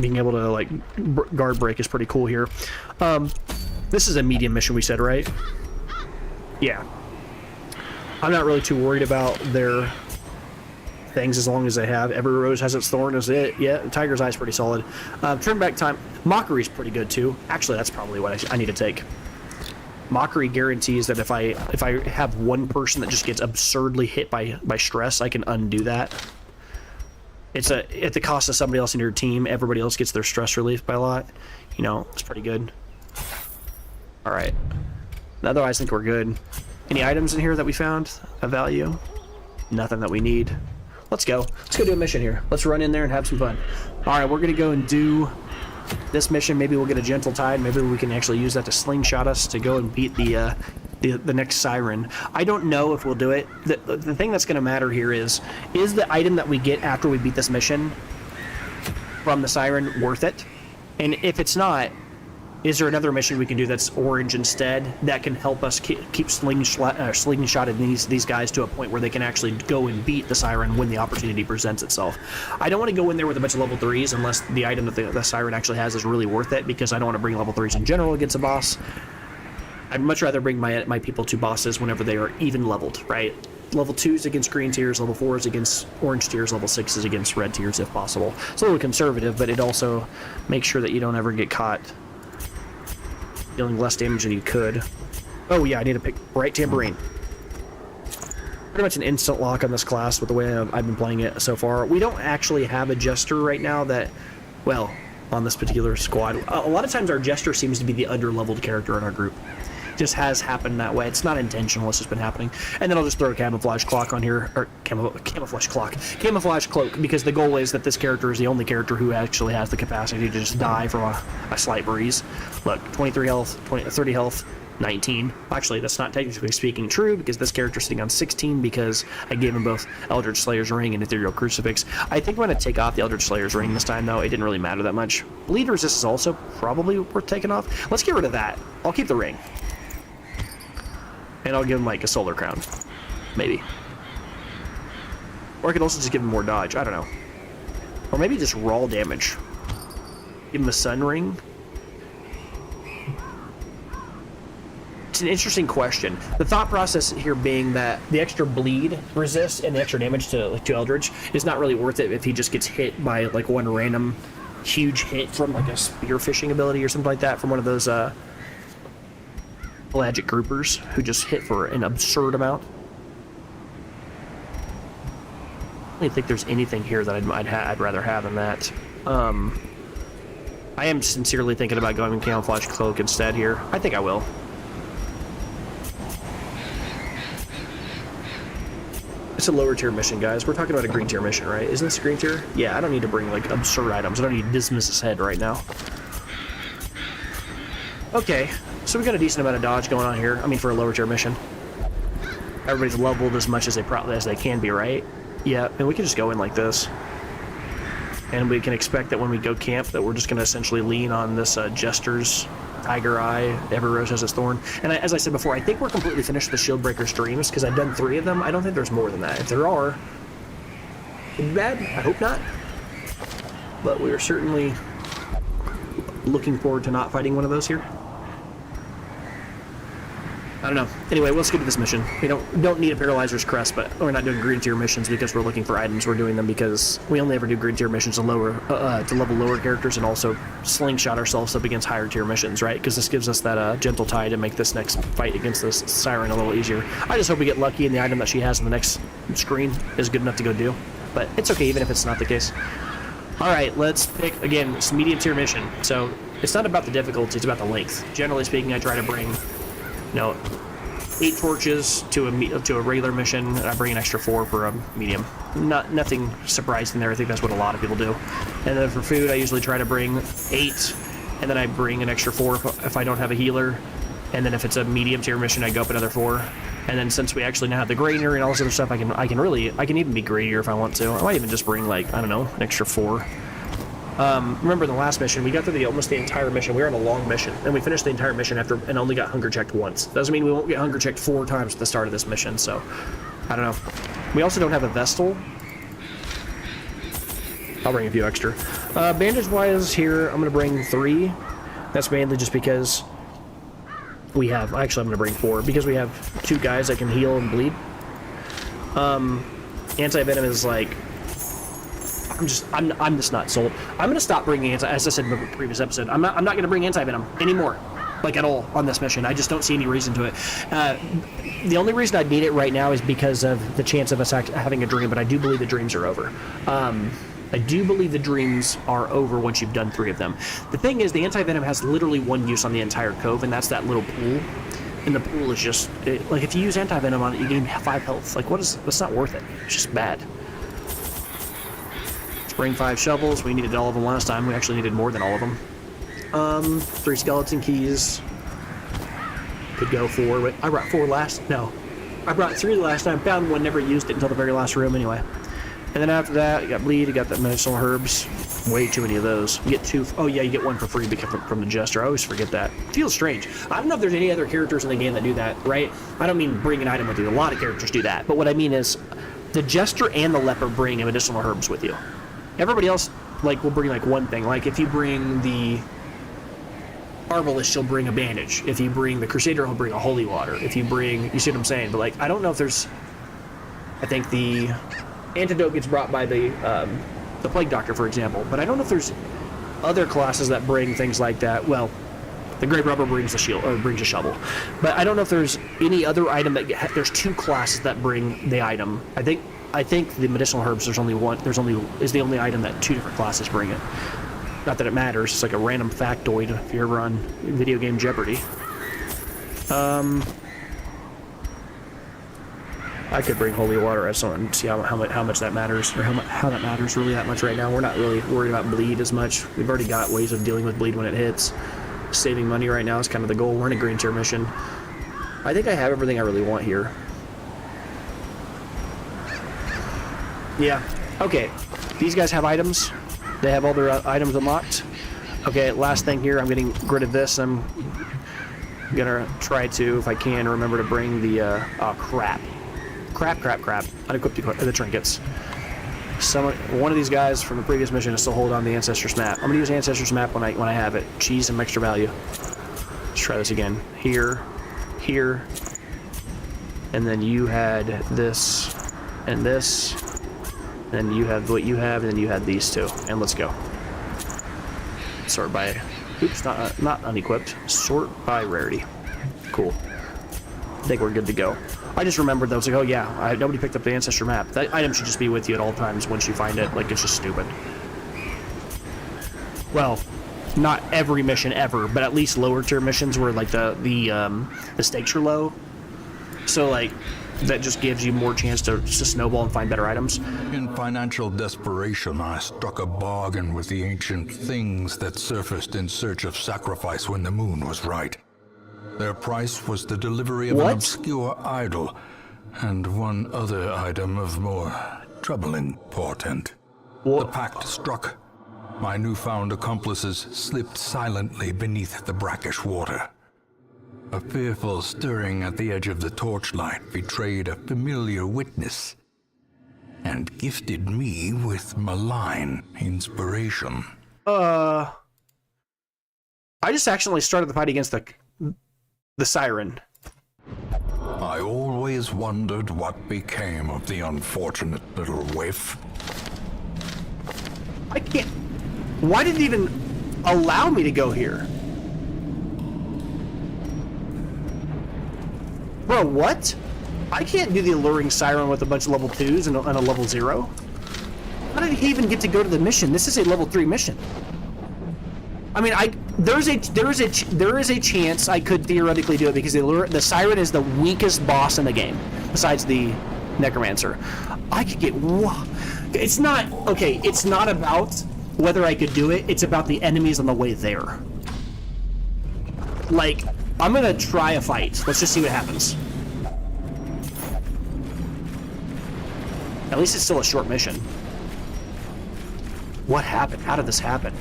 Being able to like guard break is pretty cool here. This is a medium mission, we said, right? Yeah. I'm not really too worried about their things as long as they have every rose has its thorn. Is it? Yeah, Tiger's Eye is pretty solid. Turn back time. Mockery's pretty good too. Actually, that's probably what I need to take. Mockery guarantees that if I have one person that just gets absurdly hit by stress, I can undo that. It's at the cost of somebody else in your team. Everybody else gets their stress relief by a lot. You know, it's pretty good. All right. Otherwise, I think we're good. Any items in here that we found of value? Nothing that we need. Let's go. Let's go do a mission here. Let's run in there and have some fun. All right, we're gonna go and do this mission. Maybe we'll get a Gentle Tide. Maybe we can actually use that to slingshot us to go and beat the next Siren. I don't know if we'll do it. The thing that's going to matter here is the item that we get after we beat this mission from the Siren worth it? And if it's not, is there another mission we can do that's orange instead that can help us keep slingshotting these guys to a point where they can actually go and beat the Siren when the opportunity presents itself? I don't want to go in there with a bunch of level 3s unless the item that the Siren actually has is really worth it, because I don't want to bring level 3s in general against a boss. I'd much rather bring my people to bosses whenever they are even leveled, right? Level 2s against green tiers, level 4s against orange tiers, level 6s against red tiers if possible. It's a little conservative, but it also makes sure that you don't ever get caught dealing less damage than you could. Oh yeah, I need to pick Bright Tambourine. Pretty much an instant lock on this class with the way I've been playing it so far. We don't actually have a Jester right now that, well, on this particular squad. A lot of times our Jester seems to be the under-leveled character in our group. Just has happened that way. It's not intentional, it's just been happening. And then I'll just throw a Camouflage Cloak on here, or Camouflage Cloak, because the goal is that this character is the only character who actually has the capacity to just die from a slight breeze. Look, 23 health, 30 health, 19. Actually, that's not technically speaking true, because this character's sitting on 16 because I gave him both Eldritch Slayer's Ring and Ethereal Crucifix. I think I'm going to take off the Eldritch Slayer's Ring this time, though. It didn't really matter that much. Bleed Resist is also probably worth taking off. Let's get rid of that. I'll keep the ring. And I'll give him, like, a Solar Crown. Maybe. Or I could also just give him more dodge. I don't know. Or maybe just raw damage. Give him a Sun Ring. It's an interesting question. The thought process here being that the extra bleed resist and the extra damage to Eldritch is not really worth it if he just gets hit by, like, one random huge hit from, like, a spearfishing ability or something like that from one of those, pelagic groupers who just hit for an absurd amount. I don't think there's anything here that I'd rather have than that. I am sincerely thinking about going with Camouflage Cloak instead here. I think I will. it's a lower tier mission, guys. We're talking about a green tier mission, right? Isn't this a green tier? Yeah, I don't need to bring, like, absurd items. I don't need Dismiss's head right now. Okay, so we got a decent amount of dodge going on here. I mean, for a lower tier mission. Everybody's leveled as much as they can be, right? Yeah, and we can just go in like this. And we can expect that when we go camp that we're just going to essentially lean on this Jester's Tiger Eye, Every Rose Has Its Thorn. And as I said before, I think we're completely finished with the Shieldbreaker streams, because I've done 3 of them. I don't think there's more than that. If there are, it'd be bad. I hope not. But we are certainly looking forward to not fighting one of those here. I don't know. Anyway, let's get to this mission. We don't need a Paralyzer's Crest, but we're not doing green tier missions because we're looking for items. We're doing them because we only ever do green tier missions to level lower characters, and also slingshot ourselves up against higher tier missions, right? Because this gives us that gentle tie to make this next fight against this Siren a little easier. I just hope we get lucky and the item that she has in the next screen is good enough to go do. But it's okay even if it's not the case. All right, let's pick, again, this medium tier mission. So it's not about the difficulty, it's about the length. Generally speaking, I try to bring, 8 torches to a regular mission, and I bring an extra 4 for a medium. Nothing surprising there. I think that's what a lot of people do. And then for food, I usually try to bring 8, and then I bring an extra 4 if I don't have a healer. And then if it's a medium tier mission, I go up another 4. And then since we actually now have the Grainer and all this other stuff, I can even be greedier if I want to. I might even just bring, like, I don't know, an extra 4. Remember in the last mission, we got through almost the entire mission. We were on a long mission, and we finished the entire mission and only got hunger checked once. Doesn't mean we won't get hunger checked 4 times at the start of this mission, so I don't know. We also don't have a Vestal. I'll bring a few extra. Bandage-wise here, I'm going to bring 3. That's mainly just because we have... Actually, I'm going to bring 4, because we have 2 guys that can heal and bleed. Anti-Venom is like... I'm just not sold. I'm gonna stop bringing as I said in the previous episode, I'm not gonna bring anti-venom anymore, like at all on this mission. I just don't see any reason to it. The only reason I need it right now is because of the chance of us having a dream, but I do believe the dreams are over. I do believe the dreams are over once you've done 3 of them. The thing is, the anti-venom has literally 1 use on the entire cove, and that's that little pool. And the pool is just like, if you use anti-venom on it, you gain 5 health. Like, that's not worth it. It's just bad. Bring 5 shovels. We needed all of them last time. We actually needed more than all of them. 3 skeleton keys. Could go 4. But I brought 4 last. No, I brought 3 last time. Found 1. Never used it until the very last room. Anyway. And then after that, you got bleed. You got the medicinal herbs. Way too many of those. You get 2. Oh yeah, you get 1 for free from the Jester. I always forget that. Feels strange. I don't know if there's any other characters in the game that do that. Right? I don't mean bring an item with you. A lot of characters do that. But what I mean is, the Jester and the Leper bring medicinal herbs with you. Everybody else, like, will bring, like, 1 thing. Like, if you bring the Arbalist, she'll bring a bandage. If you bring the Crusader, he'll bring a holy water. If you bring... You see what I'm saying? But, like, I don't know if there's... I think the antidote gets brought by the Plague Doctor, for example. But I don't know if there's other classes that bring things like that. Well, the Great Rubber brings a shield, or brings a shovel. But I don't know if there's any other item that... There's 2 classes that bring the item. I think the medicinal herbs, there's only the only item that 2 different classes bring it. Not that it matters, it's like a random factoid if you're ever on video game Jeopardy. I could bring holy water as someone and see how much that matters, or how that matters really that much right now. We're not really worried about bleed as much. We've already got ways of dealing with bleed when it hits. Saving money right now is kind of the goal. We're in a green tier mission. I think I have everything I really want here. Yeah. Okay. These guys have items. They have all their items unlocked. Okay, last thing here. I'm getting rid of this. I'm gonna try to, if I can, remember to bring the, oh, crap. Crap. Unequip the trinkets. One of these guys from the previous mission is still holding on the Ancestors map. I'm gonna use Ancestors map when I have it. Cheese and extra value. Let's try this again. Here. And then you had this and this. Then you have what you have, and then you had these 2. And let's go. Sort by... Oops, not unequipped. Sort by rarity. Cool. I think we're good to go. I just remembered, though. I was like, oh yeah, nobody picked up the Ancestor map. That item should just be with you at all times once you find it. Like, it's just stupid. Well, not every mission ever, but at least lower tier missions where, like, the stakes are low. So, like, that just gives you more chance to snowball and find better items. In financial desperation, I struck a bargain with the ancient things that surfaced in search of sacrifice when the moon was right. Their price was the delivery of an obscure idol, and one other item of more troubling portent. The pact struck. My newfound accomplices slipped silently beneath the brackish water. A fearful stirring at the edge of the torchlight betrayed a familiar witness, and gifted me with malign inspiration. I just accidentally started the fight against the siren. I always wondered what became of the unfortunate little waif. I can't... Why did it even allow me to go here? Bro, what? I can't do the alluring siren with a bunch of level 2s and a level 0. How did he even get to go to the mission? This is a level 3 mission. I mean, there is a chance I could theoretically do it because the siren is the weakest boss in the game, besides the necromancer. I could get... It's not... Okay, it's not about whether I could do it. It's about the enemies on the way there. Like... I'm gonna try a fight. Let's just see what happens. At least it's still a short mission. What happened? How did this happen?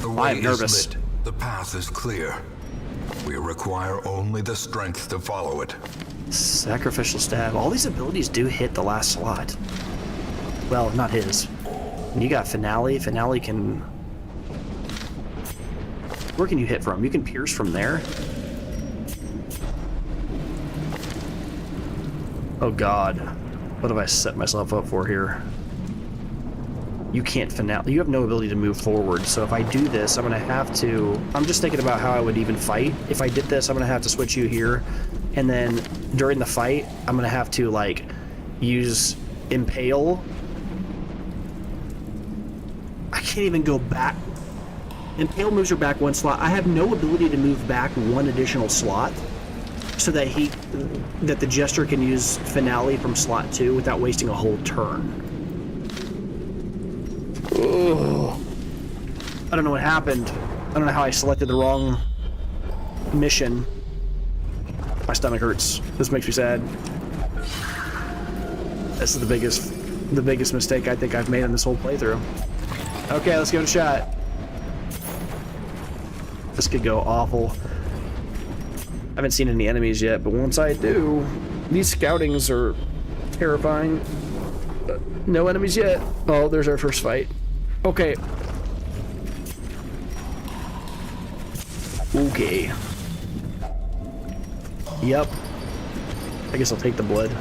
The way I'm nervous. is lit. The path is clear. We require only the strength to follow it. Sacrificial stab. All these abilities do hit the last slot. Well, not his. You got finale. Finale can... Where can you hit from? You can pierce from there. Oh god. What have I set myself up for here? You can't finale. You have no ability to move forward, so if I do this, I'm gonna have to... I'm just thinking about how I would even fight. If I did this, I'm gonna have to switch you here, and then during the fight, I'm gonna have to, like, use Impale. I can't even go back. Impale moves her back one slot. I have no ability to move back one additional slot so that the Jester can use Finale from slot 2 without wasting a whole turn. Ugh. I don't know what happened. I don't know how I selected the wrong mission. My stomach hurts. This makes me sad. This is the biggest mistake I think I've made in this whole playthrough. Okay, let's give it a shot. This could go awful. I haven't seen any enemies yet, but once I do, these scoutings are terrifying. No enemies yet. Oh, there's our first fight. Okay. Okay. Yep. I guess I'll take the blood.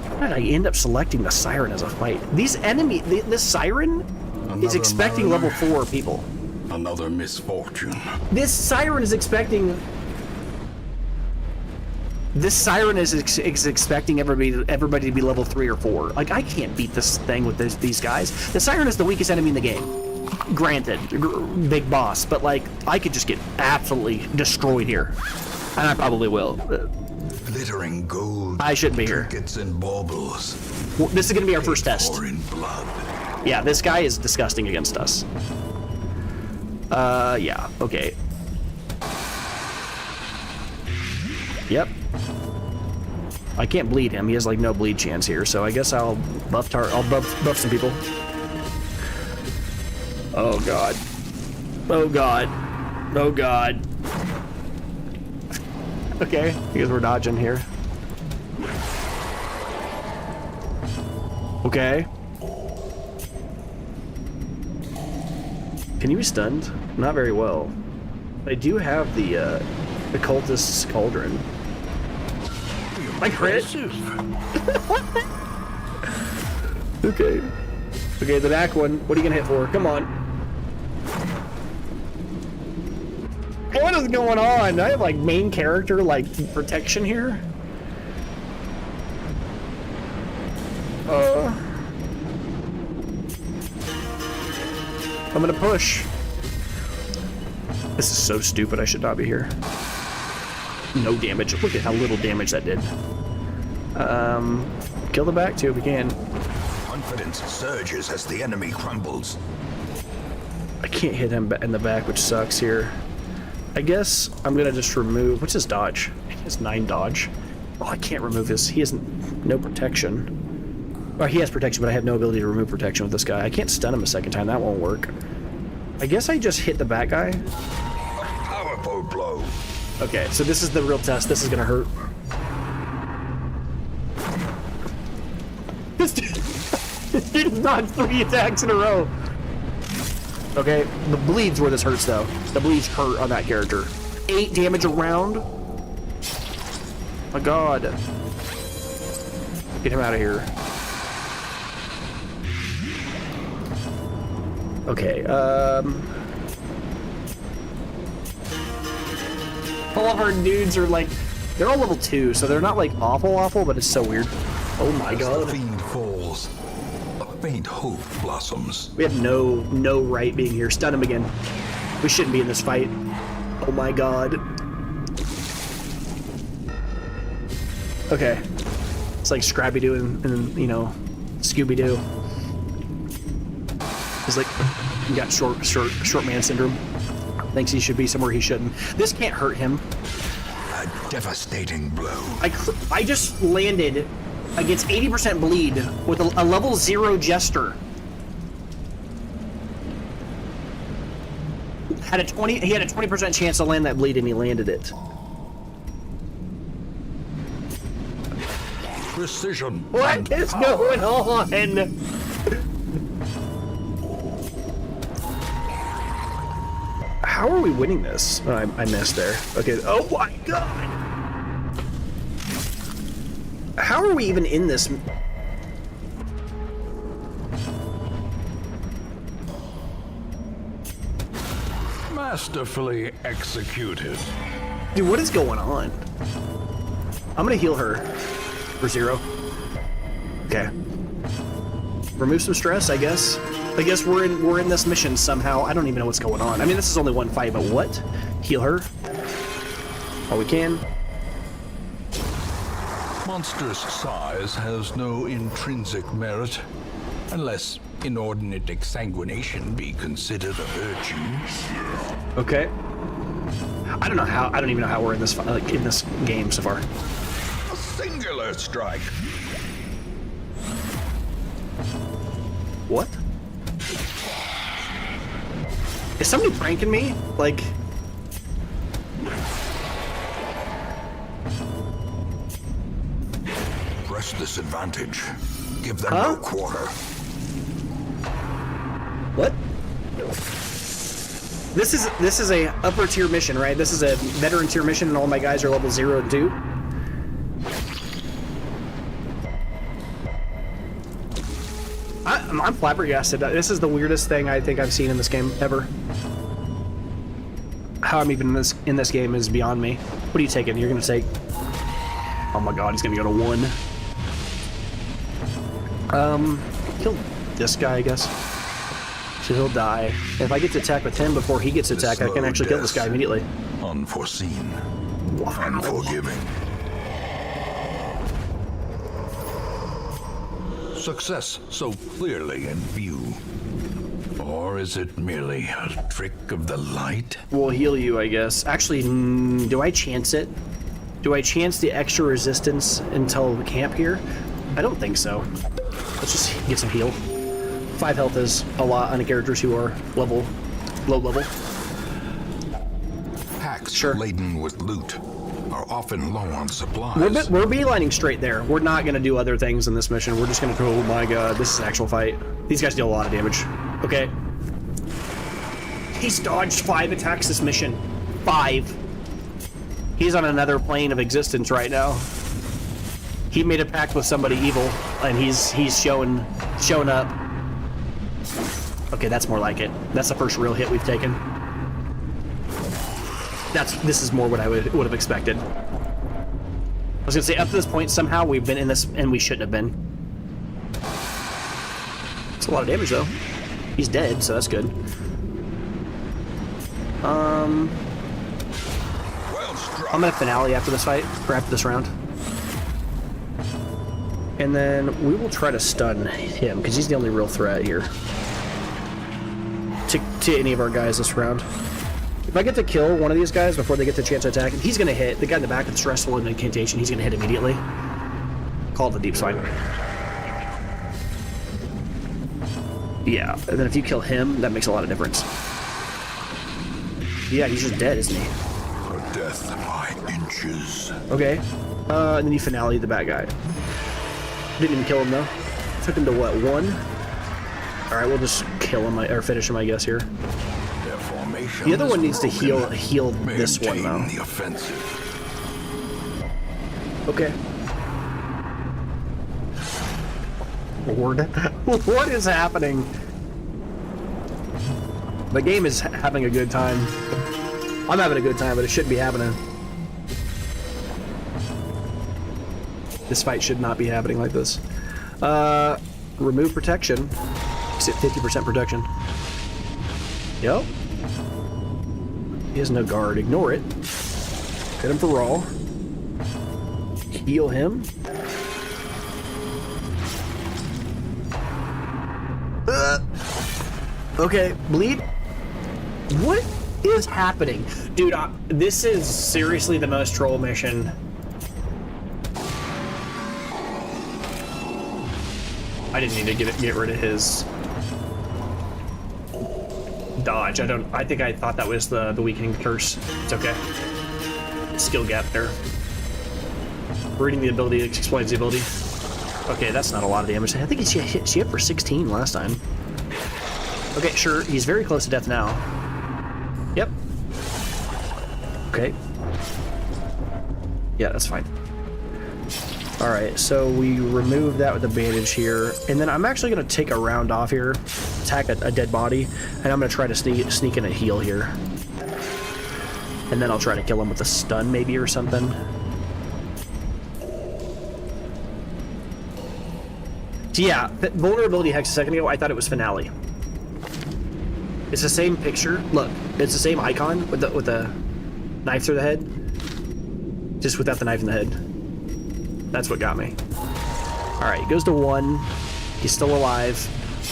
How did I end up selecting the siren as a fight? These enemy, this siren is expecting level 4 people. Another misfortune. This siren is expecting... This siren is expecting everybody to be level 3 or 4. Like, I can't beat this thing with these guys. The siren is the weakest enemy in the game. Granted, big boss, but like, I could just get absolutely destroyed here. And I probably will. Glittering gold. I shouldn't be here. Trinkets and baubles. Well, this is going to be our first test. In blood. Yeah, this guy is disgusting against us. Yeah, okay. Yep. I can't bleed him. He has like no bleed chance here, so I guess I'll buff some people. Oh god. Oh god. Oh god. Okay, because we're dodging here. Okay. Can you be stunned? Not very well. I do have the Occultist's Cauldron. I crit? Okay. Okay, the back one. What are you gonna hit for? Come on. What is going on? I have like main character like protection here. I'm gonna push. This is so stupid. I should not be here. no damage. Look at how little damage that did. Kill the back too if we can. Confidence surges as the enemy crumbles. I can't hit him in the back, which sucks here. I guess I'm gonna just remove. What's his dodge? He has 9 dodge. Oh, I can't remove his. He has no protection. Or he has protection, but I have no ability to remove protection with this guy. I can't stun him a second time. That won't work. I guess I just hit the back guy. Powerful blow. Okay, so this is the real test. This is gonna hurt. This dude dodged 3 attacks in a row. Okay, the bleeds where this hurts though. The bleeds hurt on that character. 8 damage a round. My God. Get him out of here. Okay, all of our dudes are like, they're all level 2, so they're not like awful, but it's so weird. Oh my God. The fiend falls, a faint hope blossoms. We have no right being here. Stun him again. We shouldn't be in this fight. Oh my God. Okay. It's like Scrappy-Doo and you know, Scooby-Doo. He's like, he got short man syndrome. Thinks he should be somewhere he shouldn't. This can't hurt him. A devastating blow. I just landed against 80% bleed with a level 0 jester. He had a 20% chance to land that bleed and he landed it. Precision. What is going on? How are we winning this? Oh, I missed there. Okay. Oh my God. How are we even in this? Masterfully executed. Dude, what is going on? I'm gonna heal her for 0. Okay. Remove some stress, I guess. I guess we're in this mission somehow. I don't even know what's going on. I mean, this is only one fight, but what? Heal her. All we can. Monstrous size has no intrinsic merit, unless inordinate exsanguination be considered a virtue. Okay. I don't even know how we're in this in this game so far. A singular strike. What? Is somebody pranking me? Like... Press this advantage. Give them no quarter. What? This is a upper tier mission, right? This is a veteran tier mission and all my guys are level 0 and 2. I'm flabbergasted. This is the weirdest thing I think I've seen in this game ever. How I'm even in this game is beyond me. What are you taking? You're gonna take... Oh my God, he's gonna go to 1. Kill this guy, I guess. So he'll die. If I get to attack with him before he gets attacked, I can actually kill this guy immediately. Unforeseen. Wow. Unforgiving. Success so clearly in view. Or is it merely a trick of the light? We'll heal you, I guess. Actually, do I chance it? Do I chance the extra resistance until the camp here? I don't think so. Let's just get some heal. 5 health is a lot on the characters who are low level. Packs Sure. laden with loot are often low on supplies. We're beelining straight there. We're not going to do other things in this mission. We're just going to go, oh my God, this is an actual fight. These guys deal a lot of damage. Okay. He's dodged 5 attacks this mission. 5. He's on another plane of existence right now. He made a pact with somebody evil, and he's showing up. Okay, that's more like it. That's the first real hit we've taken. This is more what I would have expected. I was gonna say, up to this point, somehow we've been in this, and we shouldn't have been. It's a lot of damage, though. He's dead, so that's good. Well struck. I'm gonna finale after this fight, or after this round. And then we will try to stun him, because he's the only real threat here. To any of our guys this round. If I get to kill one of these guys before they get the chance to attack him, he's gonna hit. The guy in the back with the stressful and incantation, he's gonna hit immediately. Call it the deep spine. Yeah, and then if you kill him, that makes a lot of difference. Yeah, he's just dead, isn't he? A death by inches. Okay. And then you finale the bad guy. Didn't even kill him though. Took him to what, 1? Alright, we'll just kill him, or finish him, I guess, here. The other one needs to heal this one though. The offensive. Okay. Lord. What is happening? The game is having a good time. I'm having a good time, but it shouldn't be happening. This fight should not be happening like this. Remove protection. He's at 50% protection. Yep. He has no guard. Ignore it. Hit him for raw. Heal him. Okay, bleed. What is happening? Dude, this is seriously the most troll mission. I didn't need to get rid of his dodge. I think I thought that was the weakening curse. It's okay. Skill gap there. Reading the ability explains the ability. Okay, that's not a lot of damage. I think she hit for 16 last time. Okay, sure. He's very close to death now. Yep. Okay. Yeah, that's fine. Alright, so we remove that with a bandage here. And then I'm actually going to take a round off here, attack a dead body, and I'm going to try to sneak in a heal here. And then I'll try to kill him with a stun maybe or something. So yeah, vulnerability hex a second ago, I thought it was finale. It's the same picture. Look, it's the same icon with the knife through the head, just without the knife in the head. That's what got me. All right, he goes to 1. He's still alive.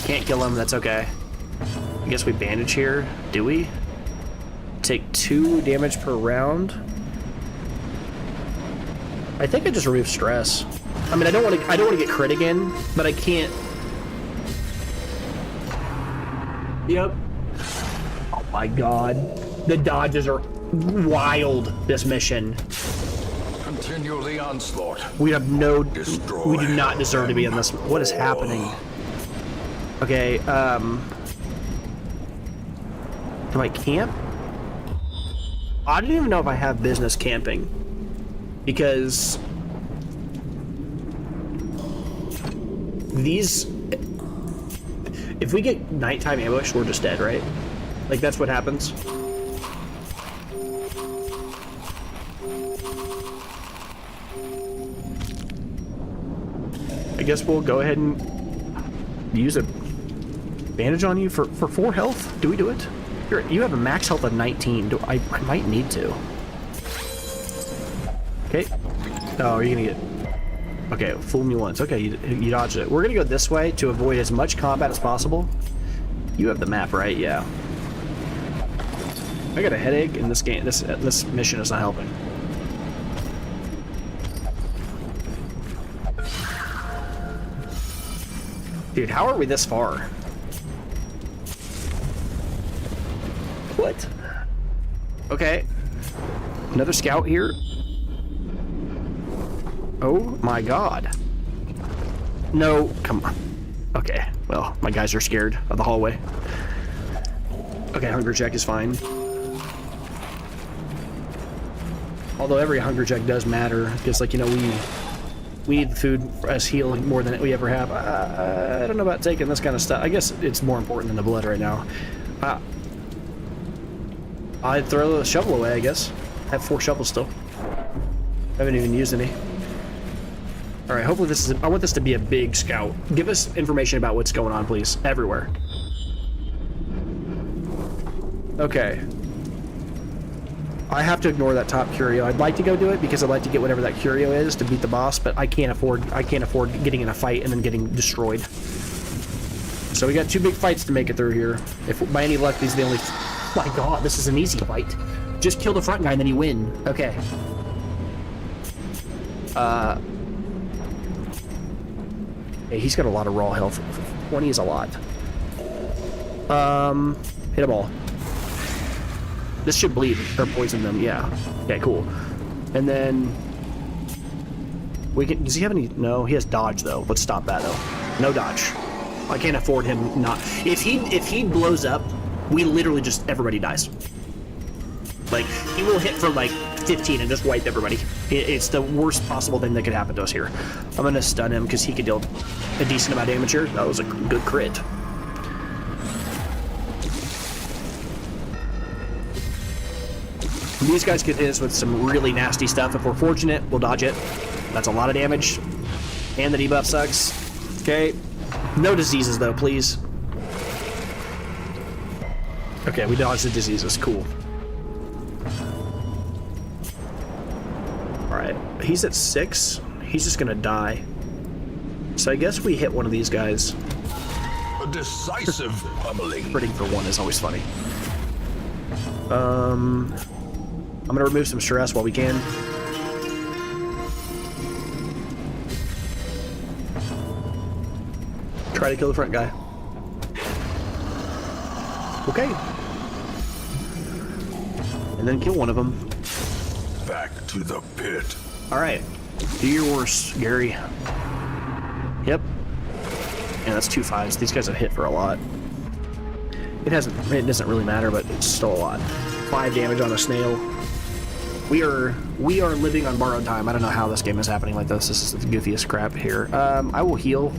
Can't kill him. That's okay. I guess we bandage here. Do we? Take 2 damage per round. I think I just remove stress. I mean, I don't want to get crit again, but I can't. Yep. Oh my god. The dodges are wild this mission. Continue the onslaught. We have no... Destroy. We do not deserve to be in this. What is happening? Okay, do I camp? I don't even know if I have business camping. Because... these... If we get nighttime ambush, we're just dead, right? Like, that's what happens. I guess we'll go ahead and use a bandage on you for 4 health. Do we do it? You have a max health of 19. I might need to. Okay. Oh, are you gonna get... Okay, fool me once. Okay, you dodged it. We're gonna go this way to avoid as much combat as possible. You have the map, right? Yeah. I got a headache, and this game, this mission is not helping. Dude, how are we this far? What? Okay. Another scout here. Oh my god. No, come on. Okay, well, my guys are scared of the hallway. Okay, hunger check is fine. Although every hunger check does matter, because, like, you know, we need the food as healing more than we ever have. I don't know about taking this kind of stuff. I guess it's more important than the blood right now. I'd throw the shovel away, I guess. I have 4 shovels still. Haven't even used any. All right, hopefully this is... I want this to be a big scout. Give us information about what's going on, please. Everywhere. Okay. I have to ignore that top curio. I'd like to go do it because I'd like to get whatever that curio is to beat the boss, but I can't afford getting in a fight and then getting destroyed. So we got 2 big fights to make it through here. If by any luck these are the only... Oh my god, this is an easy fight. Just kill the front guy and then you win. Okay. Hey, he's got a lot of raw health. 20 is a lot. Hit them all. This should bleed or poison them, yeah. Okay, cool. And then we can. Does he have any? No, he has dodge though. Let's stop that though. No dodge. I can't afford him not. If he blows up, we literally just everybody dies. Like he will hit for like 15 and just wipe everybody. It's the worst possible thing that could happen to us here. I'm gonna stun him because he could deal a decent amount of damage here. That was a good crit. These guys could hit us with some really nasty stuff. If we're fortunate, we'll dodge it. That's a lot of damage. And the debuff sucks. Okay. No diseases, though, please. Okay, we dodged the diseases. Cool. Alright. He's at 6. He's just gonna die. So I guess we hit one of these guys. A decisive pummeling. Critting for 1 is always funny. I'm gonna remove some stress while we can. Try to kill the front guy. Okay. And then kill one of them. Back to the pit. Alright. Do your worst, Gary. Yep. And that's 2 5s. These guys have hit for a lot. It doesn't really matter, but it's still a lot. 5 damage on a snail. We are living on borrowed time. I don't know how this game is happening like this. This is the goofiest crap here. I will heal.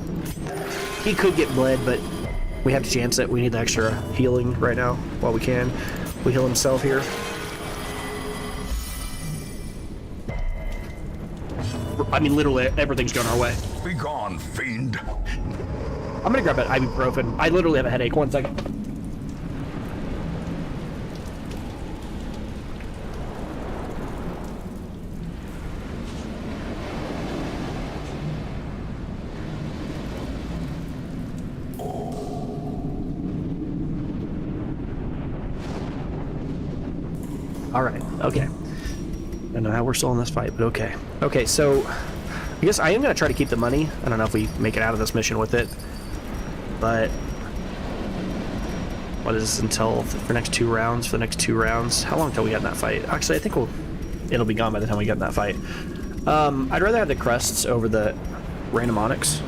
He could get bled, but we have to chance it. We need the extra healing right now while we can. We heal himself here. I mean, literally everything's going our way. Be gone, fiend. I'm gonna grab an ibuprofen. I literally have a headache. 1 second. All right. Okay. I don't know how we're still in this fight, but okay. Okay, so I guess I am gonna try to keep the money. I don't know if we make it out of this mission with it, but what is this until for next 2 rounds? For the next 2 rounds, how long until we get in that fight? Actually, I think it'll be gone by the time we get in that fight. I'd rather have the crests over the random onyx,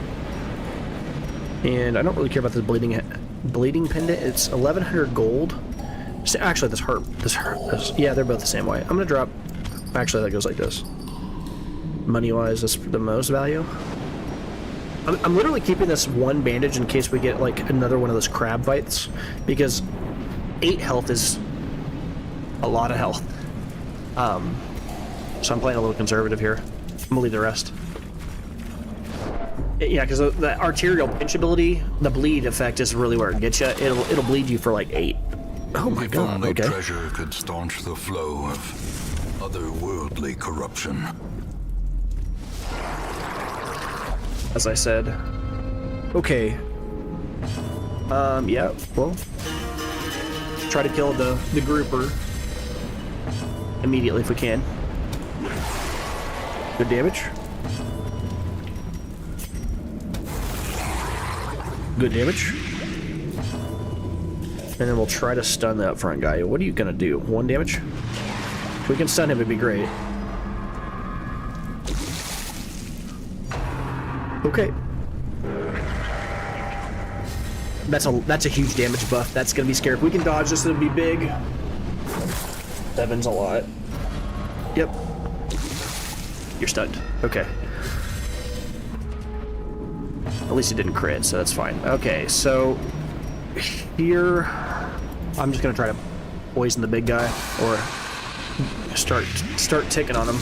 and I don't really care about the bleeding pendant. It's 1100 gold. Actually, yeah, they're both the same way. I'm gonna drop. Actually, that goes like this. Money-wise, that's the most value. I'm literally keeping this 1 bandage in case we get like another one of those crab fights, because 8 health is a lot of health. So I'm playing a little conservative here. I'm gonna leave the rest. Yeah, because the arterial pinch ability, the bleed effect is really where it gets you. It'll bleed you for like 8. Oh my god, only okay. treasure could staunch the flow of otherworldly corruption. As I said. Okay. Yeah, well. Try to kill the grouper immediately if we can. Good damage. Good damage. And then we'll try to stun that front guy. What are you gonna do? 1 damage? If we can stun him, it'd be great. Okay. That's a huge damage buff. That's gonna be scary. If we can dodge this, it'll be big. 7's a lot. Yep. You're stunned. Okay. At least it didn't crit, so that's fine. Okay, so here I'm just gonna try to poison the big guy or start ticking on him.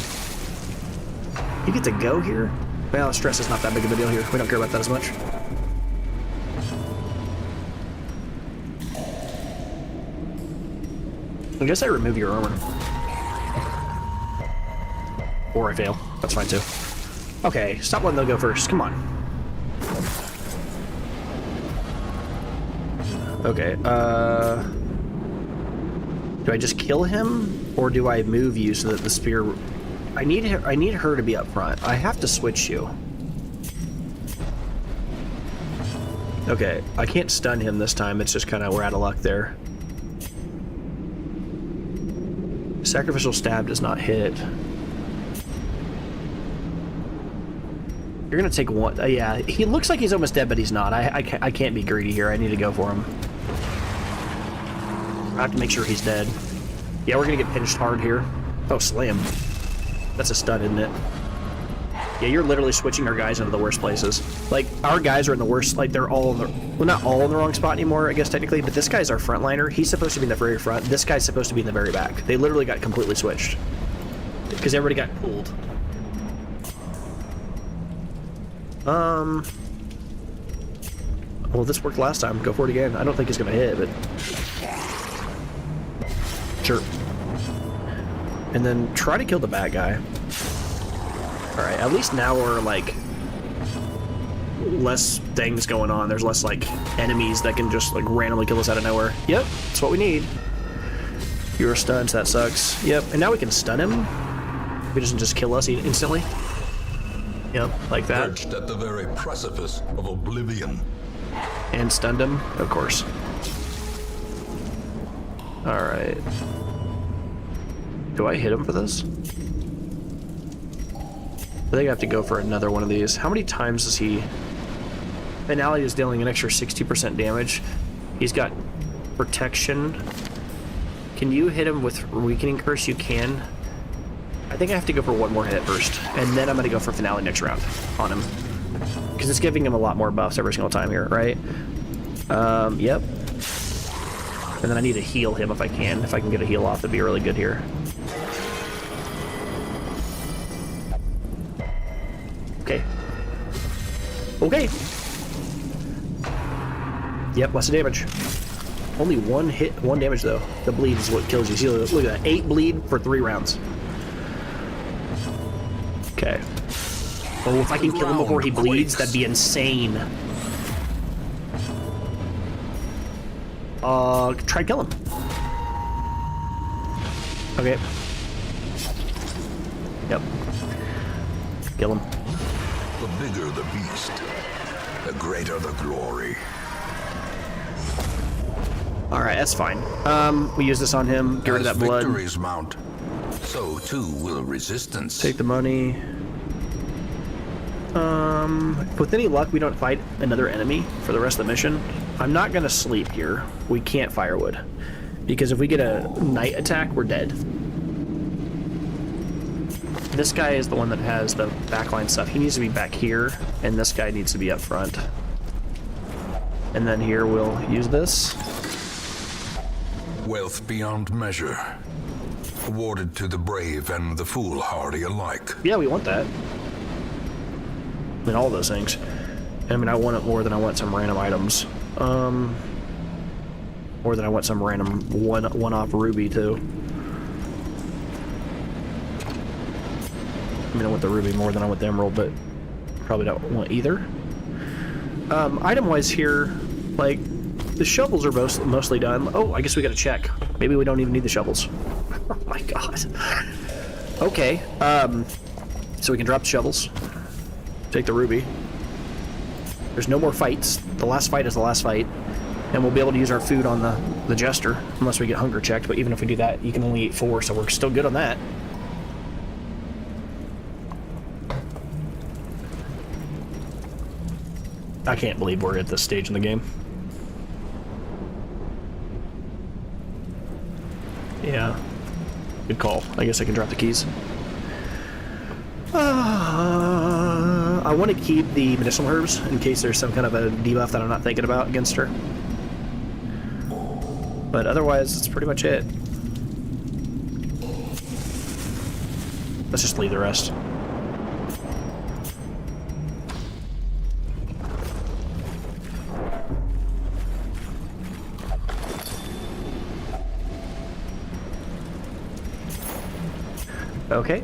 You get to go here? Well, stress is not that big of a deal here. We don't care about that as much. I guess I remove your armor. Or I fail. That's fine too. Okay, stop letting them go first. Come on. Okay, do I just kill him, or do I move you so that the spear... I need her to be up front. I have to switch you. Okay, I can't stun him this time. It's just kind of, we're out of luck there. Sacrificial stab does not hit. You're gonna take one. Yeah, he looks like he's almost dead, but he's not. I can't be greedy here. I need to go for him. I have to make sure he's dead. Yeah, we're gonna get pinched hard here. Oh, slam. That's a stun, isn't it? Yeah, you're literally switching our guys into the worst places. Like, our guys are in the worst, like, they're all in the... Well, not all in the wrong spot anymore, I guess, technically, but this guy's our frontliner. He's supposed to be in the very front. This guy's supposed to be in the very back. They literally got completely switched. Because everybody got pulled. Well, this worked last time. Go for it again. I don't think he's gonna hit, but... Sure. And then try to kill the bad guy. Alright, at least now we're, like, less things going on. There's less, like, enemies that can just, like, randomly kill us out of nowhere. Yep, that's what we need. You're stunned, so that sucks. Yep, and now we can stun him. He doesn't just kill us instantly. Yep, like that. Perched at the very precipice of oblivion. And stunned him, of course. Alright. Do I hit him for this? I think I have to go for another one of these. How many times does he... Finale is dealing an extra 60% damage. He's got protection. Can you hit him with Weakening Curse? You can. I think I have to go for one more hit first, and then I'm going to go for Finale next round on him. Because it's giving him a lot more buffs every single time here, right? Yep. And then I need to heal him if I can. If I can get a heal off, that'd be really good here. Okay. Okay. Yep, less damage. Only one hit, one damage though. The bleed is what kills you. See, look at that. 8 bleed for 3 rounds. Okay. Oh, if I can kill him before he bleeds, that'd be insane. Try to kill him. Okay. Yep. Kill him. The bigger the beast, the greater the glory. Alright, that's fine. We use this on him. Get rid of that blood. Victories mount, so too will resistance. Take the money. With any luck, we don't fight another enemy for the rest of the mission. I'm not gonna sleep here. We can't firewood. Because if we get a night attack, we're dead. This guy is the one that has the backline stuff. He needs to be back here, and this guy needs to be up front. And then here we'll use this. Wealth beyond measure, awarded to the brave and the foolhardy alike. Yeah, we want that. I mean, all those things. I mean, I want it more than I want some random items. More than I want some random one-off ruby, too. I mean, I want the ruby more than I want the emerald, but probably don't want either. Item-wise here, like, the shovels are mostly done. Oh, I guess we gotta check. Maybe we don't even need the shovels. Oh my god. Okay, so we can drop the shovels. Take the ruby. There's no more fights. The last fight is the last fight. And we'll be able to use our food on the jester, unless we get hunger checked, but even if we do that, you can only eat 4, so we're still good on that. I can't believe we're at this stage in the game. Yeah. Good call. I guess I can drop the keys. I want to keep the medicinal herbs in case there's some kind of a debuff that I'm not thinking about against her. But otherwise, that's pretty much it. Let's just leave the rest. Okay.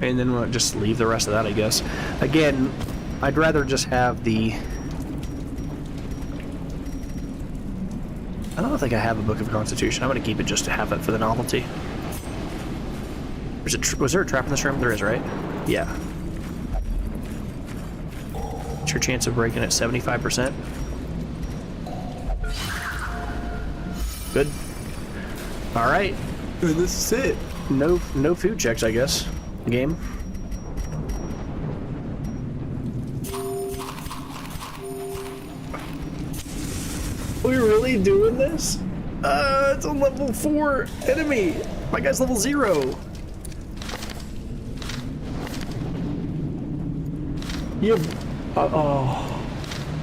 and then we'll just leave the rest of that, I guess. Again, I'd rather just have the... I don't think I have a Book of Constitution. I'm going to keep it just to have it for the novelty. Was there a trap in this room? There is, right? Yeah. What's your chance of breaking at 75%? Good. All right. And this is it. No food checks, I guess. Game. We really doing this? It's a level 4 enemy. My guy's level 0.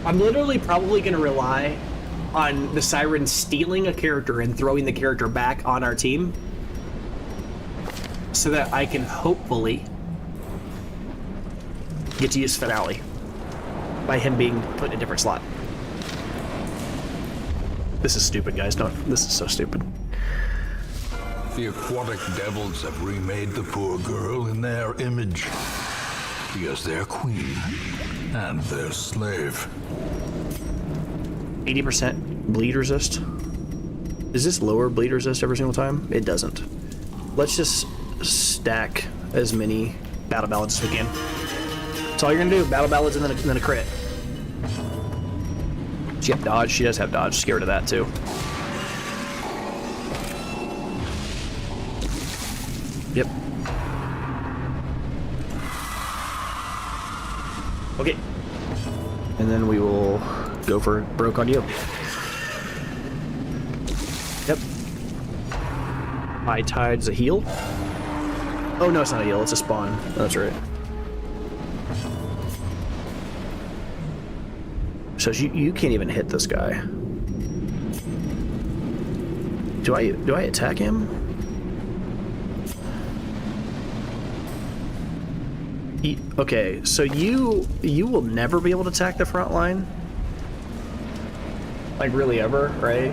I'm literally probably gonna rely on the Siren stealing a character and throwing the character back on our team so that I can hopefully get to use Finale by him being put in a different slot. This is stupid, guys. This is so stupid. The aquatic devils have remade the poor girl in their image. She is their queen and their slave. 80% bleed resist. Does this lower bleed resist every single time? It doesn't. Let's just stack as many battle ballads as we can. That's all you're gonna do. Battle ballads and then a crit. She have dodge. She does have dodge. Just get rid of that too. Yep. Okay. And then we will go for broke on you. Yep. High Tide's a heal. Oh no, it's not a heal. It's a spawn. That's right. So you can't even hit this guy. Do I attack him? Okay, so you will never be able to attack the front line. Like really ever, right?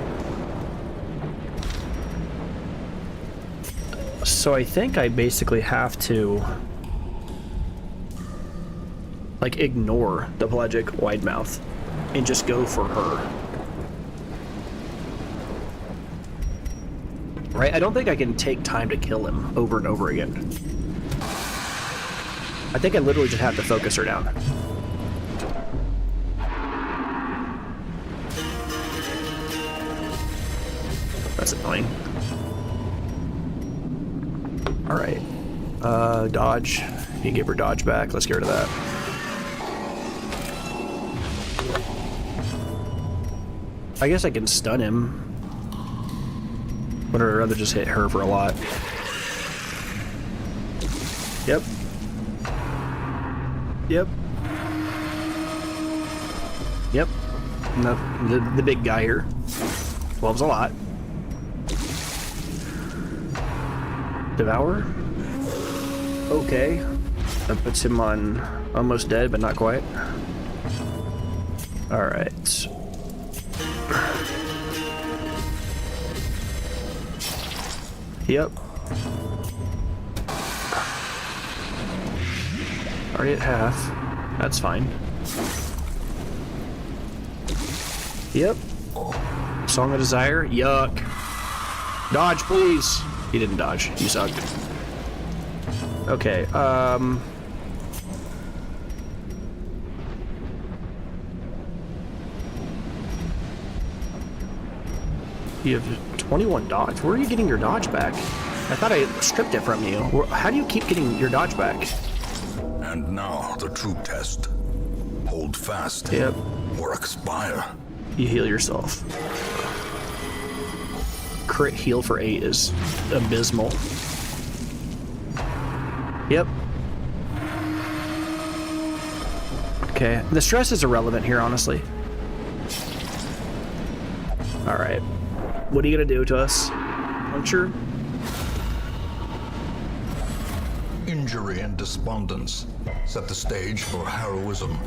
So I think I basically have to like ignore the pelagic wide mouth and just go for her. Right? I don't think I can take time to kill him over and over again. I think I literally just have to focus her down. That's annoying. Alright. Dodge. You give her dodge back. Let's get rid of that. I guess I can stun him. But I'd rather just hit her for a lot. Yep. Yep. Yep. The big guy here. 12's a lot. Devour. Okay. That puts him on almost dead, but not quite. Alright. Yep. Already at half. That's fine. Yep. Song of Desire. Yuck. Dodge, please. He didn't dodge. You sucked. Okay, you have 21 dodge. Where are you getting your dodge back? I thought I stripped it from you. How do you keep getting your dodge back? And now the true test. Hold fast. Yep. Or expire. You heal yourself. Crit heal for 8 is abysmal. Yep. Okay. The stress is irrelevant here, honestly. Alright. What are you gonna do to us? Puncture? Injury and despondence set the stage for heroism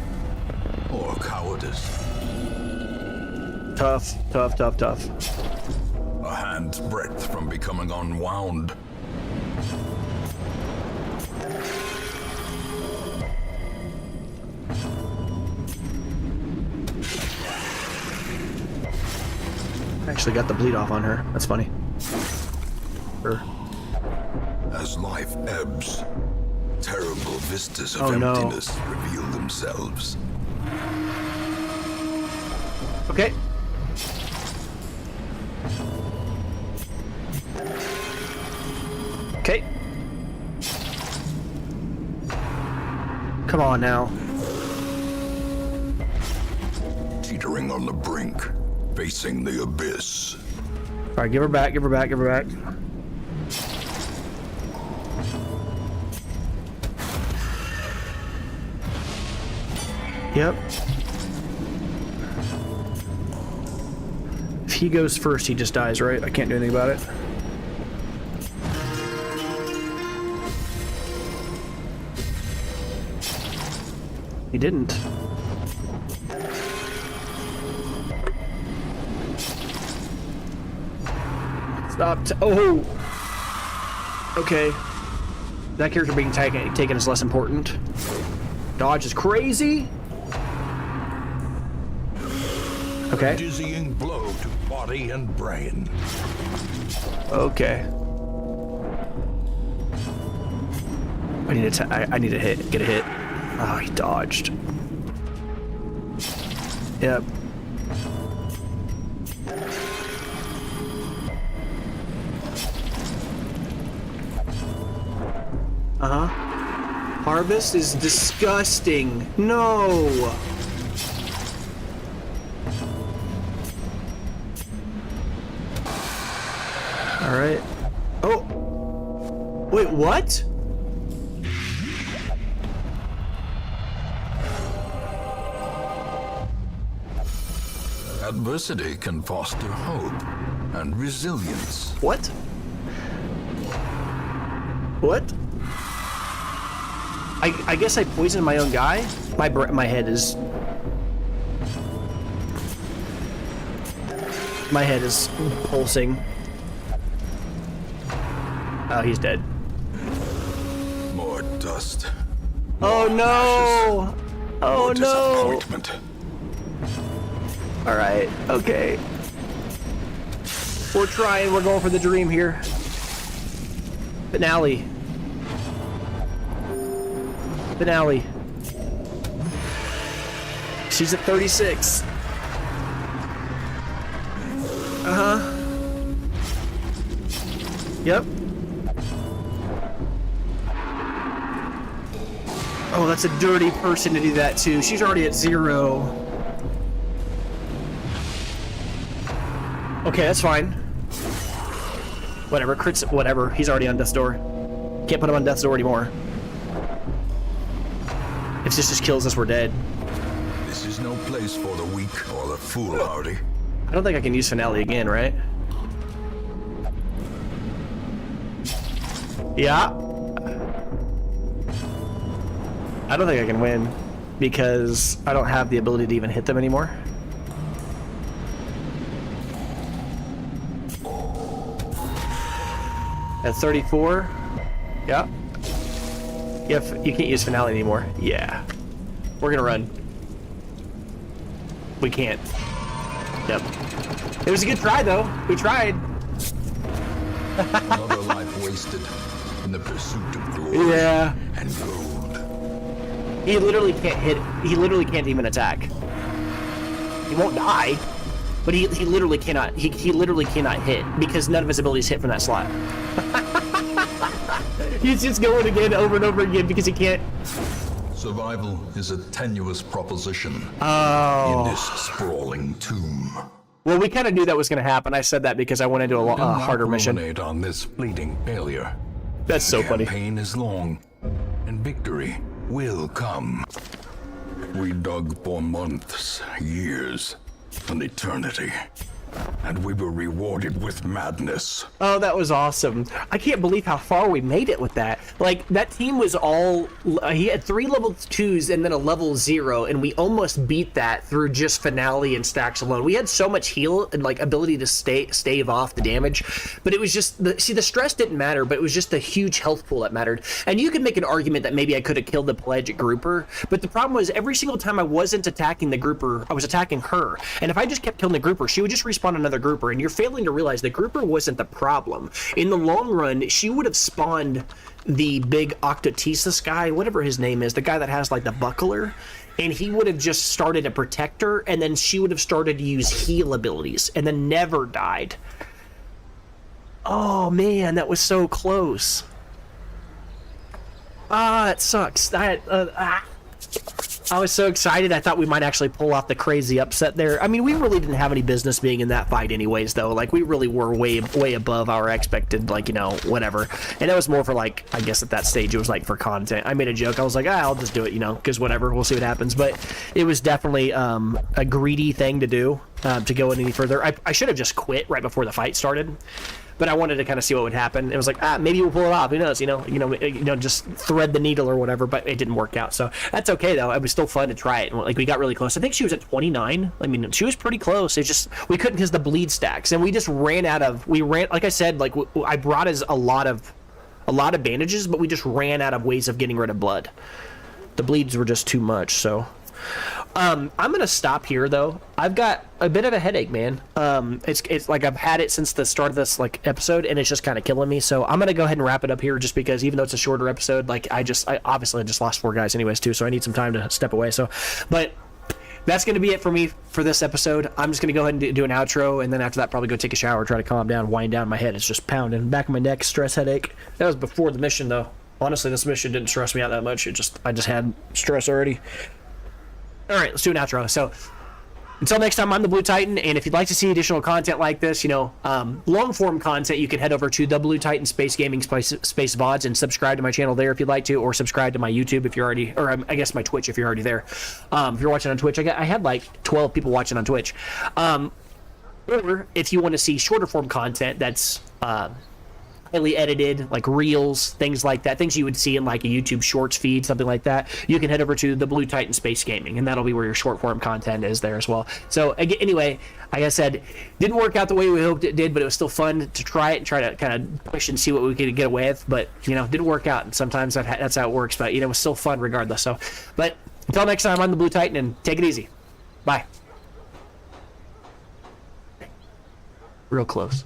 or cowardice. Tough, tough, tough, tough. A hand's breadth from becoming unwound. Actually got the bleed off on her. That's funny. As life ebbs, terrible vistas of Oh, no. emptiness reveal themselves. Okay. Okay. Come on now. Teetering on the brink, facing the abyss. All right, give her back, give her back, give her back. Yep. If he goes first, he just dies, right? I can't do anything about it. He didn't. Stop. Oh! Okay. That character being taken is less important. Dodge is crazy. Okay. Dizzying blow to body and brain. Okay. I need to. I need to hit. Get a hit. Oh, he dodged. Yep. Uh-huh. Harvest is disgusting. No. All right. Oh. Wait, what? Adversity can foster hope and resilience. What? What? I guess I poisoned my own guy? My head is... My head is pulsing. Oh, he's dead. More dust. Oh no! Oh More no! disappointment. Alright, okay. We're trying, we're going for the dream here. Finale. Finale. She's at 36. Uh-huh. Yep. Oh, that's a dirty person to do that too. She's already at 0. Okay, that's fine. Whatever, crits, whatever. He's already on death's door. Can't put him on death's door anymore. If this just kills us, we're dead. This is no place for the weak or the foolhardy. I don't think I can use finale again, right? Yeah. I don't think I can win because I don't have the ability to even hit them anymore. At 34, yeah. You can't use finale anymore. Yeah. We're gonna run. We can't. Yep. It was a good try though. We tried. Another life wasted in the pursuit of glory Yeah. and gold. He literally can't hit. He literally can't even attack. He won't die, but he literally cannot. He literally cannot hit because none of his abilities hit from that slot. He's just going again over and over again because he can't. Survival is a tenuous proposition Oh. in this sprawling tomb. Well, we kind of knew that was going to happen. I said that because I went into a harder mission. Ruminate on this fleeting failure. That's so funny. Campaign is long, and victory will come. We dug for months, years, an eternity, and we were rewarded with madness. Oh, that was awesome. I can't believe how far we made it with that. Like, that team was all... he had 3 level 2s and then a level 0, and we almost beat that through just finale and stacks alone. We had so much heal and, like, ability to stave off the damage, but it was just... the stress didn't matter, but it was just the huge health pool that mattered. And you could make an argument that maybe I could have killed the pelagic grouper, but the problem was every single time I wasn't attacking the grouper, I was attacking her. And if I just kept killing the grouper, she would just respawn spawn another grouper, and you're failing to realize the grouper wasn't the problem. In the long run, she would have spawned the big Octotesis guy, whatever his name is, the guy that has like the buckler, and he would have just started to protect her, and then she would have started to use heal abilities, and then never died. Oh man, that was so close. It sucks. I was so excited. I thought we might actually pull off the crazy upset there. I mean, we really didn't have any business being in that fight anyways, though. Like, we really were way above our expected, like, you know, whatever. And that was more for, like, I guess at that stage it was, like, for content. I made a joke. I was like, I'll just do it, you know, because whatever. We'll see what happens. But it was definitely a greedy thing to do, to go any further. I should have just quit right before the fight started. But I wanted to kind of see what would happen. It was like, maybe we'll pull it off. Who knows? You know, just thread the needle or whatever. But it didn't work out. So that's okay though. It was still fun to try it. Like we got really close. I think she was at 29. I mean, she was pretty close. It's just we couldn't because the bleed stacks, and we just ran out of. We ran, like I said, like I brought us a lot of bandages, but we just ran out of ways of getting rid of blood. The bleeds were just too much. So. I'm gonna stop here though. I've got a bit of a headache, man. It's like I've had it since the start of this like episode, and it's just kind of killing me. So I'm gonna go ahead and wrap it up here, just because even though it's a shorter episode, like I obviously just lost 4 guys anyways too, so I need some time to step away. So, but that's gonna be it for me for this episode. I'm just gonna go ahead and do an outro, and then after that probably go take a shower, try to calm down, wind down my head. It's just pounding back of my neck, stress headache. That was before the mission though. Honestly, this mission didn't stress me out that much. I just had stress already. All right, let's do an outro. So until next time, I'm the Blue Titan, and if you'd like to see additional content like this, you know, long form content, you can head over to the Blue Titan Space Gaming Space VODs and subscribe to my channel there if you'd like to, or subscribe to my YouTube if you're already, or I guess my Twitch if you're already there. If you're watching on Twitch, I had like 12 people watching on Twitch. Or if you want to see shorter form content that's highly edited, like reels, things like that, things you would see in like a YouTube Shorts feed, something like that, you can head over to the Blue Titan Space Gaming, and that'll be where your short form content is there as well. So anyway, like I said, didn't work out the way we hoped it did, but it was still fun to try it and try to kind of push and see what we could get away with. But you know, didn't work out, and sometimes that's how it works. But you know, it was still fun regardless. So, but until next time, I'm the Blue Titan, and take it easy. Bye. Real close.